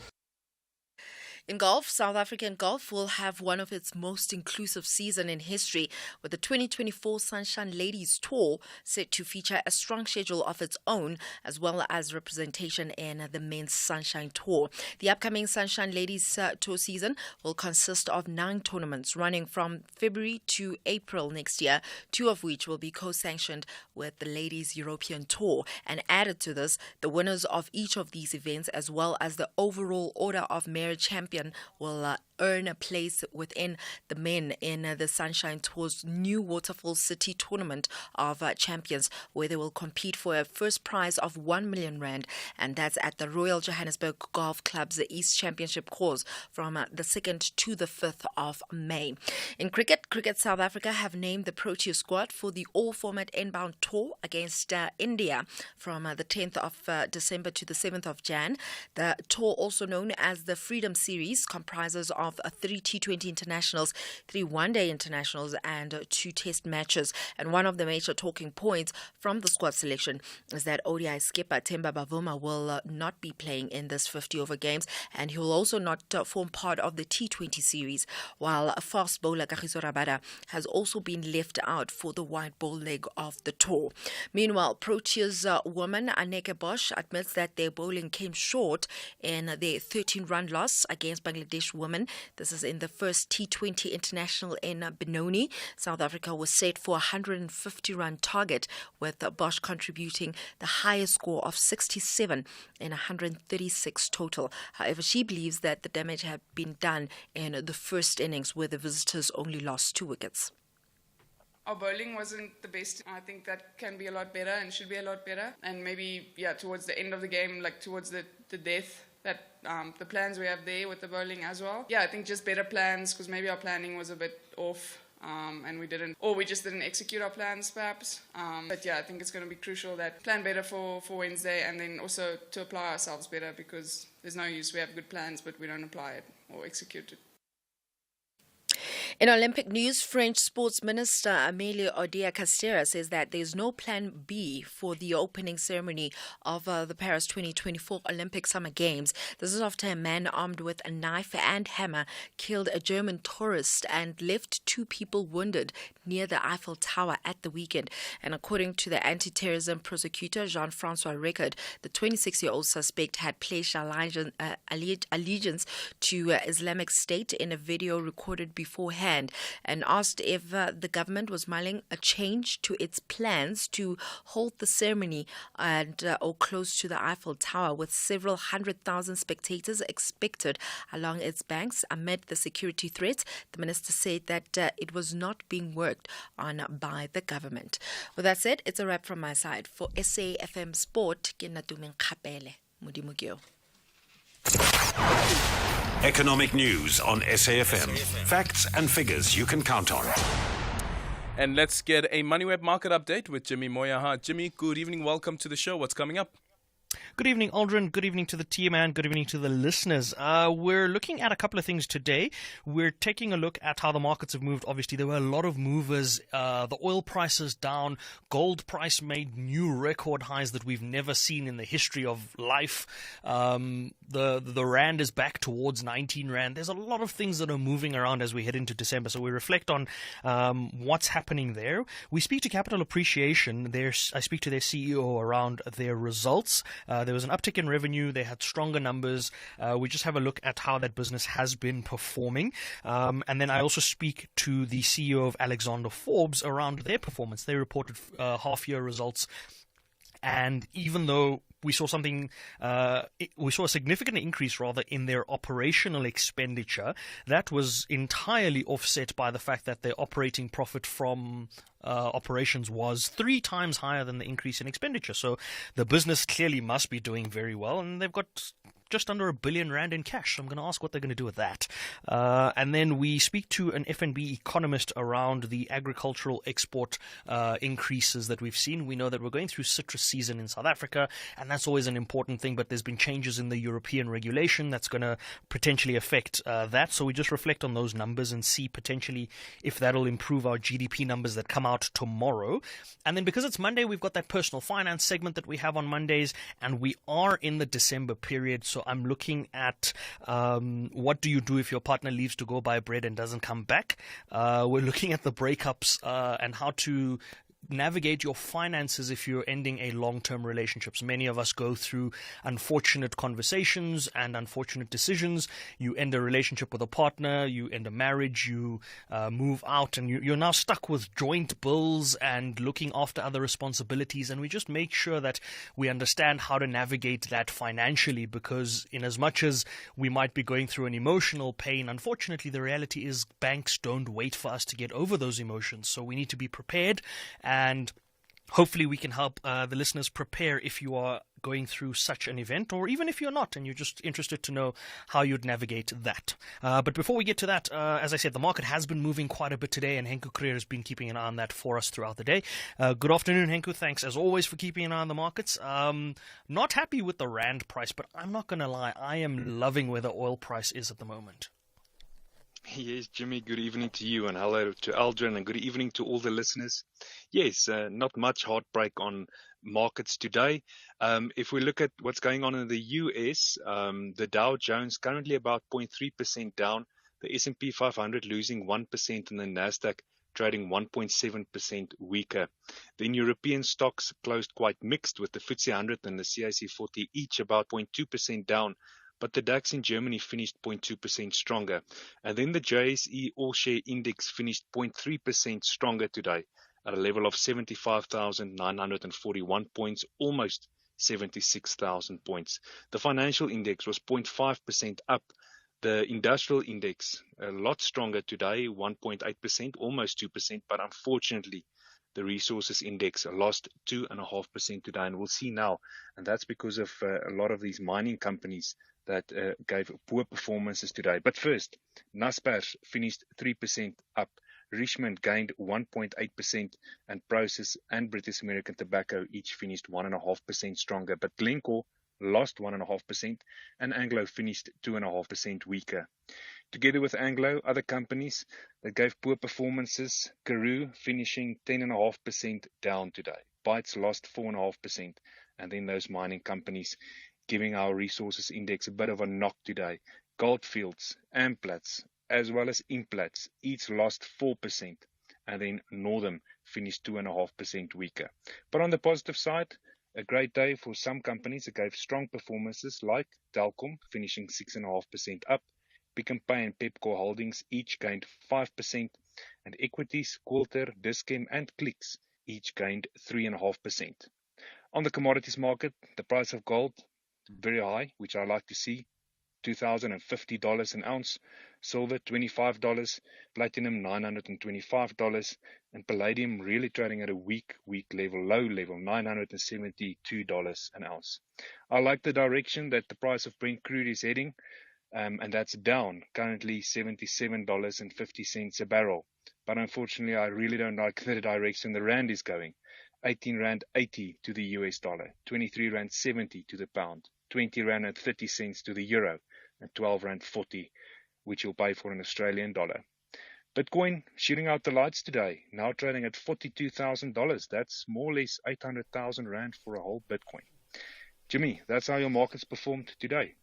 In golf, South African golf will have one of its most inclusive season in history, with the 2024 Sunshine Ladies Tour set to feature a strong schedule of its own, as well as representation in the Men's Sunshine Tour. The upcoming Sunshine Ladies Tour season will consist of 9 tournaments running from February to April next year, 2 of which will be co-sanctioned with the Ladies European Tour. And added to this, the winners of each of these events, as well as the overall Order of Merit Champions, champion will earn a place within the men in the Sunshine Tour's new Waterfall City Tournament of Champions, where they will compete for a first prize of 1 million rand, and that's at the Royal Johannesburg Golf Club's East Championship course from the 2nd to the 5th of May. In Cricket South Africa have named the Protea squad for the all-format inbound tour against India from the 10th of December to the 7th of Jan. The tour, also known as the Freedom Series, comprises of 3 T20 internationals, 3 one-day internationals and 2 test matches. And one of the major talking points from the squad selection is that ODI skipper Themba Bavuma will not be playing in this 50-over games, and he will also not form part of the T20 series, while fast bowler Kagiso Rabada has also been left out for the white ball leg of the tour. Meanwhile, Protea's woman Anneke Bosch admits that their bowling came short in their 13-run loss against Bangladesh women. This is in the first T20 international in Benoni. South Africa was set for a 150-run target, with Bosch contributing the highest score of 67 in 136 total. However, she believes that the damage had been done in the first innings, where the visitors only lost 2 wickets. Our bowling wasn't the best. I think that can be a lot better and should be a lot better. And maybe, towards the end of the game, like towards the death, that the plans we have there with the bowling as well. Yeah, I think just better plans, because maybe our planning was a bit off, and we just didn't execute our plans perhaps. But yeah, I think it's going to be crucial that plan better for Wednesday, and then also to apply ourselves better, because there's no use. We have good plans, but we don't apply it or execute it. In Olympic news, French Sports Minister Amélie Oudéa-Castéra says that there's no plan B for the opening ceremony of the Paris 2024 Olympic Summer Games. This is after a man armed with a knife and hammer killed a German tourist and left 2 people wounded near the Eiffel Tower at the weekend. And according to the anti-terrorism prosecutor Jean-François Rickard, the 26-year-old suspect had pledged allegiance to Islamic State in a video recorded beforehand, and asked if the government was mulling a change to its plans to hold the ceremony or close to the Eiffel Tower, with several 100,000 spectators expected along its banks amid the security threats. The minister said that it was not being worked on by the government. With that said, it's a wrap from my side. For SAFM Sport, ke nna Tumen Kgapele. Modimo ke yo. Economic news on SAFM. Facts and figures you can count on. And let's get a MoneyWeb market update with Jimmy Moyaha. Jimmy, good evening. Welcome to the show. What's coming up? Good evening, Aldrin. Good evening to the team and good evening to the listeners. We're looking at a couple of things today. We're taking a look at how the markets have moved. Obviously, there were a lot of movers. The oil price is down. Gold price made new record highs that we've never seen in the history of life. The rand is back towards 19 rand. There's a lot of things that are moving around as we head into December. So we reflect on what's happening there. We speak to Capital Appreciation. I speak to their CEO around their results. There was an uptick in revenue. They had stronger numbers. We just have a look at how that business has been performing. And then I also speak to the CEO of Alexander Forbes around their performance. They reported half-year results. And even though we saw a significant increase rather in their operational expenditure, that was entirely offset by the fact that their operating profit from operations was 3 times higher than the increase in expenditure. So the business clearly must be doing very well, and they've got just under R1 billion in cash. I'm going to ask what they're going to do with that. And then we speak to an FNB economist around the agricultural export increases that we've seen. We know that we're going through citrus season in South Africa, and that's always an important thing, but there's been changes in the European regulation that's going to potentially affect that. So we just reflect on those numbers and see potentially if that'll improve our GDP numbers that come out tomorrow. And then because it's Monday, we've got that personal finance segment that we have on Mondays, and we are in the December period. So I'm looking at what do you do if your partner leaves to go buy bread and doesn't come back. We're looking at the breakups and how to navigate your finances if you're ending a long-term relationship. So many of us go through unfortunate conversations and unfortunate decisions. You end a relationship with a partner, you end a marriage, you move out, and you're now stuck with joint bills and looking after other responsibilities. And we just make sure that we understand how to navigate that financially, because in as much as we might be going through an emotional pain, unfortunately, the reality is banks don't wait for us to get over those emotions. So we need to be prepared, and hopefully we can help the listeners prepare if you are going through such an event, or even if you're not and you're just interested to know how you'd navigate that. But before we get to that, as I said, the market has been moving quite a bit today, and Henku Creer has been keeping an eye on that for us throughout the day. Good afternoon, Henku. Thanks as always for keeping an eye on the markets. Not happy with the rand price, but I'm not going to lie, I am loving where the oil price is at the moment. Yes, Jimmy, good evening to you, and hello to Aldrin, and good evening to all the listeners. Yes, not much heartbreak on markets today. If we look at what's going on in the US, the Dow Jones currently about 0.3% down, the S&P 500 losing 1%, and the Nasdaq trading 1.7% weaker. Then European stocks closed quite mixed, with the FTSE 100 and the CAC 40 each about 0.2% down. But the DAX in Germany finished 0.2% stronger. And then the JSE All-Share Index finished 0.3% stronger today at a level of 75,941 points, almost 76,000 points. The financial index was 0.5% up. The industrial index a lot stronger today, 1.8%, almost 2%, but unfortunately, the resources index lost 2.5% today, and we'll see now. And that's because of a lot of these mining companies that gave poor performances today. But first, Naspers finished 3% up. Richmond gained 1.8%, and Prosus and British American Tobacco each finished 1.5% stronger. But Glencore lost 1.5%, and Anglo finished 2.5% weaker. Together with Anglo, other companies that gave poor performances, Karoo finishing 10.5% down today. Bytes lost 4.5%, and then those mining companies giving our resources index a bit of a knock today. Goldfields, Amplats, as well as Implats, each lost 4%, and then Northam finished 2.5% weaker. But on the positive side, a great day for some companies that gave strong performances, like Telkom finishing 6.5% up. Pick n Pay and Pepkor Holdings each gained 5%, and equities, Quilter, Dischem and Clicks each gained 3.5%. On the commodities market, the price of gold very high, which I like to see, $2,050 an ounce, silver $25, platinum $925, and palladium really trading at a weak level, low level, $972 an ounce. I like the direction that the price of Brent crude is heading, and that's down, currently $77.50 a barrel. But unfortunately, I really don't like the direction the rand is going. 18 Rand 80 to the US dollar, 23 Rand 70 to the pound, 20 Rand and 30 cents to the euro, and 12 Rand 40, which you'll pay for an Australian dollar. Bitcoin shooting out the lights today, now trading at $42,000. That's more or less 800,000 Rand for a whole Bitcoin. Jimmy, that's how your markets performed today.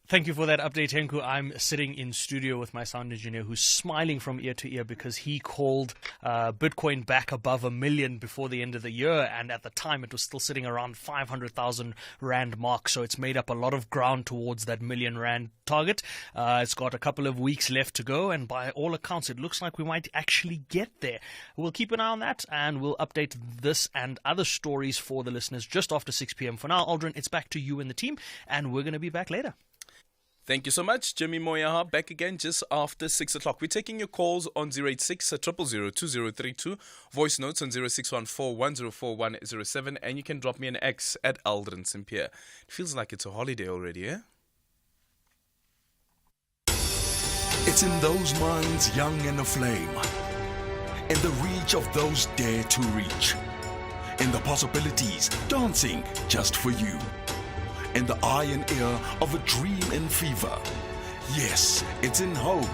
Thank you for that update, Henku. I'm sitting in studio with my sound engineer who's smiling from ear to ear because he called Bitcoin back above $1 million before the end of the year, and at the time it was still sitting around 500,000 Rand mark, so it's made up a lot of ground towards that $1 million Rand target. It's got a couple of weeks left to go, and by all accounts it looks like we might actually get there. We'll keep an eye on that, and we'll update this and other stories for the listeners just after 6 p.m. For now, Aldrin, it's back to you and the team, and we're going to be back later. Thank you so much, Jimmy Moyaha, back again just after 6 o'clock. We're taking your calls on 086-000-2032, voice notes on 0614-104-107, and you can drop me an X at Aldrin Sampear. It feels like it's a holiday already, eh? It's in those minds young and aflame, in the reach of those dare to reach, in the possibilities dancing just for you, in the eye and ear of a dream in fever. Yes, it's in hope.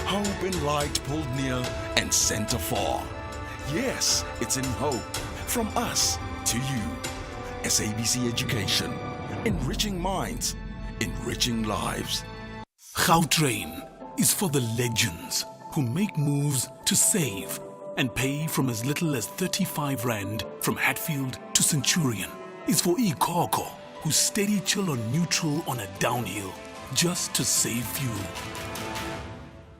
Hope in light pulled near and sent afar. Yes, it's in hope. From us to you. SABC Education. Enriching minds. Enriching lives. Gautrain is for the legends who make moves to save, and pay from as little as 35 Rand from Hatfield to Centurion. It's for Ikoko, who's steady chill on neutral on a downhill, just to save fuel.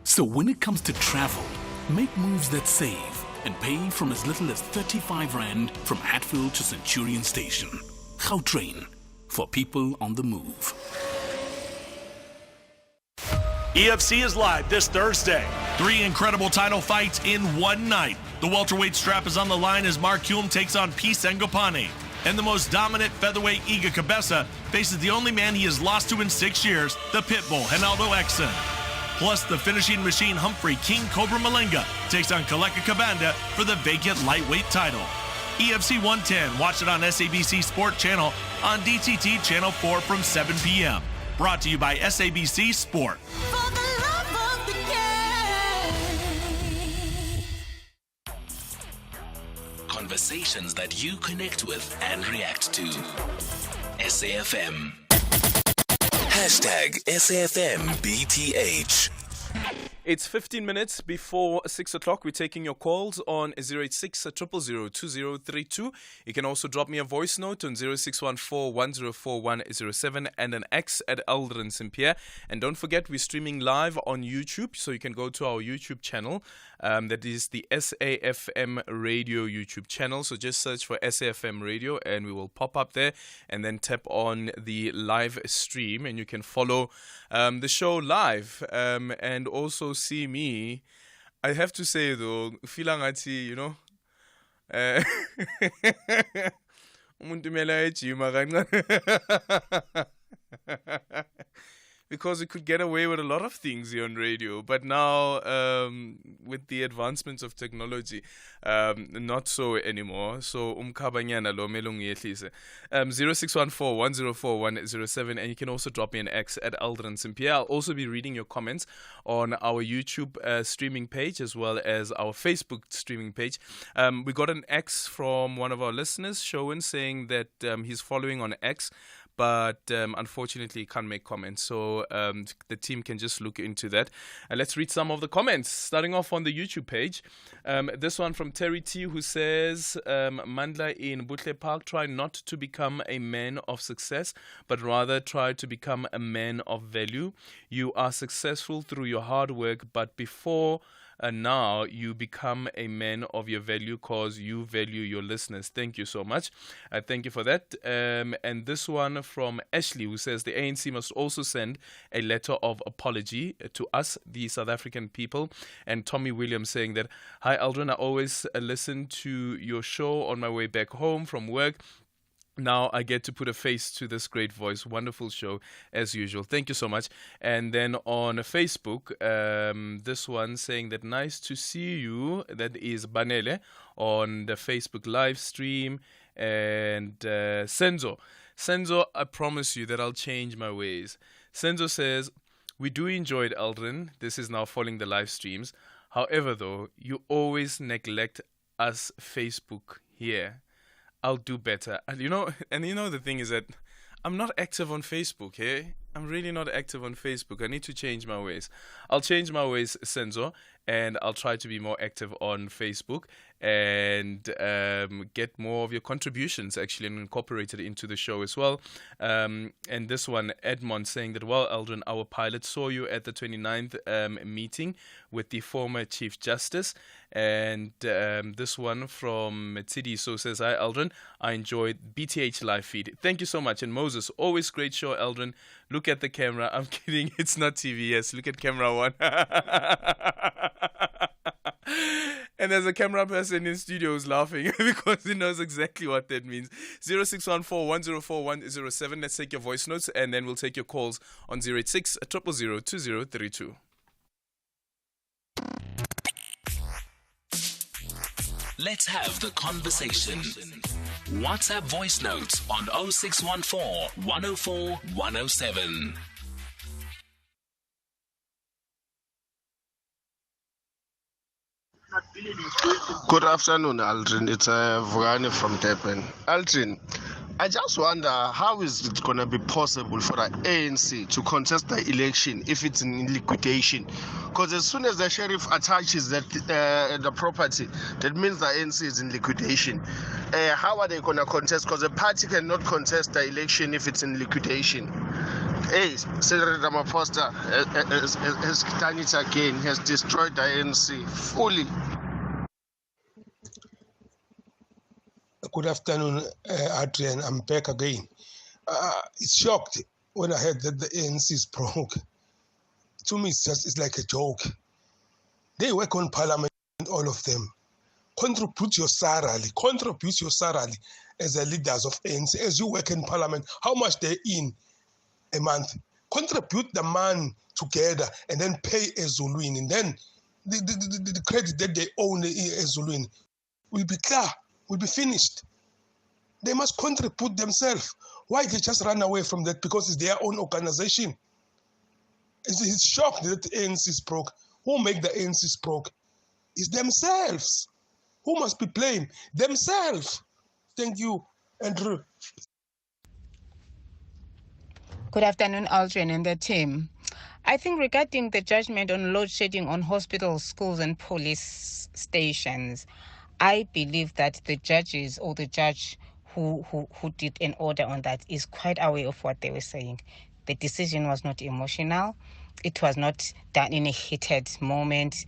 So when it comes to travel, make moves that save and pay from as little as 35 Rand from Hatfield to Centurion Station. Gautrain, for people on the move. EFC is live this Thursday. 3 incredible title fights in one night. The welterweight strap is on the line as Mark Hume takes on Peace Ngopane. And the most dominant featherweight Iga Cabeza faces the only man he has lost to in 6 years, the Pitbull, Ronaldo Exon. Plus, the finishing machine Humphrey King Cobra Malenga takes on Kaleka Kabanda for the vacant lightweight title. EFC 110, watch it on SABC Sport Channel on DTT Channel 4 from 7 p.m. Brought to you by SABC Sport. Conversations that you connect with and react to. SAFM. Hashtag SAFMBTH. It's 15 minutes before 6 o'clock. We're taking your calls on 086 000 2032. You can also drop me a voice note on 0614 104 107 and an X at Aldrin Sampear. And don't forget, we're streaming live on YouTube, so you can go to our YouTube channel. That is the SAFM Radio YouTube channel. So just search for SAFM Radio and we will pop up there, and then tap on the live stream and you can follow the show live and also see me. I have to say though, feeling ngathi, you know, umuntu mele ejima kancane. Because we could get away with a lot of things here on radio, but now with the advancements of technology, not so anymore. So umkhabanyana lo mele ungiyehlise. 0614 104 107, and you can also drop me an X at Aldrin Sampear. I'll also be reading your comments on our YouTube streaming page as well as our Facebook streaming page. We got an X from one of our listeners, Showen, saying that he's following on X, but unfortunately can't make comments. So the team can just look into that. Let's read some of the comments, starting off on the YouTube page. This one from Terry T, who says, Mandla in Butle Park, try not to become a man of success, but rather try to become a man of value. You are successful through your hard work, but before now you become a man of your value because you value your listeners. Thank you so much. Thank you for that. And this one from Ashley, who says the ANC must also send a letter of apology to us, the South African people. And Tommy Williams saying that, hi Aldrin, I always listen to your show on my way back home from work. Now I get to put a face to this great voice. Wonderful show as usual. Thank you so much. And then on Facebook, this one saying that nice to see you. That is Banele on the Facebook live stream. And Senzo, I promise you that I'll change my ways. Senzo says, we do enjoy it, Aldrin. This is now following the live streams. However, though, you always neglect us Facebook here. I'll do better. And you know the thing is that I'm not active on Facebook, hey? I'm really not active on Facebook. I need to change my ways. I'll change my ways, Senzo, and I'll try to be more active on Facebook and get more of your contributions actually and incorporate it into the show as well. And this one, Edmond, saying that, well, Aldrin, our pilot saw you at the 29th meeting with the former Chief Justice. And this one from Tsidi so says, hi, Aldrin, I enjoyed BTH live feed. Thank you so much. And Moses, always great show, Aldrin. Look at the camera. I'm kidding. It's not TV. Yes, look at camera one. And there's a camera person in studio who's laughing because he knows exactly what that means. 0614 104 107. Let's take your voice notes and then we'll take your calls on 086 000 2032. Let's have the conversation. WhatsApp voice notes on 0614 104 107. Good afternoon, Aldrin. It's Vugani from Durban. Aldrin, I just wonder how is it going to be possible for the ANC to contest the election if it's in liquidation? Because as soon as the sheriff attaches the property, that means the ANC is in liquidation. How are they going to contest? Because the party cannot contest the election if it's in liquidation. Hey, Senator Ramaphosa has done it again, has destroyed the ANC fully. Good afternoon, Adrian. I'm back again. It's shocked when I heard that the ANC is broke. To me, it's like a joke. They work on parliament, all of them. Contribute your salary as the leaders of ANC. As you work in parliament, how much they in a month? Contribute the man together and then pay a Zuluin. And then the credit that they own a Zuluin will be clear. Will be finished. They must contribute themselves. Why they just run away from that? Because it's their own organization. It's shocked that the ANC is broke. Who make the ANC broke? It's themselves. Who must be blamed? Themselves. Thank you, Andrew. Good afternoon, Aldrin and the team. I think regarding the judgment on load shedding on hospitals, schools and police stations, I believe that the judges or the judge who did an order on that is quite aware of what they were saying. The decision was not emotional. It was not done in a heated moment.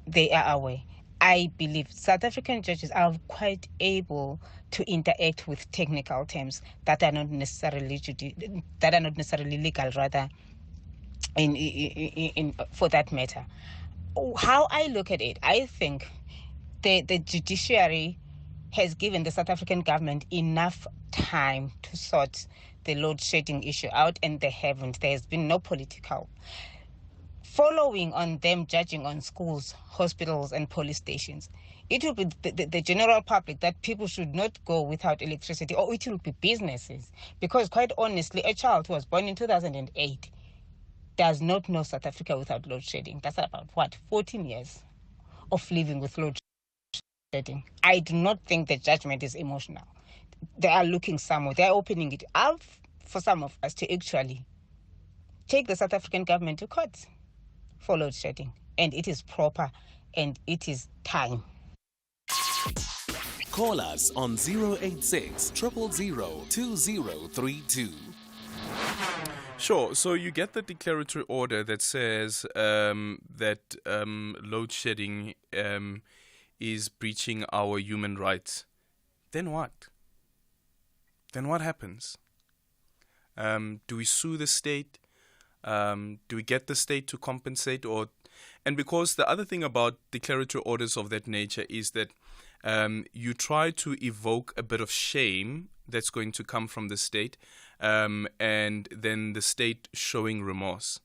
They are aware. I believe South African judges are quite able to interact with technical terms that are not necessarily legal, rather, in for that matter. How I look at it, I think the judiciary has given the South African government enough time to sort the load shedding issue out, and they haven't. There has been no political following on them judging on schools, hospitals, and police stations. It will be the general public that people should not go without electricity, or it will be businesses. Because quite honestly, a child who was born in 2008 does not know South Africa without load shedding. That's about, 14 years of living with load shedding. I do not think the judgment is emotional. They are looking somewhere. They are opening it up for some of us to actually take the South African government to court for load shedding. And it is proper and it is time. Call us on 086 000 2032. Sure. So you get the declaratory order that says that load shedding is breaching our human rights. Then what? Then what happens? Do we sue the state? Do we get the state to compensate? And because the other thing about declaratory orders of that nature is that you try to evoke a bit of shame that's going to come from the state, and then the state showing remorse.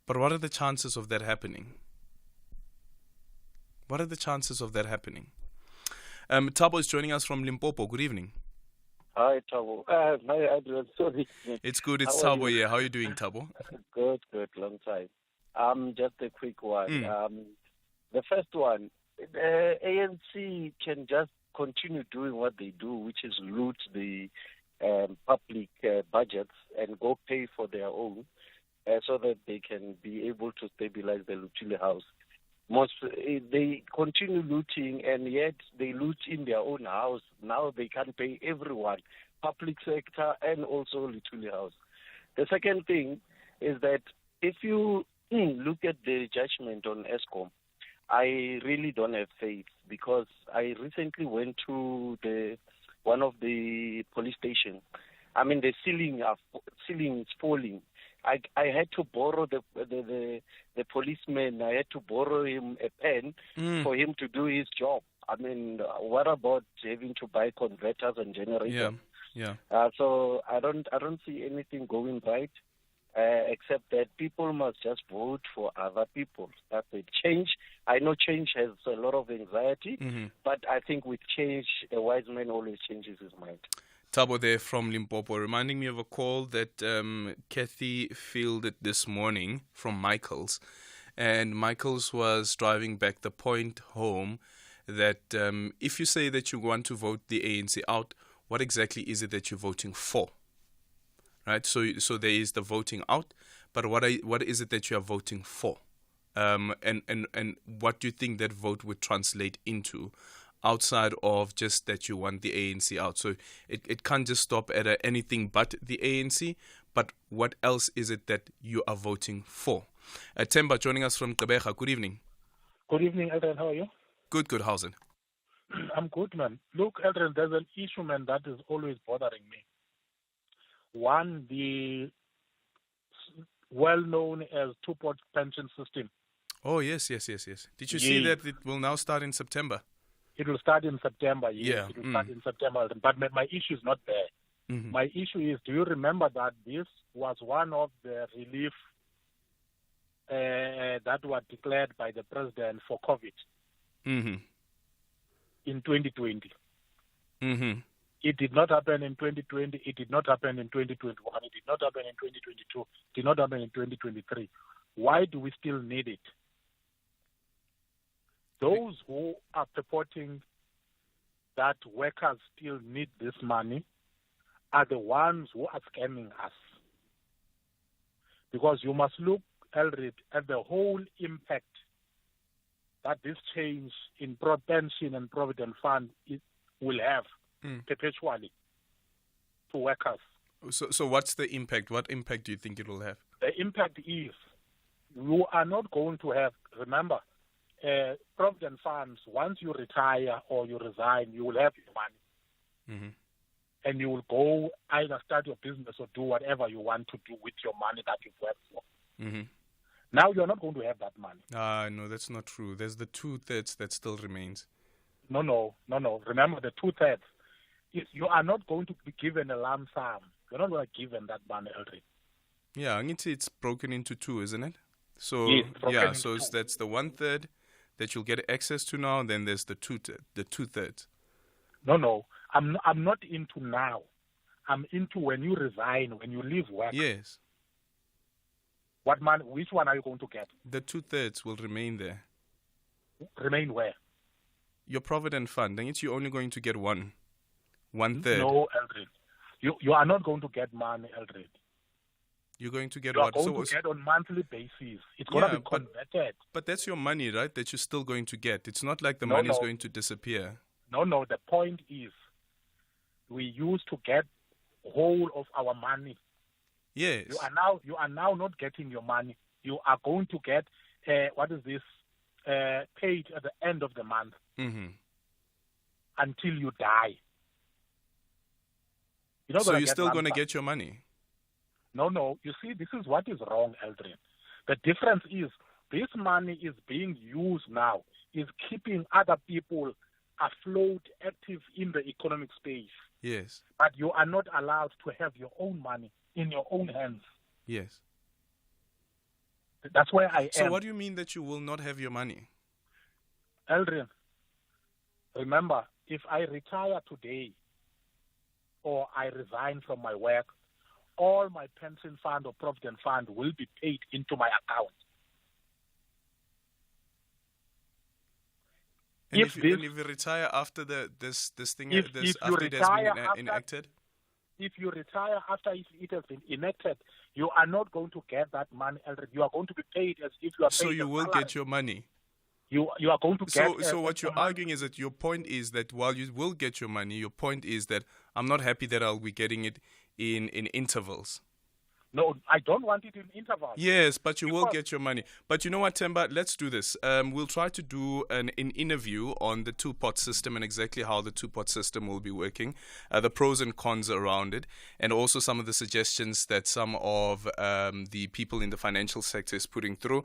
But what are the chances of that happening? What are the chances of that happening? Thabo is joining us from Limpopo. Good evening. Hi, Thabo. Hi, Adrian. Sorry. It's good. It's Thabo here. How are you doing, Thabo? Good. Long time. Just a quick one. The first one, the ANC can just continue doing what they do, which is loot the public budgets and go pay for their own, so that they can be able to stabilize the Lutuli house. They continue looting, and yet they loot in their own house. Now they can't pay everyone, public sector and also Lutuli house. The second thing is that if you look at the judgment on Eskom, I really don't have faith, because I recently went to one of the police stations. I mean, the ceiling is falling. I had to borrow the policeman. I had to borrow him a pen for him to do his job. I mean, what about having to buy converters and generators? Yeah. So I don't see anything going right, except that people must just vote for other people. That's a change. I know change has a lot of anxiety, but I think with change, a wise man always changes his mind. Thabo there from Limpopo, reminding me of a call that Kathy fielded this morning from Michael's. And Michael's was driving back the point home that if you say that you want to vote the ANC out, what exactly is it that you're voting for? Right? So there is the voting out, but what is it that you are voting for? And what do you think that vote would translate into outside of just that you want the ANC out? So it can't just stop at anything but the ANC, but what else is it that you are voting for? Temba joining us from Gqeberha. Good evening. Good evening, Aldrin. How are you? Good, how's it? I'm good, man. Look, Aldrin, there's an issue, man, that is always bothering me. One, the well-known as two-pot pension system. Oh, yes. Did you see that it will now start in September? It will start in September, yes. Yeah. It will start in September. But my issue is not there. Mm-hmm. My issue is, do you remember that this was one of the relief that were declared by the president for COVID Mm-hmm. in 2020? Mm-hmm. It did not happen in 2020. It did not happen in 2021. It did not happen in 2022. It did not happen in 2023. Why do we still need it? Those who are purporting that workers still need this money are the ones who are scamming us. Because you must look, Elred, at the whole impact that this change in pension and provident fund will have perpetually to workers. So what's the impact? What impact do you think it will have? The impact is you are not going to have, remember, provident funds, once you retire or you resign, you will have your money. Mm-hmm. And you will go either start your business or do whatever you want to do with your money that you've worked for. Mm-hmm. Now you're not going to have that money. No, that's not true. There's the 2/3 that still remains. No. Remember, the 2/3. You are not going to be given a lump sum. You're not going to be given that money, Aldrin. Yeah, I need to. It's broken into two, isn't it? So Yes, so that's the 1/3 that you'll get access to now, and then there's the 2/3. No. I'm not into now. I'm into when you resign, when you leave work. Yes. What money? Which one are you going to get? The 2/3 will remain there. Remain where? Your provident fund. Then you're only going to get 1/3. No, Aldrin. You are not going to get money, Aldrin. You're going to get you what? You are going to get on monthly basis. It's going to be converted. But that's your money, right? That you're still going to get. It's not like the money is going to disappear. No. The point is, we used to get whole of our money. Yes. You are now not getting your money. You are going to get paid at the end of the month until you die. So you're still going to get your money? No. You see, this is what is wrong, Aldrin. The difference is this money is being used now, is keeping other people afloat, active in the economic space. Yes. But you are not allowed to have your own money in your own hands. Yes. That's where I am. So what do you mean that you will not have your money? Aldrin, remember, if I retire today or I resign from my work, all my pension fund or provident fund will be paid into my account. And if you retire after this thing, after it has been enacted? If you retire after it has been enacted, you are not going to get that money. You are going to be paid as if you are paid. So you will get your money? You are going to get... So what you're arguing is that your point is that while you will get your money, your point is that I'm not happy that I'll be getting it in intervals. No, I don't want it in intervals. Yes, but you will get your money. But you know what, Temba? Let's do this. We'll try to do an interview on the two-pot system and exactly how the two-pot system will be working, the pros and cons around it, and also some of the suggestions that some of the people in the financial sector is putting through.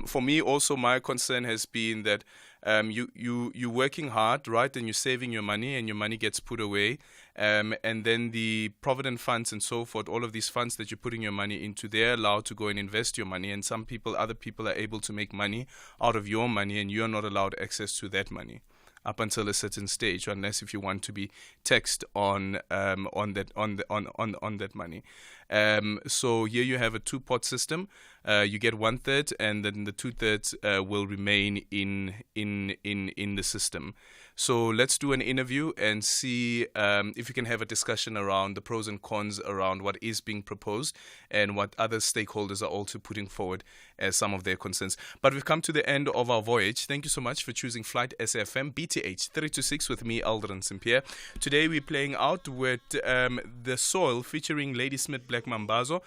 For me, also, my concern has been that you're working hard, right, and you're saving your money, and your money gets put away. And then the provident funds and so forth, all of these funds that you're putting your money into, they're allowed to go and invest your money. And other people are able to make money out of your money, and you're not allowed access to that money up until a certain stage, unless if you want to be taxed on that money. So here you have a 2-pot system. You get 1/3, and then the 2/3 will remain in the system. So let's do an interview and see if you can have a discussion around the pros and cons around what is being proposed and what other stakeholders are also putting forward as some of their concerns. But we've come to the end of our voyage. Thank you so much for choosing Flight SAFM BTH 3 to 6 with me, Aldrin Sampear. Today we're playing out with The Soil featuring Ladysmith Black Mambazo,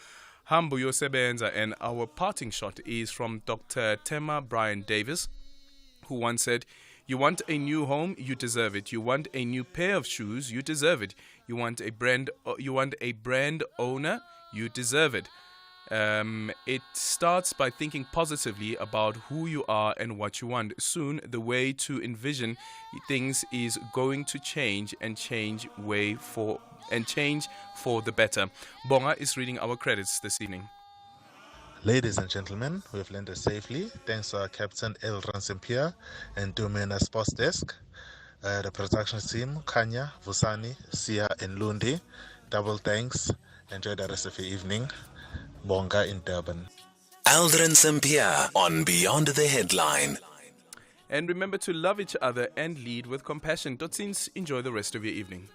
Hambo Yosebenza, and our parting shot is from Dr. Tema Brian Davis, who once said, "You want a new home, you deserve it. You want a new pair of shoes, you deserve it. You want a brand owner, you deserve it." It starts by thinking positively about who you are and what you want. Soon, the way to envision things is going to change and change for the better. Bonga is reading our credits this evening. Ladies and gentlemen, we've landed safely thanks to our captain Aldrin Sampear and Dumena Sports Desk. The production team, Kanya, Vusani, Sia and Lundi. Double thanks. Enjoy the rest of your evening. Bonga in Durban. Aldrin Sampear on Beyond the Headline. And remember to love each other and lead with compassion. Totsins, enjoy the rest of your evening.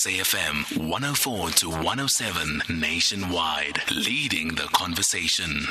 SAFM 104 to 107 nationwide, leading the conversation.